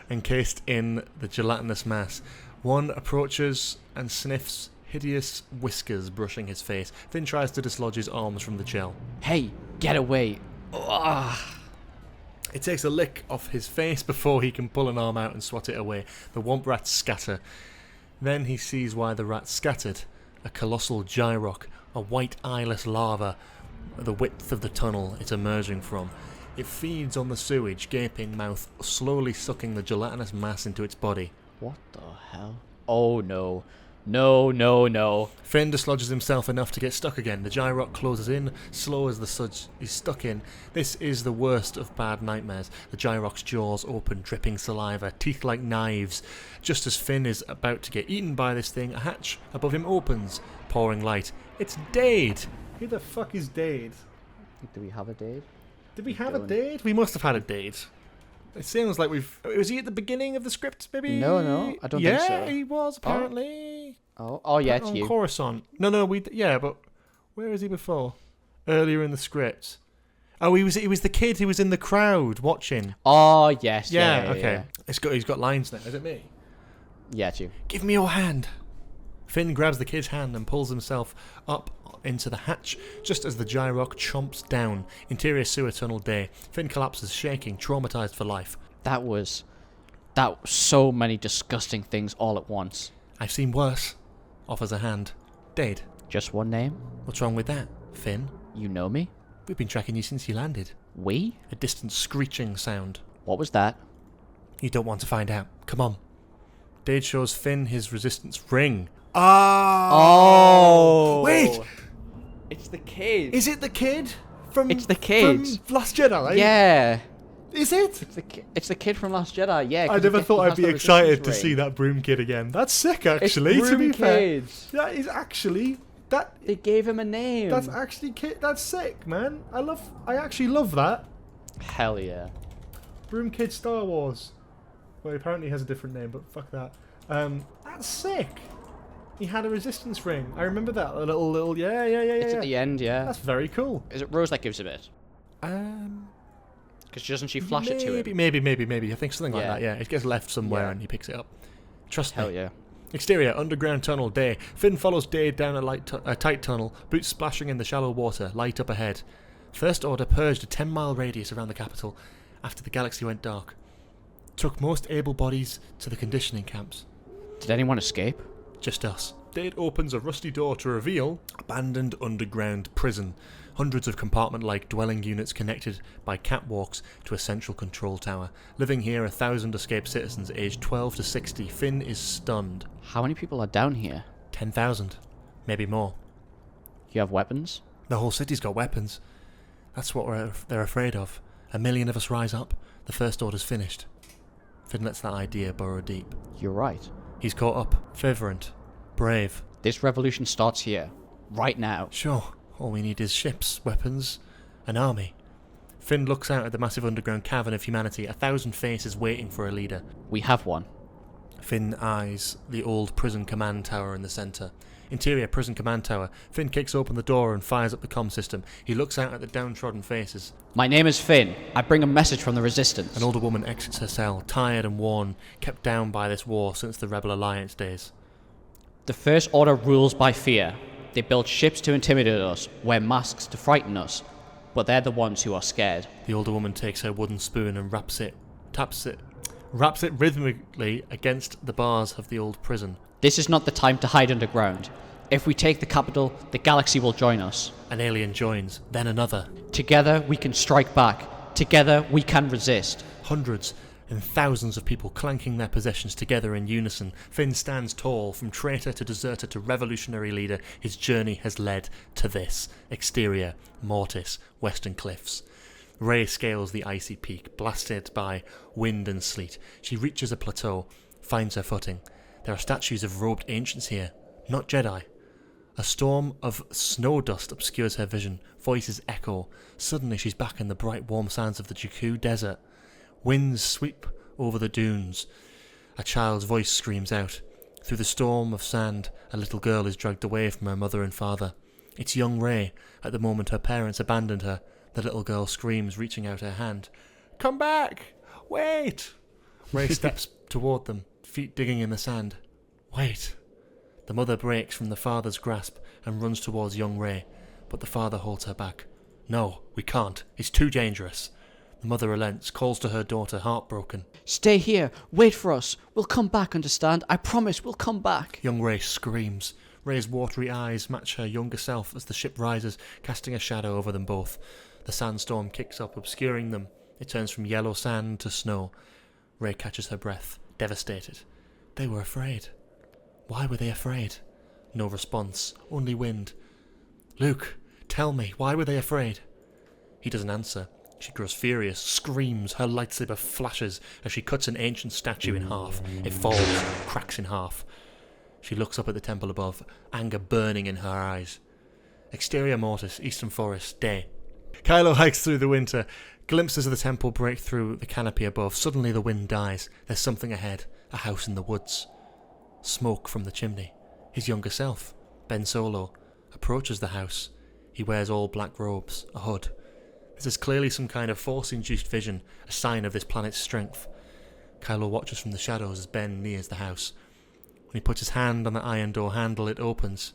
encased in the gelatinous mass. One approaches and sniffs hideous whiskers brushing his face. Finn tries to dislodge his arms from the gel. Hey, get away. Ugh. It takes a lick off his face before he can pull an arm out and swat it away. The womp rats scatter. Then he sees why the rats scattered. A colossal gyrock, a white eyeless lava, the width of the tunnel it's emerging from. It feeds on the sewage, gaping mouth, slowly sucking the gelatinous mass into its body. What the hell? Oh no. No. Finn dislodges himself enough to get stuck again. The gyrock closes in, slow as the sludge is stuck in. This is the worst of bad nightmares. The gyrock's jaws open, dripping saliva, teeth like knives. Just as Finn is about to get eaten by this thing, a hatch above him opens, pouring light. It's Dade! Who the fuck is Dade? Do we have a date? Did we have a date? We must have had a date. It sounds like we've... Was he at the beginning of the script, maybe? No, I don't think so. Yeah, he was, apparently. Oh yeah, it's on you. Coruscant. No, yeah, but where was he before? Earlier in the script. Oh, he was the kid who was in the crowd watching. Oh, yes. Yeah, Yeah, okay. He's got lines now. Is it me? Yeah, it's you. Give me your hand. Finn grabs the kid's hand and pulls himself up into the hatch just as the gyrock chomps down. Interior sewer tunnel day. Finn collapses, shaking, traumatized for life. That was so many disgusting things all at once. I've seen worse. Offers a hand. Dade. Just one name? What's wrong with that, Finn? You know me? We've been tracking you since you landed. We? A distant screeching sound. What was that? You don't want to find out. Come on. Dade shows Finn his resistance ring. Oh! Wait! It's the kid. Is it the kid? It's the kid. From Last Jedi? Yeah. Is it? It's the kid from Last Jedi, yeah. I never thought I'd be excited to see that broom kid again. That's sick, actually, it's to be fair. That is actually... They gave him a name. That's actually... That's sick, man. I actually love that. Hell yeah. Broom Kid Star Wars. Well, apparently he has a different name, but fuck that. That's sick. He had a resistance ring. I remember that. A little, yeah. It's at the end, yeah. That's very cool. Is it Rose that gives him it? Because doesn't she flash it to him? Maybe. I think something like Yeah. that, yeah. It gets left somewhere and he picks it up. Trust me. Hell yeah. Exterior, underground tunnel, day. Finn follows Dade down a tight tunnel, boots splashing in the shallow water, light up ahead. First Order purged a 10-mile radius around the capital after the galaxy went dark. Took most able bodies to the conditioning camps. Did anyone escape? Just us. Dade opens a rusty door to reveal abandoned underground prison. Hundreds of compartment-like dwelling units connected by catwalks to a central control tower. Living here, 1,000 escaped citizens aged 12 to 60. Finn is stunned. How many people are down here? 10,000. Maybe more. You have weapons? The whole city's got weapons. That's what they're afraid of. 1 million of us rise up. The First Order's finished. Finn lets that idea burrow deep. You're right. He's caught up. Fervent. Brave. This revolution starts here. Right now. Sure. All we need is ships, weapons, an army. Finn looks out at the massive underground cavern of humanity, 1,000 faces waiting for a leader. We have one. Finn eyes the old prison command tower in the centre. Interior prison command tower. Finn kicks open the door and fires up the comm system. He looks out at the downtrodden faces. My name is Finn. I bring a message from the Resistance. An older woman exits her cell, tired and worn, kept down by this war since the Rebel Alliance days. The First Order rules by fear. They build ships to intimidate us, wear masks to frighten us, but they're the ones who are scared. The older woman takes her wooden spoon and wraps it rhythmically against the bars of the old prison. This is not the time to hide underground. If we take the capital, the galaxy will join us. An alien joins, then another. Together we can strike back. Together we can resist. Hundreds and thousands of people clanking their possessions together in unison. Finn stands tall. From traitor to deserter to revolutionary leader, his journey has led to this. Exterior, Mortis, Western Cliffs. Rey scales the icy peak, blasted by wind and sleet. She reaches a plateau, finds her footing. There are statues of robed ancients here, not Jedi. A storm of snow dust obscures her vision. Voices echo. Suddenly she's back in the bright warm sands of the Jakku desert. Winds sweep over the dunes. A child's voice screams out. Through the storm of sand, a little girl is dragged away from her mother and father. It's young Rey. At the moment her parents abandoned her. The little girl screams, reaching out her hand. Come back! Wait! Rey steps toward them, feet digging in the sand. Wait! The mother breaks from the father's grasp and runs towards young Rey, but the father holds her back. No, we can't. It's too dangerous. The mother relents, calls to her daughter, heartbroken. Stay here. Wait for us. We'll come back, understand? I promise we'll come back. Young Rey screams. Rey's watery eyes match her younger self as the ship rises, casting a shadow over them both. The sandstorm kicks up, obscuring them. It turns from yellow sand to snow. Rey catches her breath, devastated. They were afraid. Why were they afraid? No response, only wind. Luke, tell me, why were they afraid? He doesn't answer. She grows furious, screams, her lightsaber flashes as she cuts an ancient statue in half. It falls, cracks in half. She looks up at the temple above, anger burning in her eyes. Exterior Mortis, Eastern Forest, day. Kylo hikes through the winter. Glimpses of the temple break through the canopy above. Suddenly the wind dies. There's something ahead. A house in the woods. Smoke from the chimney. His younger self, Ben Solo, approaches the house. He wears all black robes, a hood. This is clearly some kind of force-induced vision, a sign of this planet's strength. Kylo watches from the shadows as Ben nears the house. When he puts his hand on the iron door handle, it opens.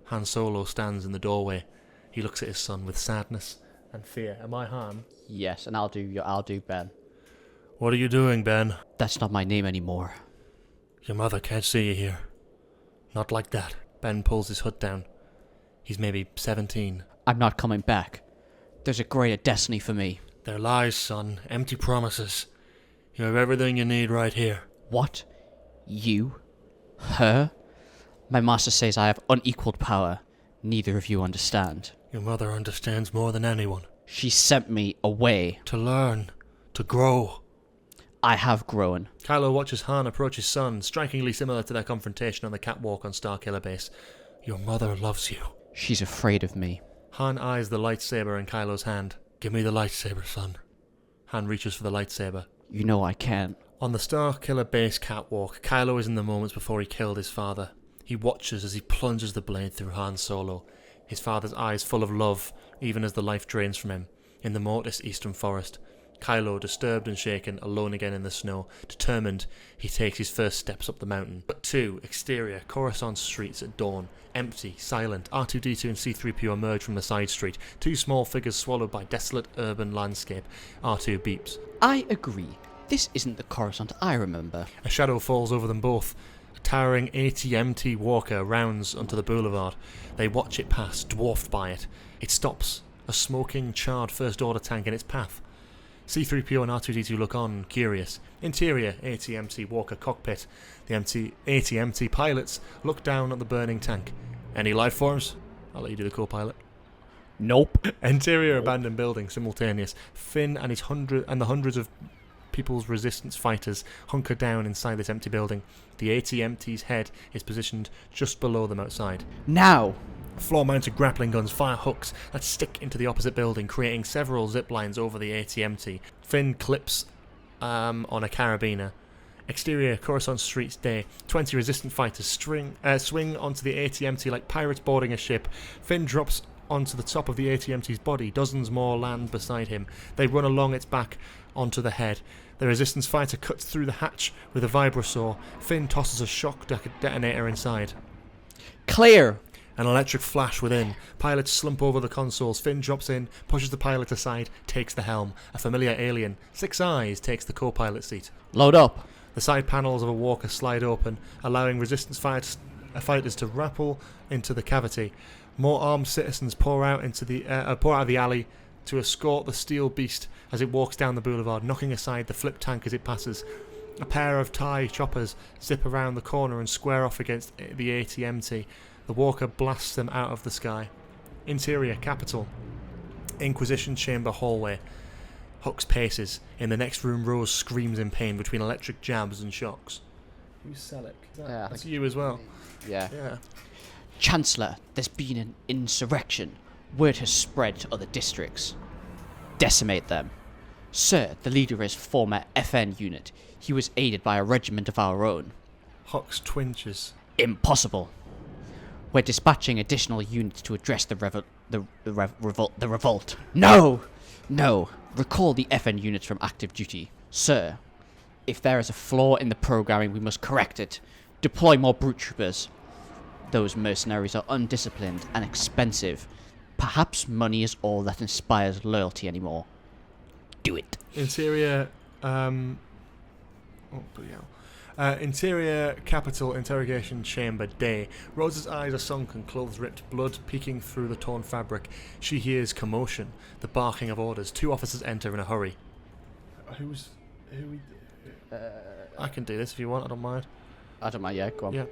Han Solo stands in the doorway. He looks at his son with sadness and fear. Am I Han? Yes, and I'll do Ben. What are you doing, Ben? That's not my name anymore. Your mother can't see you here. Not like that. Ben pulls his hood down. He's maybe 17. I'm not coming back. There's a greater destiny for me. They're lies, son. Empty promises. You have everything you need right here. What? You? Her? My master says I have unequaled power. Neither of you understand. Your mother understands more than anyone. She sent me away. To learn. To grow. I have grown. Kylo watches Han approach his son, strikingly similar to their confrontation on the catwalk on Starkiller Base. Your mother loves you. She's afraid of me. Han eyes the lightsaber in Kylo's hand. Give me the lightsaber, son. Han reaches for the lightsaber. You know I can't. On the Starkiller Base catwalk, Kylo is in the moments before he killed his father. He watches as he plunges the blade through Han Solo, his father's eyes full of love, even as the life drains from him. In the Mortis Eastern Forest, Kylo, disturbed and shaken, alone again in the snow, determined, he takes his first steps up the mountain. But 2, exterior, Coruscant streets at dawn. Empty, silent, R2-D2 and C-3PO emerge from the side street, 2 small figures swallowed by desolate urban landscape. R2 beeps. I agree. This isn't the Coruscant I remember. A shadow falls over them both. A towering AT-MT walker rounds onto the boulevard. They watch it pass, dwarfed by it. It stops, a smoking, charred First Order tank in its path. C-3PO and R2-D2 look on, curious. Interior, AT-MT walker cockpit. The AT-MT pilots look down at the burning tank. Any life forms? I'll let you do the co-pilot. Nope. Interior abandoned building, simultaneous. Finn and the hundreds of People's Resistance fighters hunker down inside this empty building. The AT-MT's head is positioned just below them outside. Now! Floor-mounted grappling guns fire hooks that stick into the opposite building, creating several zip lines over the AT-MT. Finn clips on a carabiner. Exterior, Coruscant streets day. 20 resistant fighters swing onto the AT-MT like pirates boarding a ship. Finn drops onto the top of the AT-MT's body. Dozens more land beside him. They run along its back onto the head. The resistance fighter cuts through the hatch with a vibrosaw. Finn tosses a shock detonator inside. Clear! An electric flash within. Pilots slump over the consoles. Finn drops in, pushes the pilot aside, takes the helm. A familiar alien, 6 eyes, takes the co-pilot seat. Load up. The side panels of a walker slide open, allowing resistance fighters to rappel into the cavity. More armed citizens pour out of the alley to escort the steel beast as it walks down the boulevard, knocking aside the flip tank as it passes. A pair of TIE choppers zip around the corner and square off against the AT-MT. The walker blasts them out of the sky. Interior, Capitol. Inquisition chamber hallway. Hux paces. In the next room, Rose screams in pain between electric jabs and shocks. Who's Selleck? That's you as well. Yeah. Chancellor, there's been an insurrection. Word has spread to other districts. Decimate them. Sir, the leader is former FN unit. He was aided by a regiment of our own. Hux twinges. Impossible. We're dispatching additional units to address the revolt. No! Recall the FN units from active duty. Sir, if there is a flaw in the programming, we must correct it. Deploy more brute troopers. Those mercenaries are undisciplined and expensive. Perhaps money is all that inspires loyalty anymore. Do it. Interior, Interior Capitol interrogation chamber day. Rose's eyes are sunken, clothes ripped, blood peeking through the torn fabric. She hears commotion, the barking of orders. 2 officers enter in a hurry. I can do this if you want, I don't mind. I don't mind, yeah, go on. Yeah.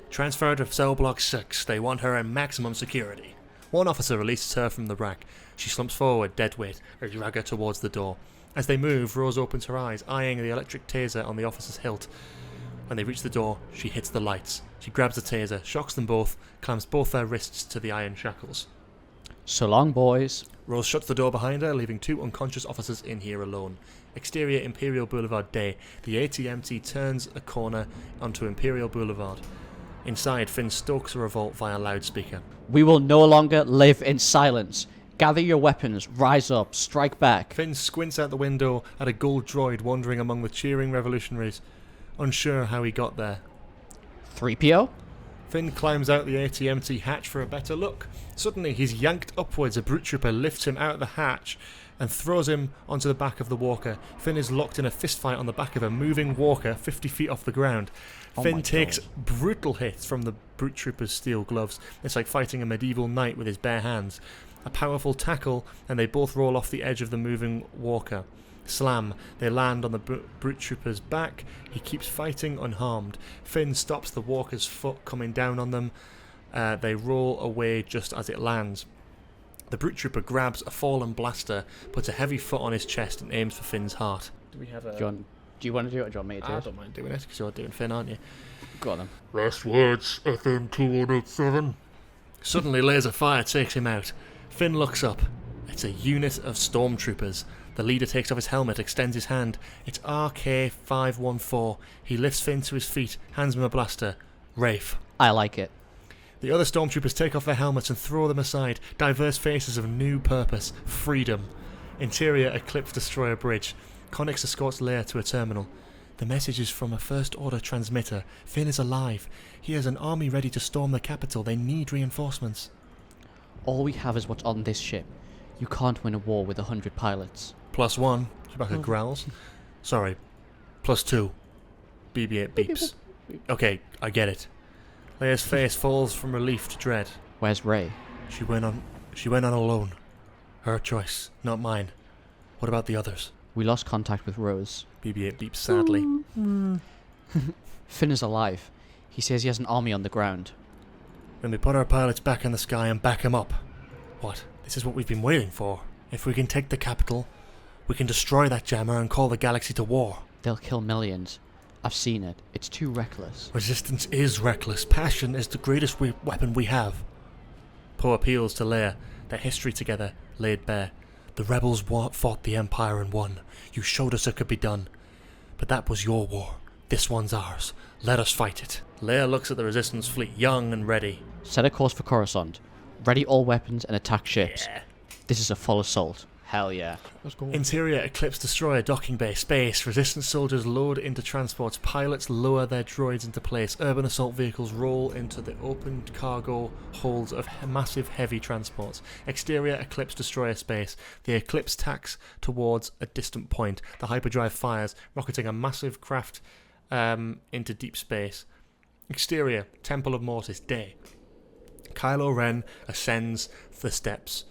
Transfer to cell block 6. They want her in maximum security. One officer releases her from the rack. She slumps forward, dead weight. They drag her towards the door. As they move, Rose opens her eyes, eyeing the electric taser on the officer's hilt. When they reach the door, she hits the lights. She grabs a taser, shocks them both, clamps both their wrists to the iron shackles. So long, boys. Rose shuts the door behind her, leaving 2 unconscious officers in here alone. Exterior Imperial Boulevard day. The AT-MT turns a corner onto Imperial Boulevard. Inside, Finn stokes a revolt via loudspeaker. We will no longer live in silence. Gather your weapons, rise up, strike back. Finn squints out the window at a gold droid wandering among the cheering revolutionaries, unsure how he got there. 3PO? Finn climbs out the AT-MT hatch for a better look. Suddenly, he's yanked upwards. A brute trooper lifts him out of the hatch and throws him onto the back of the walker. Finn is locked in a fistfight on the back of a moving walker 50 feet off the ground. Finn takes brutal hits from the brute trooper's steel gloves. It's like fighting a medieval knight with his bare hands. A powerful tackle, and they both roll off the edge of the moving walker. Slam. They land on the brute trooper's back. He keeps fighting unharmed. Finn stops the walker's foot coming down on them. They roll away just as it lands. The brute trooper grabs a fallen blaster, puts a heavy foot on his chest, and aims for Finn's heart. Do we have a... John, do you want to do it or do you want me to do I it? don't mind doing it, because you're doing Finn, aren't you? Go on then. Last words, FM 2187. Suddenly, laser fire takes him out. Finn looks up. It's a unit of stormtroopers. The leader takes off his helmet, extends his hand. It's RK-514. He lifts Finn to his feet, hands him a blaster. Rafe. I like it. The other stormtroopers take off their helmets and throw them aside. Diverse faces of new purpose. Freedom. Interior Eclipse Destroyer Bridge. Connix escorts Leia to a terminal. The message is from a First Order transmitter. Finn is alive. He has an army ready to storm the capital. They need reinforcements. All we have is what's on this ship. You can't win a war with 100 pilots. +1. Chewbacca growls. Sorry. +2. BB-8 beeps. Okay, I get it. Leia's face falls from relief to dread. Where's Rey? She went on alone. Her choice, not mine. What about the others? We lost contact with Rose. BB-8 beeps sadly. Finn is alive. He says he has an army on the ground. Then we put our pilots back in the sky and back him up. What? This is what we've been waiting for. If we can take the capital, we can destroy that jammer and call the galaxy to war. They'll kill millions. I've seen it. It's too reckless. Resistance is reckless. Passion is the greatest weapon we have. Poe appeals to Leia, their history together laid bare. The rebels fought the Empire and won. You showed us it could be done. But that was your war. This one's ours. Let us fight it. Leia looks at the Resistance fleet, young and ready. Set a course for Coruscant. Ready all weapons and attack ships. Yeah. This is a full assault. Hell yeah. Let's go. Interior Eclipse Destroyer docking bay. Space. Resistance soldiers load into transports. Pilots lower their droids into place. Urban assault vehicles roll into the open cargo holds of massive heavy transports. Exterior Eclipse Destroyer space. The Eclipse tacks towards a distant point. The hyperdrive fires, rocketing a massive craft into deep space. Exterior Temple of Mortis day. Kylo Ren ascends the steps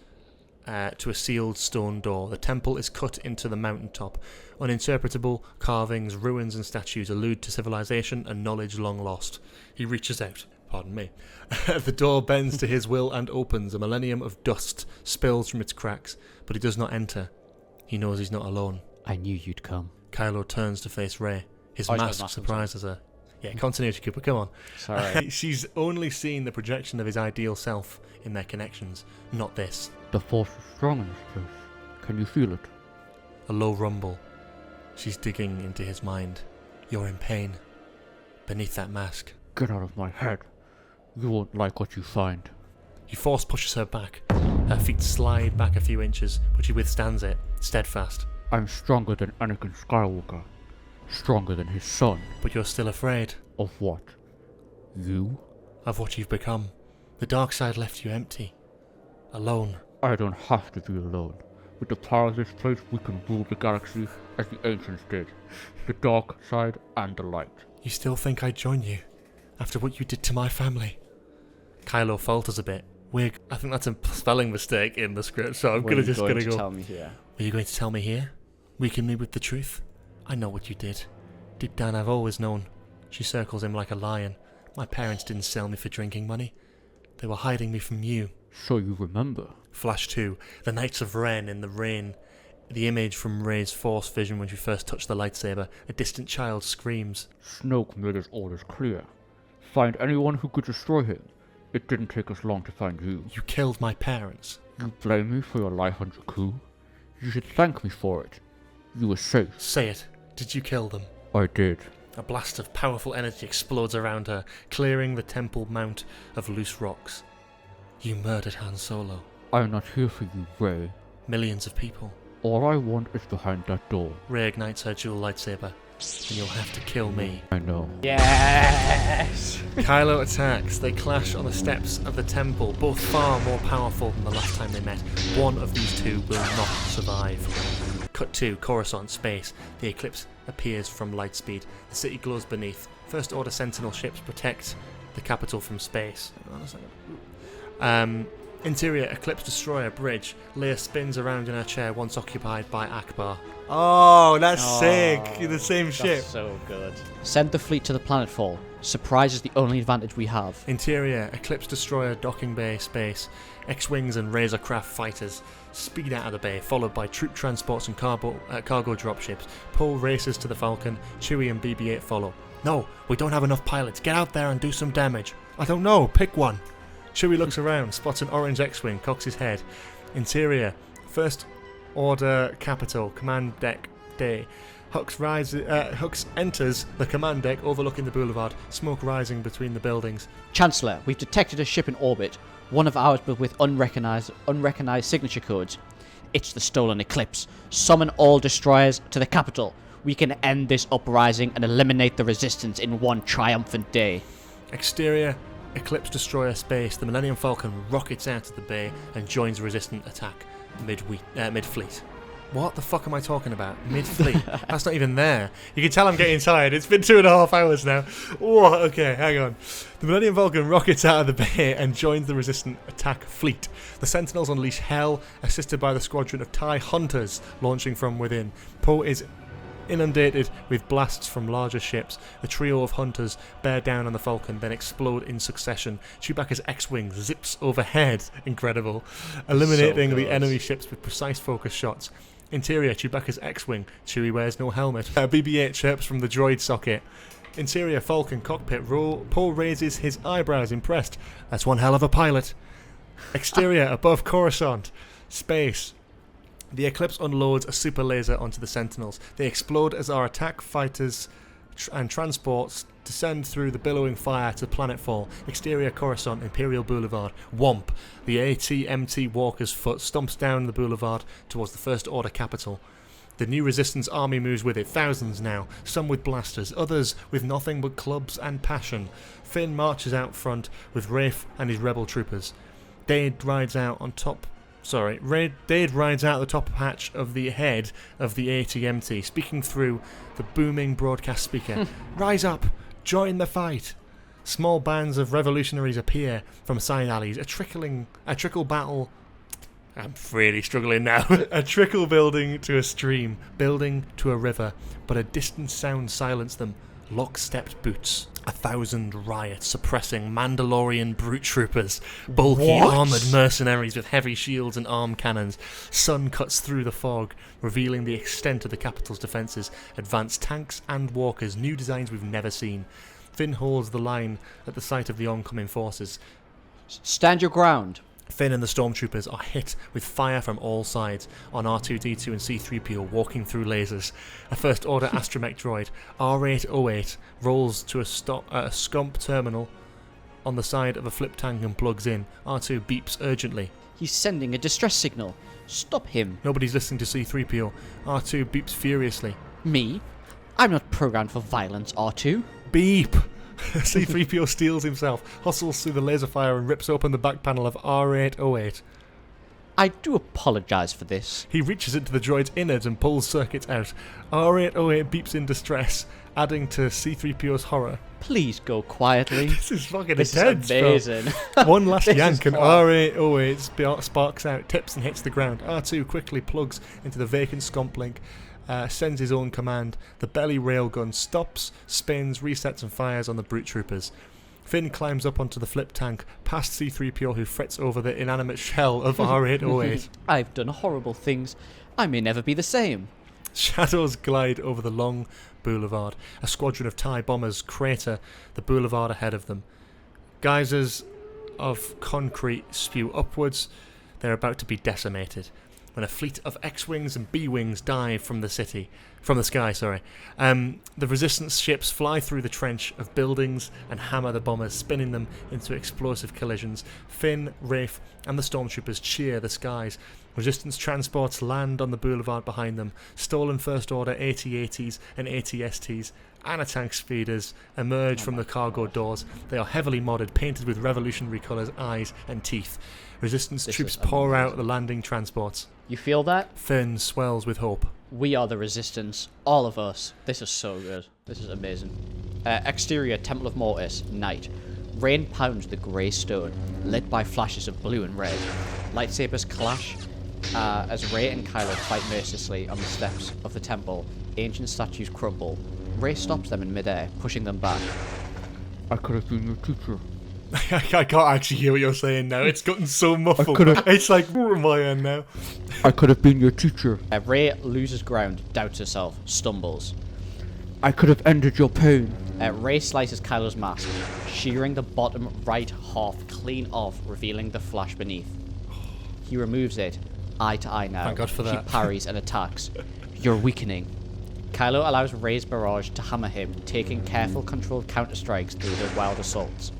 to a sealed stone door. The temple is cut into the mountaintop. Uninterpretable carvings, ruins and statues allude to civilization and knowledge long lost. He reaches out. Pardon me. The door bends to his will and opens. A millennium of dust spills from its cracks, but he does not enter. He knows he's not alone. I knew you'd come. Kylo turns to face Rey. His mask surprises her. Yeah, continuity, Cooper, come on. Sorry. She's only seen the projection of his ideal self in their connections, not this. The force is strong in this place. Can you feel it? A low rumble. She's digging into his mind. You're in pain. Beneath that mask. Get out of my head. You won't like what you find. He force pushes her back. Her feet slide back a few inches, but she withstands it, steadfast. I'm stronger than Anakin Skywalker. Stronger than his son. But you're still afraid. Of what? You? Of what you've become. The dark side left you empty. Alone. I don't have to be alone. With the power of this place, we can rule the galaxy as the ancients did. The dark side and the light. You still think I'd join you? After what you did to my family? Kylo falters a bit. I think that's a spelling mistake in the script, so I'm gonna go. Tell me here. Are you going to tell me here? Weaken me with the truth? I know what you did. Deep down I've always known. She circles him like a lion. My parents didn't sell me for drinking money. They were hiding me from you. So you remember? Flash 2. The Knights of Ren in the rain The image from Rey's Force vision when she first touched the lightsaber. A distant child screams. Snoke made his orders clear. Find anyone who could destroy him. It didn't take us long to find you. You killed my parents. You blame me for your life on Jakku? You should thank me for it. You were safe. Say it. Did you kill them? I did. A blast of powerful energy explodes around her, clearing the temple mount of loose rocks. You murdered Han Solo. I am not here for you, Rey. Millions of people. All I want is behind that door. Rey ignites her dual lightsaber. And you'll have to kill me. I know. Yes! Kylo attacks. They clash on the steps of the temple, both far more powerful than the last time they met. One of these two will not survive. Cut to Coruscant space. The eclipse appears from light speed. The city glows beneath. First Order Sentinel ships protect the capital from space. Hang on a second. Interior, Eclipse Destroyer, bridge. Leia spins around in her chair, once occupied by Akbar. Oh, that's sick! The same ship. So good. Send the fleet to the planetfall. Surprise is the only advantage we have. Interior, Eclipse Destroyer, docking bay, space. X-Wings and Razorcraft fighters speed out of the bay, followed by troop transports and cargo dropships. Poe races to the Falcon. Chewie and BB-8 follow. No, we don't have enough pilots. Get out there and do some damage. I don't know. Pick one. Chewie looks around, spots an orange X-Wing, cocks his head. Interior, First Order Capital, Command Deck Day. Hux enters the command deck overlooking the boulevard, smoke rising between the buildings. Chancellor, we've detected a ship in orbit, one of ours but with unrecognized signature codes. It's the stolen Eclipse. Summon all destroyers to the capital. We can end this uprising and eliminate the resistance in one triumphant day. Exterior, Eclipse Destroyer space. The Millennium Falcon rockets out of the bay and joins resistant attack mid-fleet. What the fuck am I talking about? Mid-fleet? That's not even there. You can tell I'm getting tired. It's been 2.5 hours now. Oh, okay, hang on. The Millennium Falcon rockets out of the bay and joins the resistant attack fleet. The Sentinels unleash hell, assisted by the squadron of TIE Hunters launching from within. Poe is inundated with blasts from larger ships. The trio of hunters bear down on the Falcon, then explode in succession. Chewbacca's X-Wing zips overhead, incredible, eliminating the enemy ships with precise focus shots. Interior, Chewbacca's X-Wing. Chewie wears no helmet. BB-8 chirps from the droid socket. Interior, Falcon cockpit. Poe raises his eyebrows, impressed. That's one hell of a pilot. Exterior, above Coruscant. Space. The Eclipse unloads a super laser onto the Sentinels. They explode as our attack fighters and transports descend through the billowing fire to planetfall. Exterior Coruscant, Imperial Boulevard. Whomp! The AT-MT Walker's foot stomps down the boulevard towards the First Order capital. The new Resistance army moves with it, thousands now, some with blasters, others with nothing but clubs and passion. Finn marches out front with Rafe and his rebel troopers. Dade rides out the top hatch of the head of the AT-MT, speaking through the booming broadcast speaker. Rise up! Join the fight! Small bands of revolutionaries appear from side alleys. A trickle battle... I'm really struggling now. A trickle building to a stream, building to a river, but a distant sound silenced them. Lock-stepped boots. 1,000 riots suppressing Mandalorian brute troopers, bulky armoured mercenaries with heavy shields and arm cannons. Sun cuts through the fog, revealing the extent of the capital's defences. Advanced tanks and walkers, new designs we've never seen. Finn holds the line at the sight of the oncoming forces. Stand your ground. Finn and the stormtroopers are hit with fire from all sides on R2-D2 and C-3PO walking through lasers. A First Order astromech droid, R808, rolls to a scump terminal on the side of a flip tank and plugs in. R2 beeps urgently. He's sending a distress signal. Stop him. Nobody's listening to C-3PO. R2 beeps furiously. Me? I'm not programmed for violence, R2. Beep! C-3PO steals himself, hustles through the laser fire and rips open the back panel of R808. I do apologise for this. He reaches into the droid's innards and pulls circuits out. R808 beeps in distress, adding to C-3PO's horror. Please go quietly. This is fucking This intense, is amazing. One last This yank is and fun. R808 sparks out, tips and hits the ground. R2 quickly plugs into the vacant scomp link. Sends his own command. The belly railgun stops, spins, resets and fires on the brute troopers. Finn climbs up onto the flip tank, past C-3PO who frets over the inanimate shell of R808. I've done horrible things. I may never be the same. Shadows glide over the long boulevard. A squadron of TIE bombers crater the boulevard ahead of them. Geysers of concrete spew upwards. They're about to be decimated when a fleet of X-Wings and B-Wings dive from the sky. The Resistance ships fly through the trench of buildings and hammer the bombers, spinning them into explosive collisions. Finn, Rafe, and the stormtroopers cheer the skies. Resistance transports land on the boulevard behind them. Stolen First Order AT-ATs and AT-STs and tank speeders emerge from the cargo doors. They are heavily modded, painted with revolutionary colours, eyes and teeth. Resistance troops pour out the landing transports. You feel that? Finn swells with hope. We are the Resistance. All of us. This is so good. This is amazing. Exterior, Temple of Mortis, night. Rain pounds the grey stone, lit by flashes of blue and red. Lightsabers clash as Rey and Kylo fight mercilessly on the steps of the temple. Ancient statues crumble. Rey stops them in midair, pushing them back. I could have been your teacher. I can't actually hear what you're saying now. It's gotten so muffled. It's like, where am I in now? I could have been your teacher. Rey loses ground, doubts herself, stumbles. I could have ended your pain. Rey slices Kylo's mask, shearing the bottom right half clean off, revealing the flash beneath. He removes it, eye to eye now. Thank God for that. She parries and attacks. You're weakening. Kylo allows Rey's barrage to hammer him, taking careful, controlled counterstrikes through her wild assaults.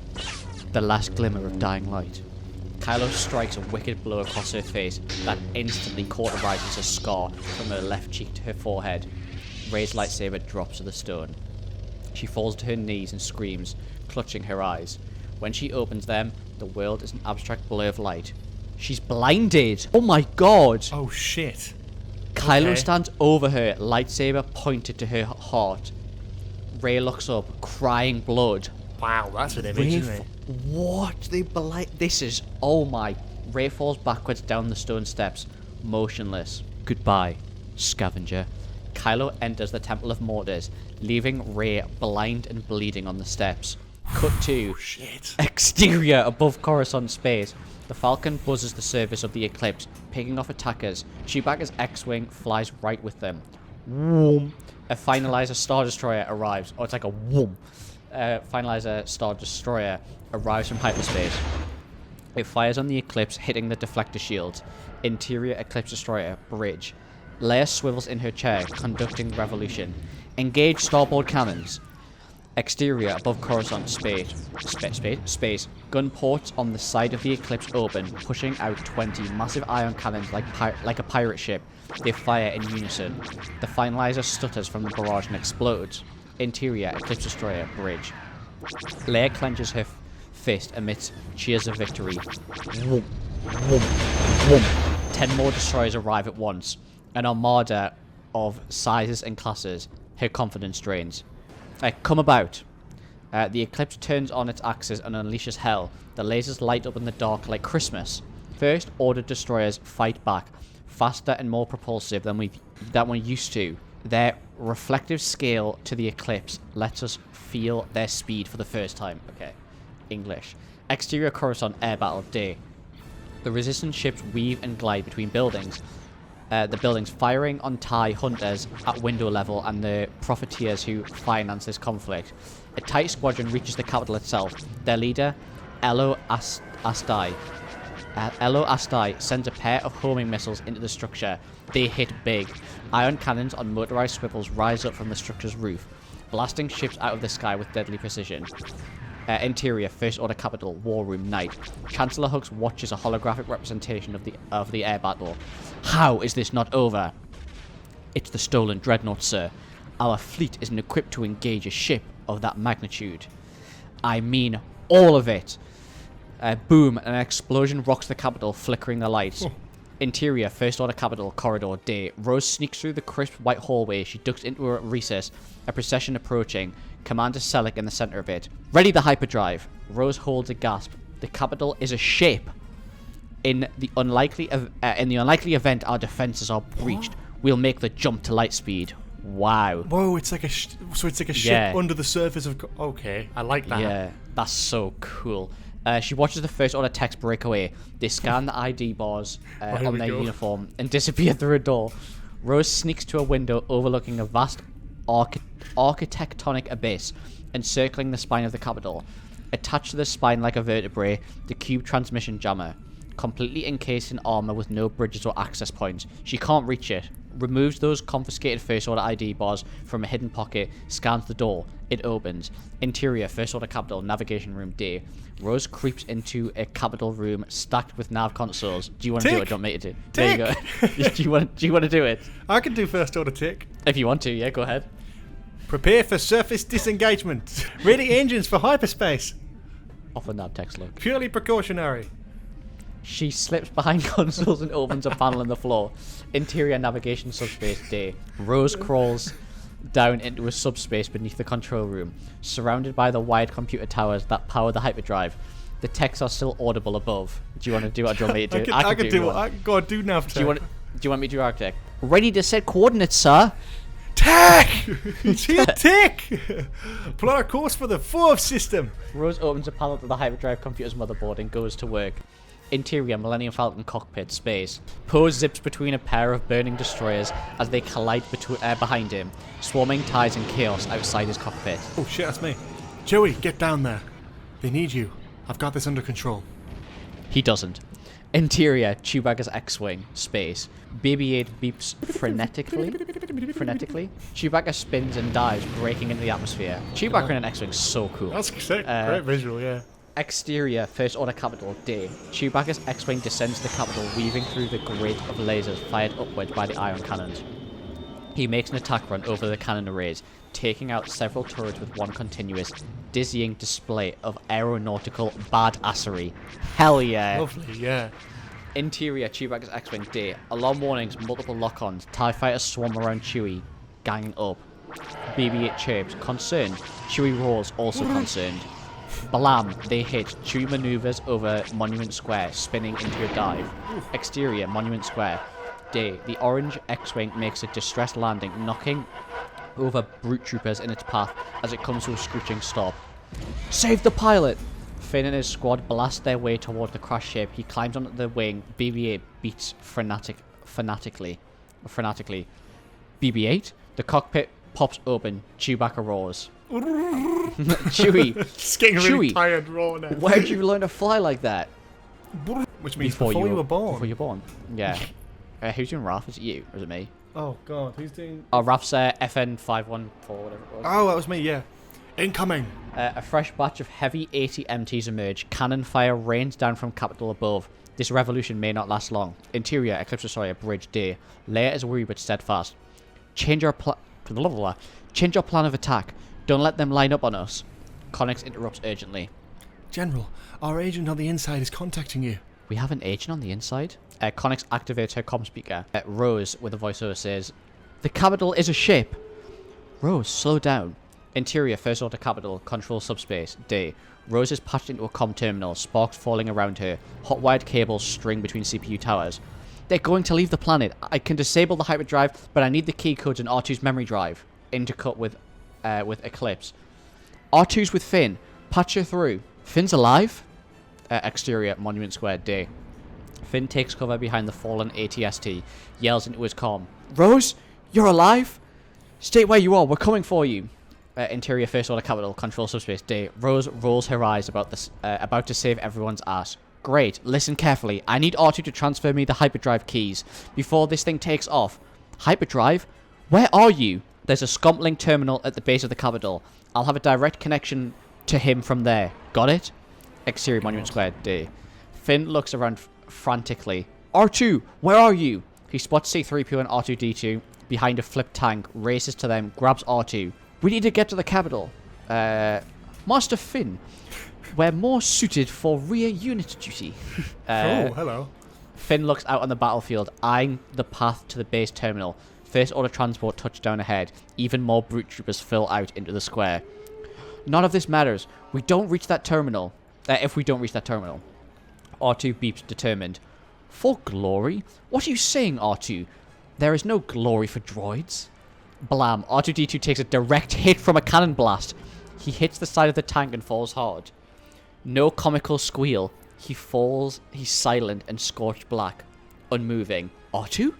The last glimmer of dying light. Kylo strikes a wicked blow across her face that instantly cauterizes a scar from her left cheek to her forehead. Rey's lightsaber drops to the stone. She falls to her knees and screams, clutching her eyes. When she opens them, the world is an abstract blur of light. She's blinded! Oh my god! Oh shit. Kylo stands over her, lightsaber pointed to her heart. Rey looks up, crying blood. Wow, that's an image, isn't it? What? This is... Oh my... Rey falls backwards down the stone steps, motionless. Goodbye, scavenger. Kylo enters the Temple of Mortis, leaving Rey blind and bleeding on the steps. Cut to... Shit. Exterior above Coruscant space. The Falcon buzzes the surface of the Eclipse, picking off attackers. Chewbacca's X-Wing flies right with them. Whoom. A Finalizer Star Destroyer arrives. Oh, it's like a whoom. Finalizer Star Destroyer arrives from hyperspace. It fires on the Eclipse, hitting the deflector shields. Interior Eclipse Destroyer, bridge. Leia swivels in her chair, conducting revolution. Engage starboard cannons. Exterior above Coruscant space. Gun ports on the side of the Eclipse open, pushing out 20 massive ion cannons like a pirate ship. They fire in unison. The Finalizer stutters from the barrage and explodes. Interior Eclipse Destroyer, bridge. Leia clenches her fist amidst cheers of victory. Whoom, whoom, whoom. 10 more destroyers arrive at once. An armada of sizes and classes. Her confidence drains. Come about. The Eclipse turns on its axis and unleashes hell. The lasers light up in the dark like Christmas. First Order destroyers fight back, faster and more propulsive than we're used to. Their reflective scale to the Eclipse lets us feel their speed for the first time. Okay, English. Exterior Coruscant air battle day. The Resistance ships weave and glide between buildings. The buildings firing on TIE hunters at window level and the profiteers who finance this conflict. A TIE squadron reaches the capital itself. Their leader, Elo Astai, sends a pair of homing missiles into the structure. They hit big. Ion cannons on motorized swivels rise up from the structure's roof, blasting ships out of the sky with deadly precision. Interior, First Order Capital, War Room, night. Chancellor Hux watches a holographic representation of the air battle. How is this not over? It's the stolen dreadnought, sir. Our fleet isn't equipped to engage a ship of that magnitude. I mean all of it. Boom, an explosion rocks the capital, flickering the lights. Oh. Interior, First Order Capital, corridor, day. Rose sneaks through the crisp white hallway. She ducks into a recess, a procession approaching. Commander Selleck in the center of it. Ready the hyperdrive. Rose holds a gasp. The capital is a ship. In the unlikely event our defenses are breached, we'll make the jump to light speed. Wow. Whoa, it's like a so it's like a ship under the surface of. Okay, I like that. Yeah, that's so cool. She watches the First Order techs break away. They scan the ID bars on their uniform and disappear through a door. Rose sneaks to a window overlooking a vast architectonic abyss encircling the spine of the Capitol. Attached to the spine like a vertebrae, the cube transmission jammer. Completely encased in armor with no bridges or access points. She can't reach it. Removes those confiscated First Order ID bars from a hidden pocket, scans the door. It opens. Interior, First Order Capital, Navigation Room D. Rose creeps into a Capital room stacked with nav consoles. Do you want to do it? Don't make it do. There you go. do you want to do it? I can do First Order tick. If you want to, yeah, go ahead. Prepare for surface disengagement. Ready engines for hyperspace. Off the nav text look. Purely precautionary. She slips behind consoles and opens a panel in the floor. Interior navigation subspace D. Rose crawls down into a subspace beneath the control room, surrounded by the wide computer towers that power the hyperdrive. The texts are still audible above. Do you want to do what? Do you want me to do? I can do it. Go on, do nav tech. Do you want me to do architect? Ready to set coordinates, sir. Tech! It's here, tick! Plot a course for the Forbes system. Rose opens a panel to the hyperdrive computer's motherboard and goes to work. Interior, Millennium Falcon cockpit, space. Poe zips between a pair of burning destroyers as they collide behind him, swarming ties and chaos outside his cockpit. Oh shit, that's me. Joey, get down there. They need you. I've got this under control. He doesn't. Interior, Chewbacca's X-Wing, space. BB-8 beeps frenetically. Chewbacca spins and dives, breaking into the atmosphere. Chewbacca in an X-Wing is so cool. That's sick. Great visual, yeah. Exterior, First Order Capital, D. Chewbacca's X-Wing descends the Capital, weaving through the grid of lasers fired upwards by the ion cannons. He makes an attack run over the cannon arrays, taking out several turrets with one continuous, dizzying display of aeronautical badassery. Hell yeah. Lovely, yeah. Interior, Chewbacca's X-Wing, D. Alarm warnings, multiple lock-ons, TIE fighters swarm around Chewie, ganging up. BB-8 chirps, concerned. Chewie roars, also concerned. Blam, they hit. Chewie maneuvers over Monument Square, spinning into a dive. Exterior, Monument Square. D. The orange X-Wing makes a distressed landing, knocking over brute troopers in its path as it comes to a screeching stop. Save the pilot! Finn and his squad blast their way toward the crash ship. He climbs onto the wing. BB-8 beats fanatically. BB-8? The cockpit pops open. Chewbacca roars. Chewie. Just getting really tired roar now. Where'd you learn to fly like that? Which means before you were born. Before you were born. Yeah. Who's doing Raph? Is it you or is it me? Oh god, who's doing? Oh, Raph's FN514, whatever it was. Oh, that was me. Yeah. Incoming. A fresh batch of heavy AT-MTs emerge. Cannon fire rains down from Capital above. This revolution may not last long. Interior, Eclipse Destroyer, Bridge D. Leia is worried but steadfast. Change our plan of attack. Don't let them line up on us. Connix interrupts urgently. General, our agent on the inside is contacting you. We have an agent on the inside? Connix activates her comm speaker. Rose, with a voiceover, says, "The Capital is a ship." Rose, slow down. Interior, First Order Capital, Control Subspace, D. Rose is patched into a comm terminal, sparks falling around her. Hot-wired cables string between CPU towers. They're going to leave the planet. I can disable the hyperdrive, but I need the key codes in R2's memory drive. Intercut with Eclipse. R2's with Finn. Patch her through. Finn's alive? Exterior, Monument Square, D. Finn takes cover behind the fallen ATST, yells into his comm. Rose, you're alive? Stay where you are, we're coming for you. Interior, First Order Capital, Control Subspace, D. Rose rolls her eyes about to save everyone's ass. Great, listen carefully. I need R2 to transfer me the hyperdrive keys before this thing takes off. Hyperdrive? Where are you? There's a Scomp-Link terminal at the base of the Capital. I'll have a direct connection to him from there. Got it? Exterior, Monument Square, D. Finn looks around frantically. R2, where are you? He spots C-3PO and R2-D2 behind a flipped tank, races to them, grabs R2. We need to get to the Capital. Master Finn, we're more suited for rear unit duty. Oh, hello. Finn looks out on the battlefield, eyeing the path to the base terminal. First Order transport touchdown ahead. Even more brute troopers fill out into the square. None of this matters. We don't reach that terminal. If we don't reach that terminal. R2 beeps determined. For glory? What are you saying, R2? There is no glory for droids. Blam. R2-D2 takes a direct hit from a cannon blast. He hits the side of the tank and falls hard. No comical squeal. He falls, he's silent and scorched black. Unmoving. R2?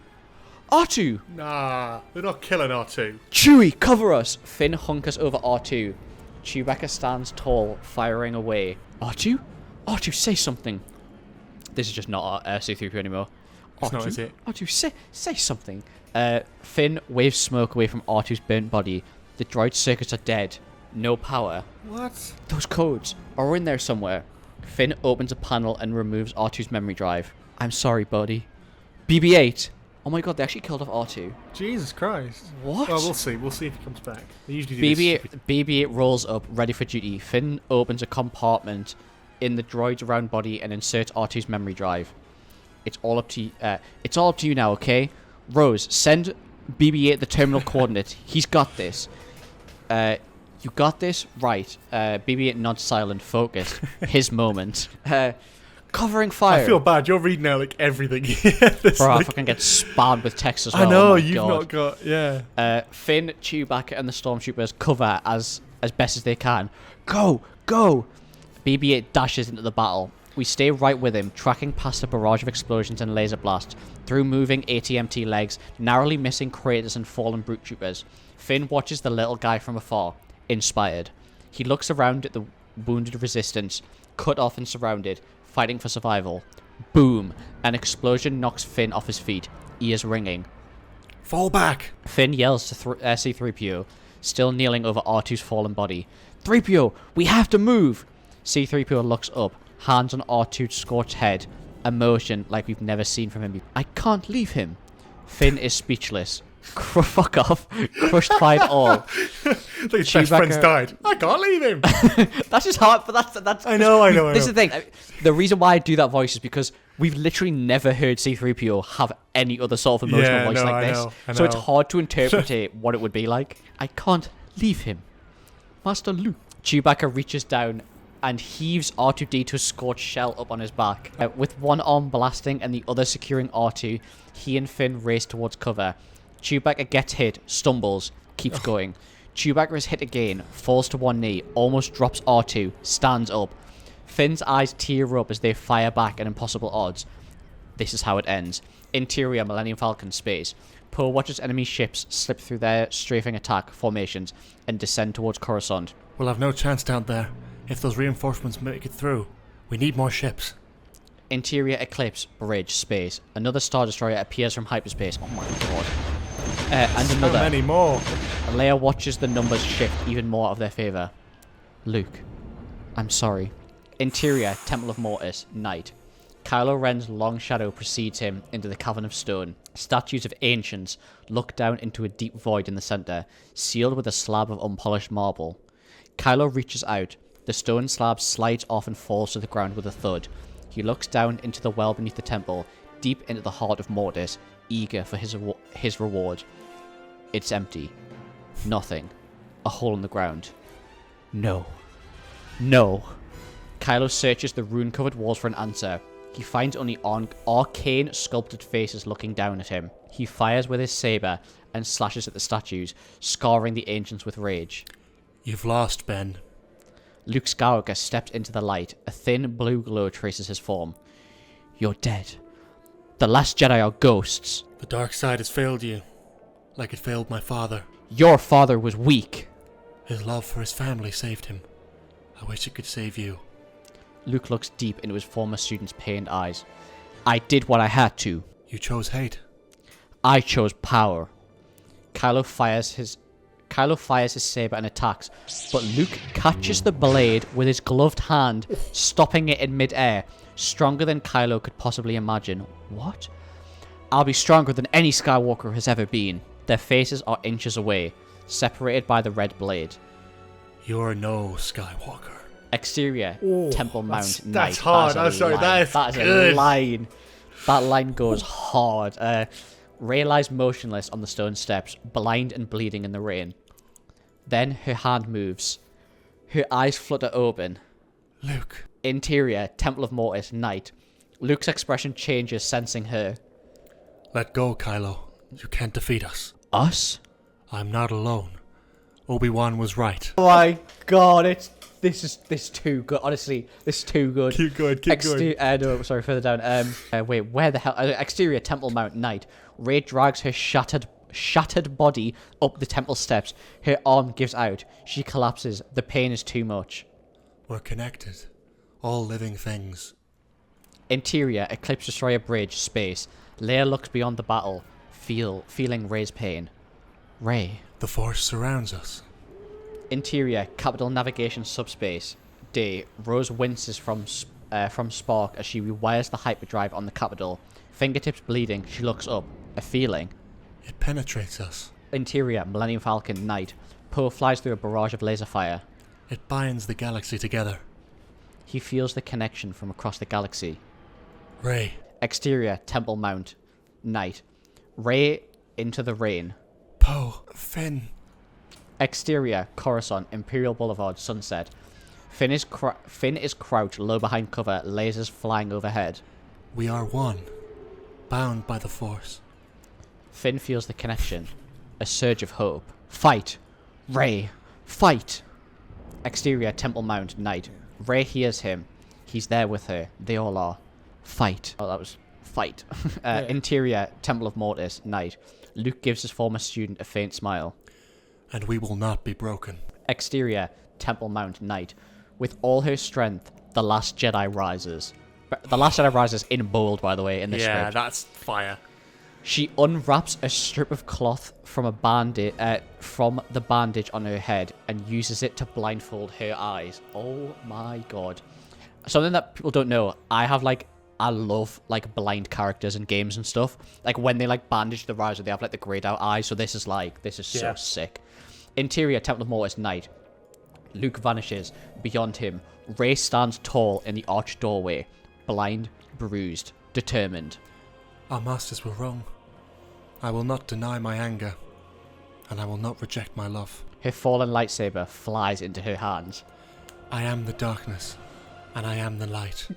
R2! Nah, they're not killing R2. Chewie, cover us! Finn hunkers over R2. Chewbacca stands tall, firing away. R2? R2, say something. This is just not C-3PO anymore. It's not, is it? R2, say something. Finn waves smoke away from R2's burnt body. The droid circuits are dead. No power. What? Those codes are in there somewhere. Finn opens a panel and removes R2's memory drive. I'm sorry, buddy. BB-8. Oh my god, they actually killed off R2. Jesus Christ. What? Well, we'll see. We'll see if he comes back. They usually do BB-8 rolls up, ready for duty. Finn opens a compartment in the droid's round body and inserts R2's memory drive. It's all up to you now, okay? Rose, send BB-8 the terminal coordinate. He's got this. You got this? Right. BB-8 nods silent, focused. His moment. Covering fire. I feel bad. You're reading out like everything. Bro, I fucking get spammed with text as well. I know, oh you've God. not got... Yeah. Finn, Chewbacca and the Stormtroopers cover as best as they can. Go! Go! BB-8 dashes into the battle. We stay right with him, tracking past a barrage of explosions and laser blasts, through moving AT-MT legs, narrowly missing craters and fallen brute troopers. Finn watches the little guy from afar, inspired. He looks around at the wounded resistance, cut off and surrounded, fighting for survival. Boom! An explosion knocks Finn off his feet, ears ringing. Fall back! Finn yells to C-3PO, still kneeling over R2's fallen body. 3PO, we have to move! C-3PO looks up, hands on R2's scorched head, emotion like we've never seen from him. I can't leave him. Finn is speechless. Fuck off. Crushed by it all. Like his best friend's died. I can't leave him. That's just hard, but that's. I know. This is the thing. The reason why I do that voice is because we've literally never heard C-3PO have any other sort of emotional voice like this. I know. So it's hard to interpret what it would be like. I can't leave him. Master Luke. Chewbacca reaches down and heaves R2-D2's scorched shell up on his back. With one arm blasting and the other securing R2, he and Finn race towards cover. Chewbacca gets hit, stumbles, keeps going. Chewbacca is hit again, falls to one knee, almost drops R2, stands up. Finn's eyes tear up as they fire back at impossible odds. This is how it ends. Interior Millennium Falcon space. Poe watches enemy ships slip through their strafing attack formations and descend towards Coruscant. We'll have no chance down there. If those reinforcements make it through, we need more ships. Interior Eclipse, bridge, space. Another Star Destroyer appears from hyperspace. Oh my god. And another. How many more? Leia watches the numbers shift even more out of their favour. Luke, I'm sorry. Interior Temple of Mortis, night. Kylo Ren's long shadow precedes him into the Cavern of Stone. Statues of ancients look down into a deep void in the centre, sealed with a slab of unpolished marble. Kylo reaches out. The stone slab slides off and falls to the ground with a thud. He looks down into the well beneath the temple, deep into the heart of Mortis, eager for his reward. It's empty. Nothing. A hole in the ground. No. No. Kylo searches the rune-covered walls for an answer. He finds only arcane sculpted faces looking down at him. He fires with his saber and slashes at the statues, scarring the ancients with rage. You've lost, Ben. Luke Skywalker steps into the light. A thin blue glow traces his form. You're dead. The last Jedi are ghosts. The dark side has failed you, like it failed my father. Your father was weak. His love for his family saved him. I wish it could save you. Luke looks deep into his former student's pained eyes. I did what I had to. You chose hate. I chose power. Kylo fires his saber and attacks, but Luke catches the blade with his gloved hand, stopping it in mid-air, stronger than Kylo could possibly imagine. What? I'll be stronger than any Skywalker has ever been. Their faces are inches away, separated by the red blade. You're no Skywalker. Exterior, Temple Mount, night. That's hard. I'm sorry, that is good. A line. That line goes hard. Rey lies motionless on the stone steps, blind and bleeding in the rain. Then her hand moves. Her eyes flutter open. Luke. Interior, Temple of Mortis, night. Luke's expression changes, sensing her. Let go, Kylo. You can't defeat us. Us? I'm not alone. Obi-Wan was right. Oh my god, this is too good. Honestly, this is too good. Keep going. No, sorry, further down. Wait, where the hell? Exterior Temple Mount Night. Rey drags her shattered body up the temple steps. Her arm gives out. She collapses. The pain is too much. We're connected. All living things. Interior Eclipse Destroyer Bridge Space. Leia looks beyond the battle, feeling Rey's pain. Rey. The Force surrounds us. Interior Capital Navigation Subspace. Day. Rose winces from spark as she rewires the hyperdrive on the Capital. Fingertips bleeding, she looks up. A feeling. It penetrates us. Interior Millennium Falcon Night. Poe flies through a barrage of laser fire. It binds the galaxy together. He feels the connection from across the galaxy. Rey. Exterior Temple Mount Night. Rey into the rain. Poe. Finn. Exterior Coruscant Imperial Boulevard Sunset. Finn is crouched low behind cover, lasers flying overhead. We are one. Bound by the Force. Finn feels the connection. A surge of hope. Fight! Rey! Fight! Exterior Temple Mount Night. Rey hears him. He's there with her. They all are. Fight. Oh, that was fight. Interior Temple of Mortis Night. Luke gives his former student a faint smile. And we will not be broken. Exterior Temple Mount Night. With all her strength, the Last Jedi rises. The Last Jedi rises in bold, by the way, in the script. Yeah, that's fire. She unwraps a strip of cloth from from the bandage on her head and uses it to blindfold her eyes. Oh my god. Something that people don't know, I love blind characters in games and stuff. Like when they bandage the riser, they have the grayed out eyes. So this is so sick. Interior Temple of Mortis Night. Luke vanishes. Beyond him, Rey stands tall in the arched doorway. Blind, bruised, determined. Our masters were wrong. I will not deny my anger, and I will not reject my love. Her fallen lightsaber flies into her hands. I am the darkness, and I am the light.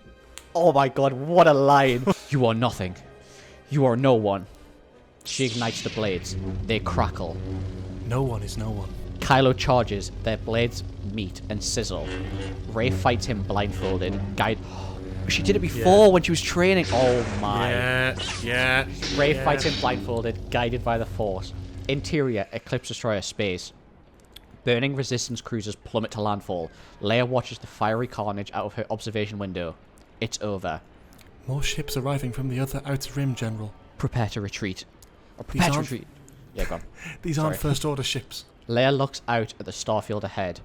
Oh my god, what a line! You are nothing. You are no one. She ignites the blades. They crackle. No one is no one. Kylo charges. Their blades meet and sizzle. Rey fights him blindfolded. She did it before when she was training. Oh my. Yeah. Rey fights him blindfolded, guided by the Force. Interior Eclipse Destroyer Space. Burning Resistance cruisers plummet to landfall. Leia watches the fiery carnage out of her observation window. It's over. More ships arriving from the other outer rim, General. Prepare to retreat. Yeah, go on. These aren't First Order ships. Leia looks out at the starfield ahead.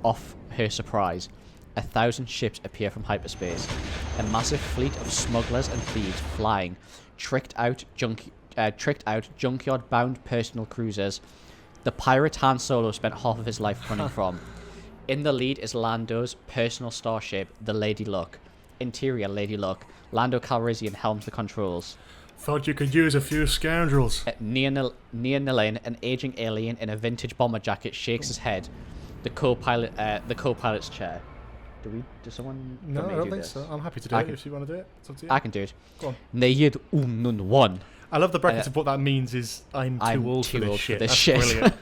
Off her surprise, 1,000 ships appear from hyperspace. A massive fleet of smugglers and thieves flying, tricked out junkyard-bound personal cruisers. The pirate Han Solo spent half of his life running from. In the lead is Lando's personal starship, the Lady Luck. Interior Lady Luck. Lando Calrissian helms the controls. Thought you could use a few scoundrels. Near Nilane, an aging alien in a vintage bomber jacket, shakes his head. The co-pilot's chair. Do someone? No, I don't think so. I'm happy to do it if you want to do it. It's up to you. I can do it. Go on. Nayid Nun. I love the brackets of what that means is I'm too old for this shit. That's brilliant.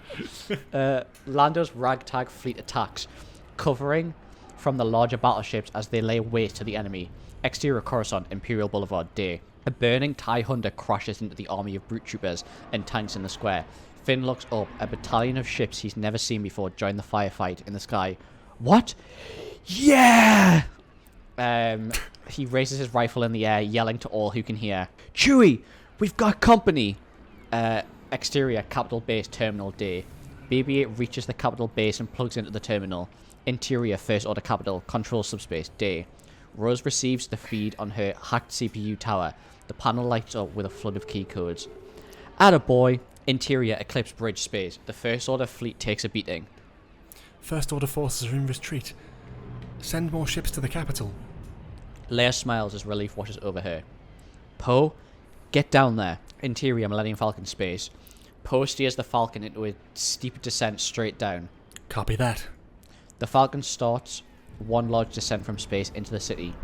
Lando's ragtag fleet attacks, covering from the larger battleships as they lay waste to the enemy. Exterior Coruscant, Imperial Boulevard, day. A burning TIE Hunter crashes into the army of brute troopers and tanks in the square. Finn looks up. A battalion of ships he's never seen before join the firefight in the sky. What? Yeah! He raises his rifle in the air, yelling to all who can hear. Chewie! We've got company! Exterior Capital Base Terminal, day. BB-8 reaches the Capital Base and plugs into the terminal. Interior First Order Capital, Control Subspace, day. Rose receives the feed on her hacked CPU tower. The panel lights up with a flood of key codes. Attaboy! Interior Eclipse Bridge Space. The First Order fleet takes a beating. First Order forces are in retreat. Send more ships to the capital. Leia smiles as relief washes over her. Poe, get down there. Interior Millennium Falcon Space. Poe steers the Falcon into a steep descent straight down. Copy that. The Falcon starts one large descent from space into the city.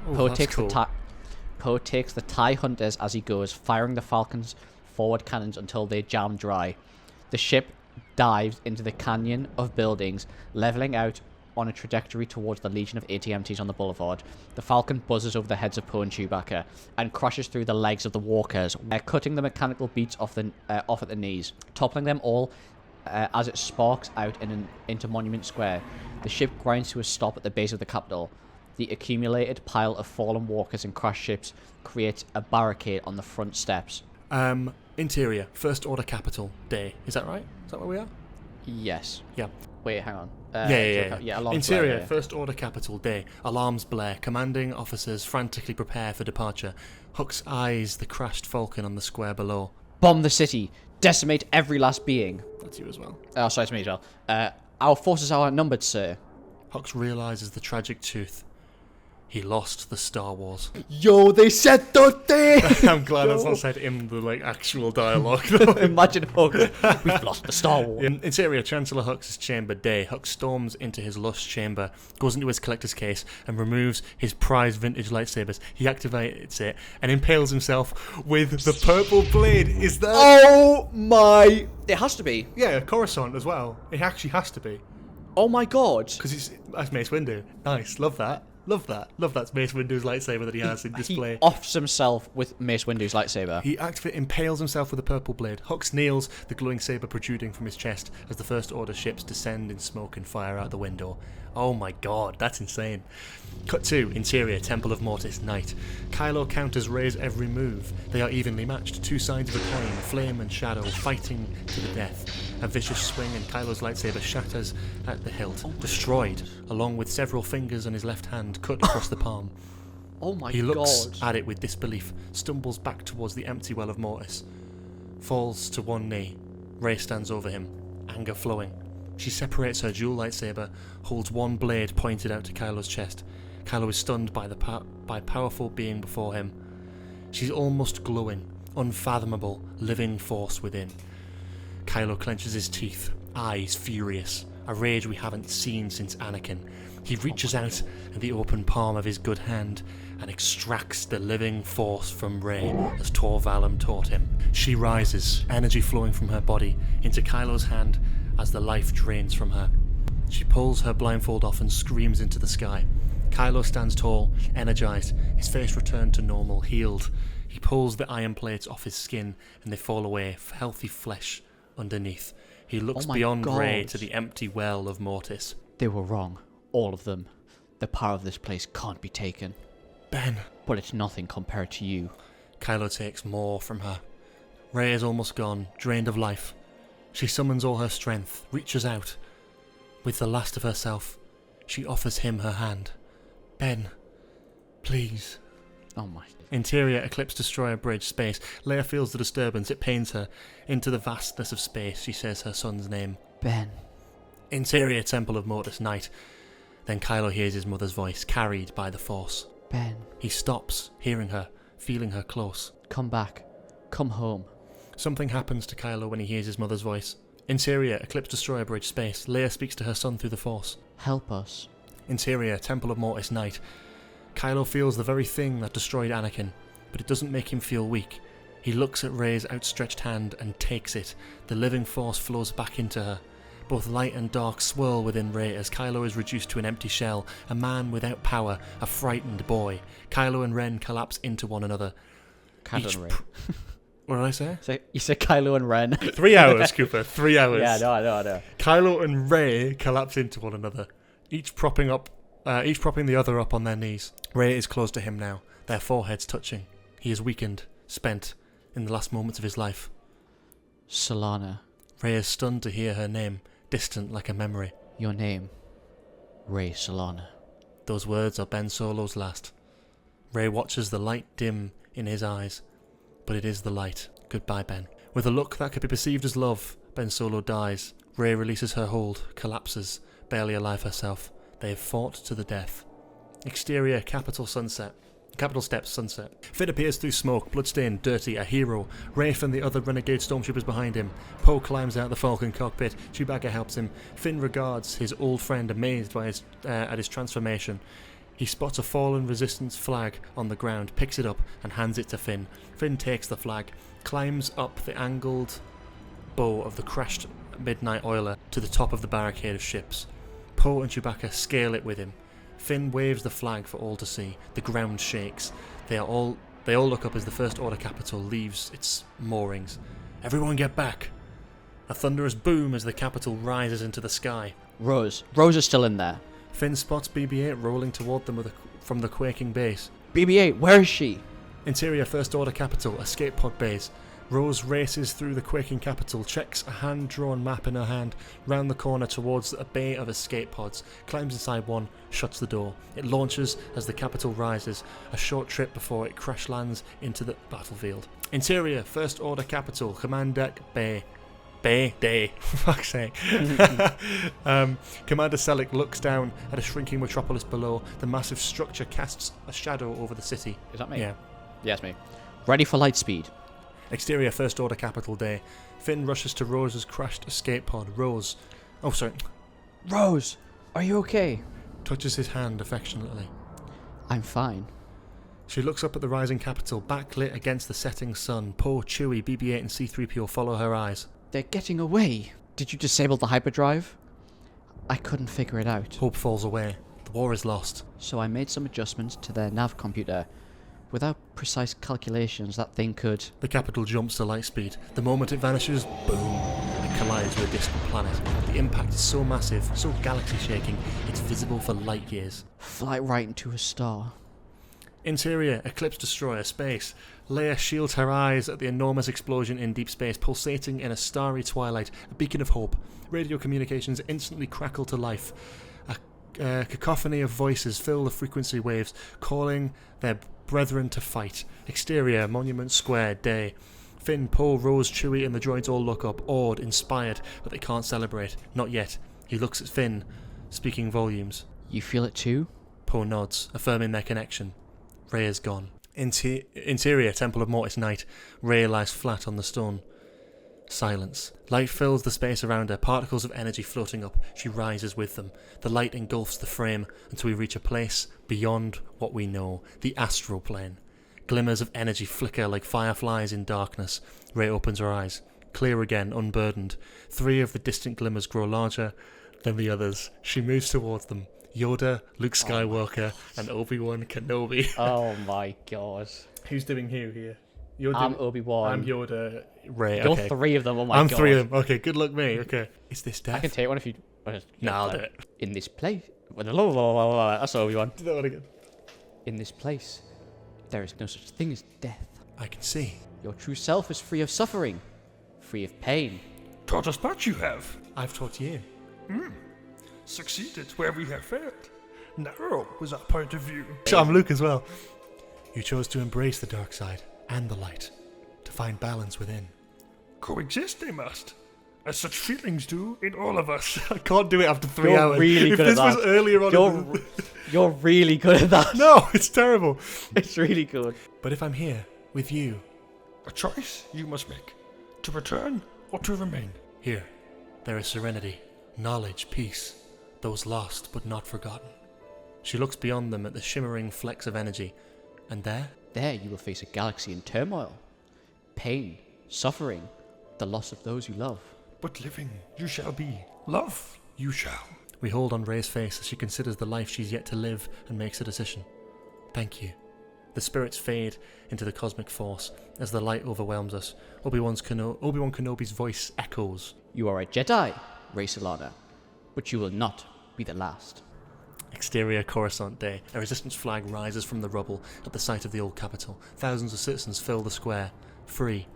Ooh, Poe takes the TIE Hunters as he goes, firing the Falcon's forward cannons until they jam dry. The ship dives into the canyon of buildings, leveling out on a trajectory towards the legion of ATMTs on the boulevard. The Falcon buzzes over the heads of Poe and Chewbacca and crashes through the legs of the walkers, cutting the mechanical beats off at the knees, toppling them all as it sparks out into Monument Square. The ship grinds to a stop at the base of the Capitol. The accumulated pile of fallen walkers and crashed ships creates a barricade on the front steps. Interior, First Order Capital Day. Is that right? Is that where we are? Yes. Yeah. Wait, hang on. Yeah. Along Interior, Square, First Order Capital Day. Alarms blare. Commanding officers frantically prepare for departure. Hux eyes the crashed Falcon on the square below. Bomb the city. Decimate every last being. That's you as well. Oh, sorry, it's me as well. Our forces are outnumbered, sir. Hux realizes the tragic truth. He lost the Star Wars. Yo, they said that day! I'm glad that's not said in the actual dialogue. Though. Imagine Hux. We've lost the Star Wars. Interior, Chancellor Hux's chamber day. Hux storms into his lush chamber, goes into his collector's case, and removes his prized vintage lightsabers. He activates it and impales himself with the purple blade. Is that? Oh my! It has to be. Yeah, Coruscant as well. It actually has to be. Oh my god. Because that's Mace Windu. Nice, love that. Love that. Love that's Mace Windu's lightsaber that he has in display. He offs himself with Mace Windu's lightsaber. He impales himself with a purple blade. Hux kneels, the glowing saber protruding from his chest as the First Order ships descend in smoke and fire out the window. Oh my god, that's insane. Cut 2, Interior, Temple of Mortis, night. Kylo counters Rey's every move. They are evenly matched, two sides of a coin, flame and shadow, fighting to the death. A vicious swing and Kylo's lightsaber shatters at the hilt, destroyed, along with several fingers on his left hand cut across the palm. Oh my god. He looks at it with disbelief, stumbles back towards the empty well of Mortis, falls to one knee. Rey stands over him, anger flowing. She separates her dual lightsaber, holds one blade pointed out to Kylo's chest. Kylo is stunned by by powerful being before him. She's almost glowing, unfathomable, living force within. Kylo clenches his teeth, eyes furious, a rage we haven't seen since Anakin. He reaches out in the open palm of his good hand and extracts the living force from Rey as Tor Valum taught him. She rises, energy flowing from her body into Kylo's hand as the life drains from her. She pulls her blindfold off and screams into the sky. Kylo stands tall, energized, his face returned to normal, healed. He pulls the iron plates off his skin and they fall away, healthy flesh underneath. He looks beyond Rey to the empty well of Mortis. They were wrong. All of them. The power of this place can't be taken. Ben. But it's nothing compared to you. Kylo takes more from her. Rey is almost gone, drained of life. She summons all her strength, reaches out. With the last of herself, she offers him her hand. Ben, please. Oh my. Interior, Eclipse Destroyer Bridge, space. Leia feels the disturbance, it pains her. Into the vastness of space, she says her son's name. Ben. Interior, Temple of Mortis, night. Then Kylo hears his mother's voice, carried by the Force. Ben. He stops, hearing her, feeling her close. Come back. Come home. Something happens to Kylo when he hears his mother's voice. Interior, Eclipse Destroyer Bridge, space. Leia speaks to her son through the Force. Help us. Interior, Temple of Mortis, night. Kylo feels the very thing that destroyed Anakin, but it doesn't make him feel weak. He looks at Rey's outstretched hand and takes it. The living force flows back into her. Both light and dark swirl within Rey as Kylo is reduced to an empty shell, a man without power, a frightened boy. Kylo and Ren collapse into one another. Kylo and Ren. What did I say? So you said Kylo and Ren. 3 hours, Cooper. 3 hours. Yeah, I know. Kylo and Rey collapse into one another, each propping the other up on their knees. Rey is close to him now, their foreheads touching. He is weakened, spent, in the last moments of his life. Solana. Rey is stunned to hear her name, distant like a memory. Your name. Rey Solana. Those words are Ben Solo's last. Rey watches the light dim in his eyes, but it is the light. Goodbye, Ben. With a look that could be perceived as love, Ben Solo dies. Rey releases her hold, collapses, barely alive herself. They have fought to the death. Exterior, Capital Steps, sunset. Finn appears through smoke, bloodstained, dirty, a hero. Rafe and the other renegade stormtroopers behind him. Poe climbs out the Falcon cockpit. Chewbacca helps him. Finn regards his old friend, amazed by at his transformation. He spots a fallen resistance flag on the ground, picks it up and hands it to Finn. Finn takes the flag, climbs up the angled bow of the crashed midnight oiler to the top of the barricade of ships. Poe and Chewbacca scale it with him. Finn waves the flag for all to see. The ground shakes. They all look up as the First Order capital leaves its moorings. Everyone get back! A thunderous boom as the capital rises into the sky. Rose is still in there. Finn spots BB-8 rolling toward them from the quaking base. BB-8, where is she? Interior First Order capital, escape pod base. Rose races through the quaking capital, checks a hand-drawn map in her hand, round the corner towards a bay of escape pods, climbs inside one, shuts the door. It launches as the capital rises, a short trip before it crash lands into the battlefield. Interior First Order capital, command deck bay. Day. Fuck's sake. Commander Selleck looks down at a shrinking metropolis below. The massive structure casts a shadow over the city. Is that me? Yeah. Yes, me. Ready for light speed. Exterior First Order capital day. Finn rushes to Rose's crashed escape pod. Rose, are you okay? touches his hand affectionately. I'm fine. She looks up at the rising capital, backlit against the setting sun. Poe, Chewie, BB-8 and C-3PO follow her eyes. They're getting away. Did you disable the hyperdrive? I couldn't figure it out. Hope falls away. The war is lost. So I made some adjustments to their nav computer. Without precise calculations, that thing could... The capital jumps to light speed. The moment it vanishes, boom, it collides with a distant planet. The impact is so massive, so galaxy-shaking, it's visible for light years. fly right into a star. Interior, Eclipse Destroyer, space. Leia shields her eyes at the enormous explosion in deep space, pulsating in a starry twilight, a beacon of hope. Radio communications instantly crackle to life. A cacophony of voices fill the frequency waves, calling their brethren to fight. Exterior, Monument Square, day. Finn, Poe, Rose, Chewie and the droids all look up, awed, inspired, but they can't celebrate. Not yet. He looks at Finn, speaking volumes. You feel it too? Poe nods, affirming their connection. Rey is gone. Interior, Temple of Mortis night. Rey lies flat on the stone. Silence. Light fills the space around her, particles of energy floating up. She rises with them. The light engulfs the frame until we reach a place beyond what we know, the astral plane. Glimmers of energy flicker like fireflies in darkness. Rey opens her eyes. Clear again, unburdened. 3 of the distant glimmers grow larger than the others. She moves towards them. Yoda, Luke Skywalker, and Obi-Wan Kenobi. Oh my god. Who's doing who here? You're I'm doing... Obi-Wan. I'm Yoda. Rey. You're Okay. 3 of them, oh my god. I'm 3 of them. Okay, good luck me. Okay. Is this death? I can take one if you... No, I'll do it. In this place... That's Obi-Wan. Do that one again. In this place, there is no such thing as death. I can see. Your true self is free of suffering, free of pain. Taught us much you have. I've taught you. Succeeded where we have failed. Narrow was our point of view. I'm Luke as well. You chose to embrace the dark side and the light, to find balance within. Coexist they must, as such feelings do in all of us. I can't do it after 3 You're hours. really if good this at that. was earlier on... You're really good at that. No, it's terrible. It's really good. But if I'm here, with you, A choice you must make, to return or to remain. here, there is serenity, knowledge, peace, those lost but not forgotten. She looks beyond them at the shimmering flecks of energy, and there, There you will face a galaxy in turmoil. Pain, suffering, the loss of those you love. But living you shall be, love you shall. we hold on Rey's face as she considers the life she's yet to live and makes a decision. Thank you. The spirits fade into the cosmic force as the light overwhelms us. Obi-Wan Kenobi's voice echoes. You are a Jedi, Rey Solana, but you will not be the last. Exterior Coruscant Day. A resistance flag rises from the rubble at the site of the old capital. Thousands of citizens fill the square. Free.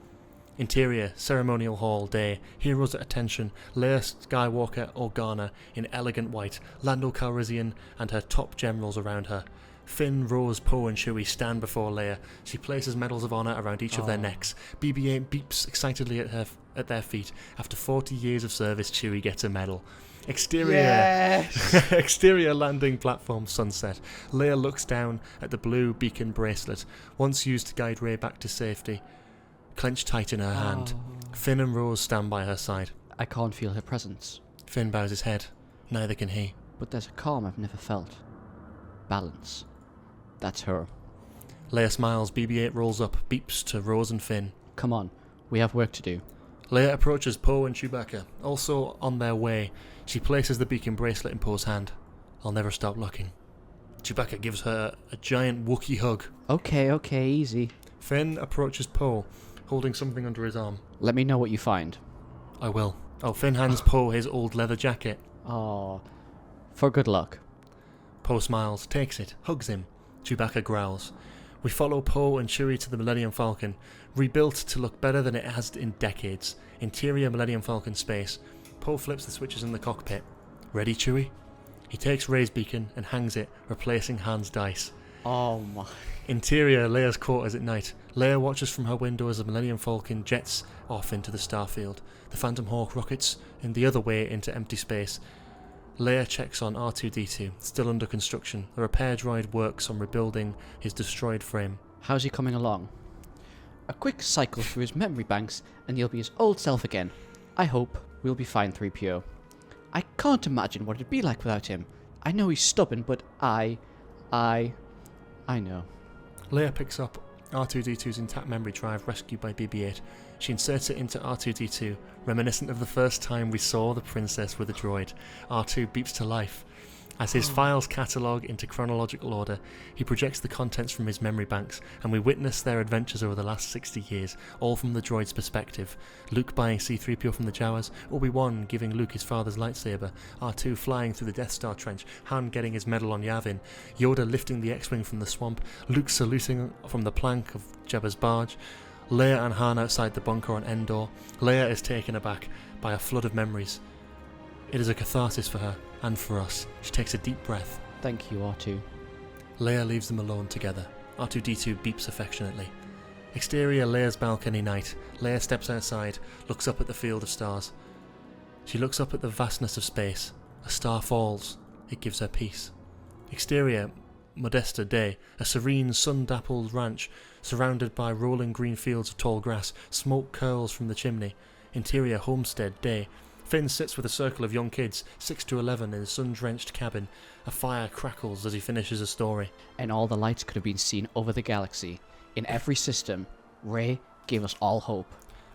Interior Ceremonial Hall Day. Heroes at attention. Leia Skywalker Organa in elegant white. Lando Calrissian and her top generals around her. Finn, Rose, Poe and Chewie stand before Leia. She places medals of honor around each of their necks. BB-8 beeps excitedly at their feet. After 40 years of service, Chewie gets a medal. Exterior Exterior landing platform sunset. Leia looks down at the blue beacon bracelet, once used to guide Rey back to safety, clenched tight in her hand. Finn and Rose stand by her side. I can't feel her presence, Finn bows his head. Neither can he. but there's a calm I've never felt. Balance. That's her. Leia smiles. BB-8 rolls up, beeps to Rose and Finn. Come on, we have work to do. Leia approaches Poe and Chewbacca. Also on their way, she places the beacon bracelet in Poe's hand. I'll never stop looking. Chewbacca gives her a giant Wookiee hug. Okay, easy. Finn approaches Poe, holding something under his arm. Let me know what you find. I will. Oh, Finn hands Poe his old leather jacket. Oh, for good luck. Poe smiles, takes it, hugs him. Chewbacca growls. We follow Poe and Chewie to the Millennium Falcon, rebuilt to look better than it has in decades. Interior Millennium Falcon space. Poe flips the switches in the cockpit. Ready, Chewie? He takes Rey's beacon and hangs it, replacing Han's dice. Oh my. Interior Leia's quarters at night. Leia watches from her window as the Millennium Falcon jets off into the starfield. The Phantom Hawk rockets in the other way into empty space. Leia checks on R2-D2, still under construction. The repair droid works on rebuilding his destroyed frame. How's he coming along? A quick cycle through his memory banks and he'll be his old self again. I hope we'll be fine, 3PO. I can't imagine what it'd be like without him. I know he's stubborn, but I know. Leia picks up R2-D2's intact memory drive rescued by BB-8. She inserts it into R2-D2, reminiscent of the first time we saw the princess with a droid. R2 beeps to life. As his files catalogue into chronological order, he projects the contents from his memory banks, and we witness their adventures over the last 60 years, all from the droid's perspective. Luke buying C-3PO from the Jawas, Obi-Wan giving Luke his father's lightsaber, R2 flying through the Death Star trench, Han getting his medal on Yavin, Yoda lifting the X-Wing from the swamp, Luke saluting from the plank of Jabba's barge, Leia and Han outside the bunker on Endor. Leia is taken aback by a flood of memories. It is a catharsis for her, and for us. She takes a deep breath. Thank you, R2. Leia leaves them alone together. R2-D2 beeps affectionately. Exterior Leia's balcony night. Leia steps outside, looks up at the field of stars. She looks up at the vastness of space. A star falls. It gives her peace. Exterior Modesta day. A serene, sun-dappled ranch surrounded by rolling green fields of tall grass. Smoke curls from the chimney. Interior homestead day. Finn sits with a circle of young kids, 6 to 11, in a sun-drenched cabin. A fire crackles as he finishes a story. And all the lights could have been seen over the galaxy. In every system, Rey gave us all hope.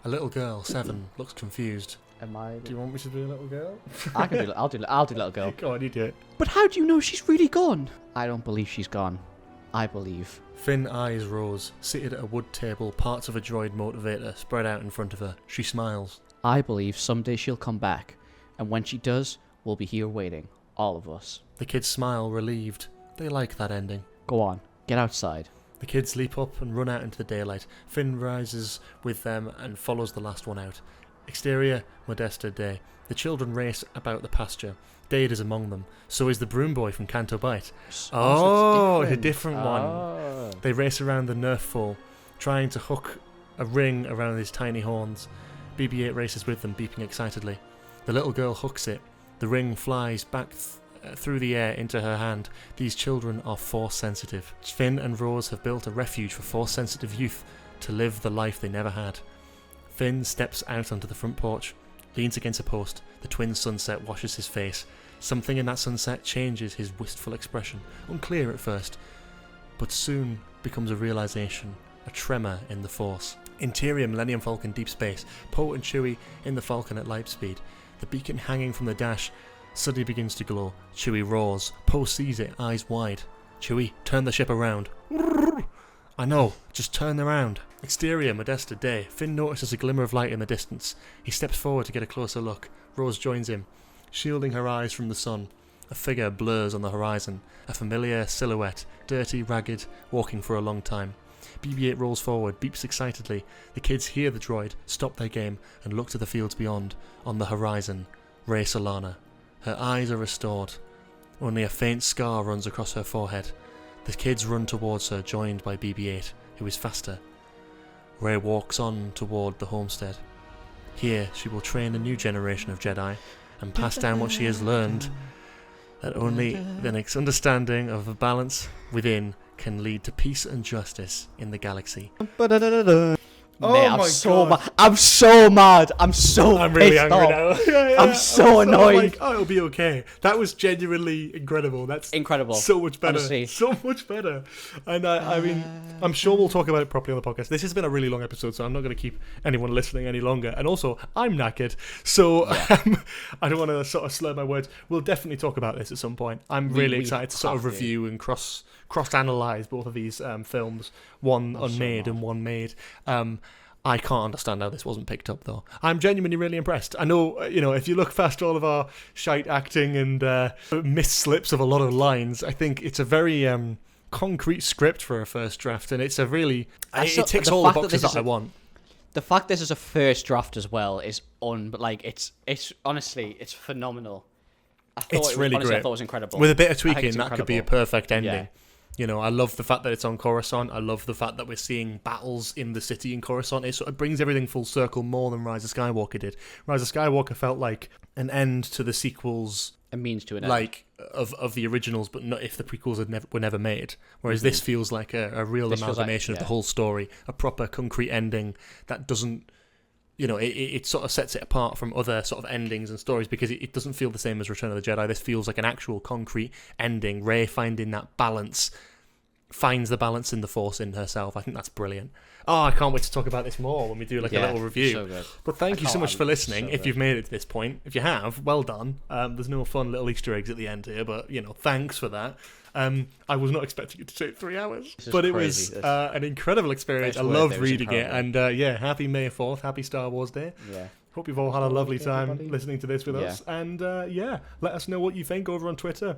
A little girl, 7, looks confused. Am I? Do you want me to be a little girl? I can do. I'll do little girl. Go on, you do it. But how do you know she's really gone? I don't believe she's gone. I believe. Finn eyes Rose, seated at a wood table, parts of a droid motivator spread out in front of her. She smiles. I believe someday she'll come back, and when she does, we'll be here waiting, all of us. The kids smile, relieved. They like that ending. Go on, get outside. The kids leap up and run out into the daylight. Finn rises with them and follows the last one out. Exterior, Modesta day. The children race about the pasture. Dade is among them. So is the broom boy from Canto Bight. Oh, it's a different one. They race around the Nerf foal, trying to hook a ring around his tiny horns. BB-8 races with them, beeping excitedly. The little girl hooks it. The ring flies back through the air into her hand. These children are force-sensitive. Finn and Rose have built a refuge for force-sensitive youth to live the life they never had. Finn steps out onto the front porch, leans against a post. The twin sunset washes his face. Something in that sunset changes his wistful expression, unclear at first, but soon becomes a realization, a tremor in the Force. Interior Millennium Falcon deep space. Poe and Chewie in the Falcon at light speed. The beacon hanging from the dash suddenly begins to glow. Chewie roars. Poe sees it, eyes wide. Chewie, turn the ship around. I know, just turn around. Exterior Modesta day. Finn notices a glimmer of light in the distance. He steps forward to get a closer look. Rose joins him, shielding her eyes from the sun. A figure blurs on the horizon. A familiar silhouette, dirty, ragged, walking for a long time. BB-8 rolls forward, beeps excitedly. The kids hear the droid, stop their game, and look to the fields beyond. On the horizon, Rey Solana. Her eyes are restored. Only a faint scar runs across her forehead. The kids run towards her, joined by BB-8, who is faster. Rey walks on toward the homestead. Here, she will train a new generation of Jedi, and pass down what she has learned, that only the understanding of the balance within can lead to peace and justice in the galaxy. Oh Man, my I'm so God. mad. I'm so mad. I'm really pissed angry off. now. Yeah, I'm so annoyed. Like, oh, it'll be okay. That was genuinely incredible. That's Incredible. So much better. Honestly. So much better. And I mean, I'm sure we'll talk about it properly on the podcast. This has been a really long episode, so I'm not going to keep anyone listening any longer. And also, I'm knackered, so I don't want to sort of slur my words. We'll definitely talk about this at some point. I'm really excited to sort of review and cross-analyze both of these films, one unmade and one made. I can't understand how this wasn't picked up, though. I'm genuinely really impressed. I know, if you look past all of our shite acting and missed slips of a lot of lines, I think it's a very concrete script for a first draft, and it's a really... It ticks all the boxes that I want. The fact this is a first draft as well is it's honestly, it's phenomenal. It's really great. I thought it was incredible. With a bit of tweaking, that could be a perfect ending. Yeah. I love the fact that it's on Coruscant. I love the fact that we're seeing battles in the city in Coruscant. It brings everything full circle more than Rise of Skywalker did. Rise of Skywalker felt like an end to the sequels, a means to an end, like of the originals, but not if the prequels were never made. Whereas this feels like a real amalgamation of the whole story, a proper concrete ending that doesn't. It sort of sets it apart from other sort of endings and stories because it doesn't feel the same as Return of the Jedi. This feels like an actual concrete ending. Rey finding that balance, finds the balance in the Force in herself. I think that's brilliant. Oh, I can't wait to talk about this more when we do a little review. So good. But thank you so much for listening. If you've made it to this point, if you have, well done. There's no fun little Easter eggs at the end here, but thanks for that. I was not expecting it to take 3 hours, but it was an incredible experience. I loved reading it, and happy May 4th, happy Star Wars Day. Yeah. Hope you've all had a lovely time listening to this with us, and let us know what you think over on Twitter.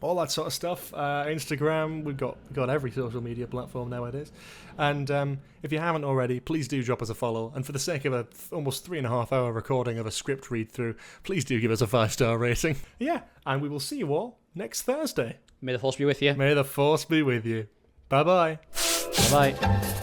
All that sort of stuff. Instagram, we've got every social media platform nowadays. And if you haven't already, please do drop us a follow. And for the sake of almost 3.5 hour recording of a script read through, please do give us a 5-star rating. Yeah, and we will see you all next Thursday. May the Force be with you. May the Force be with you. Bye-bye. Bye-bye.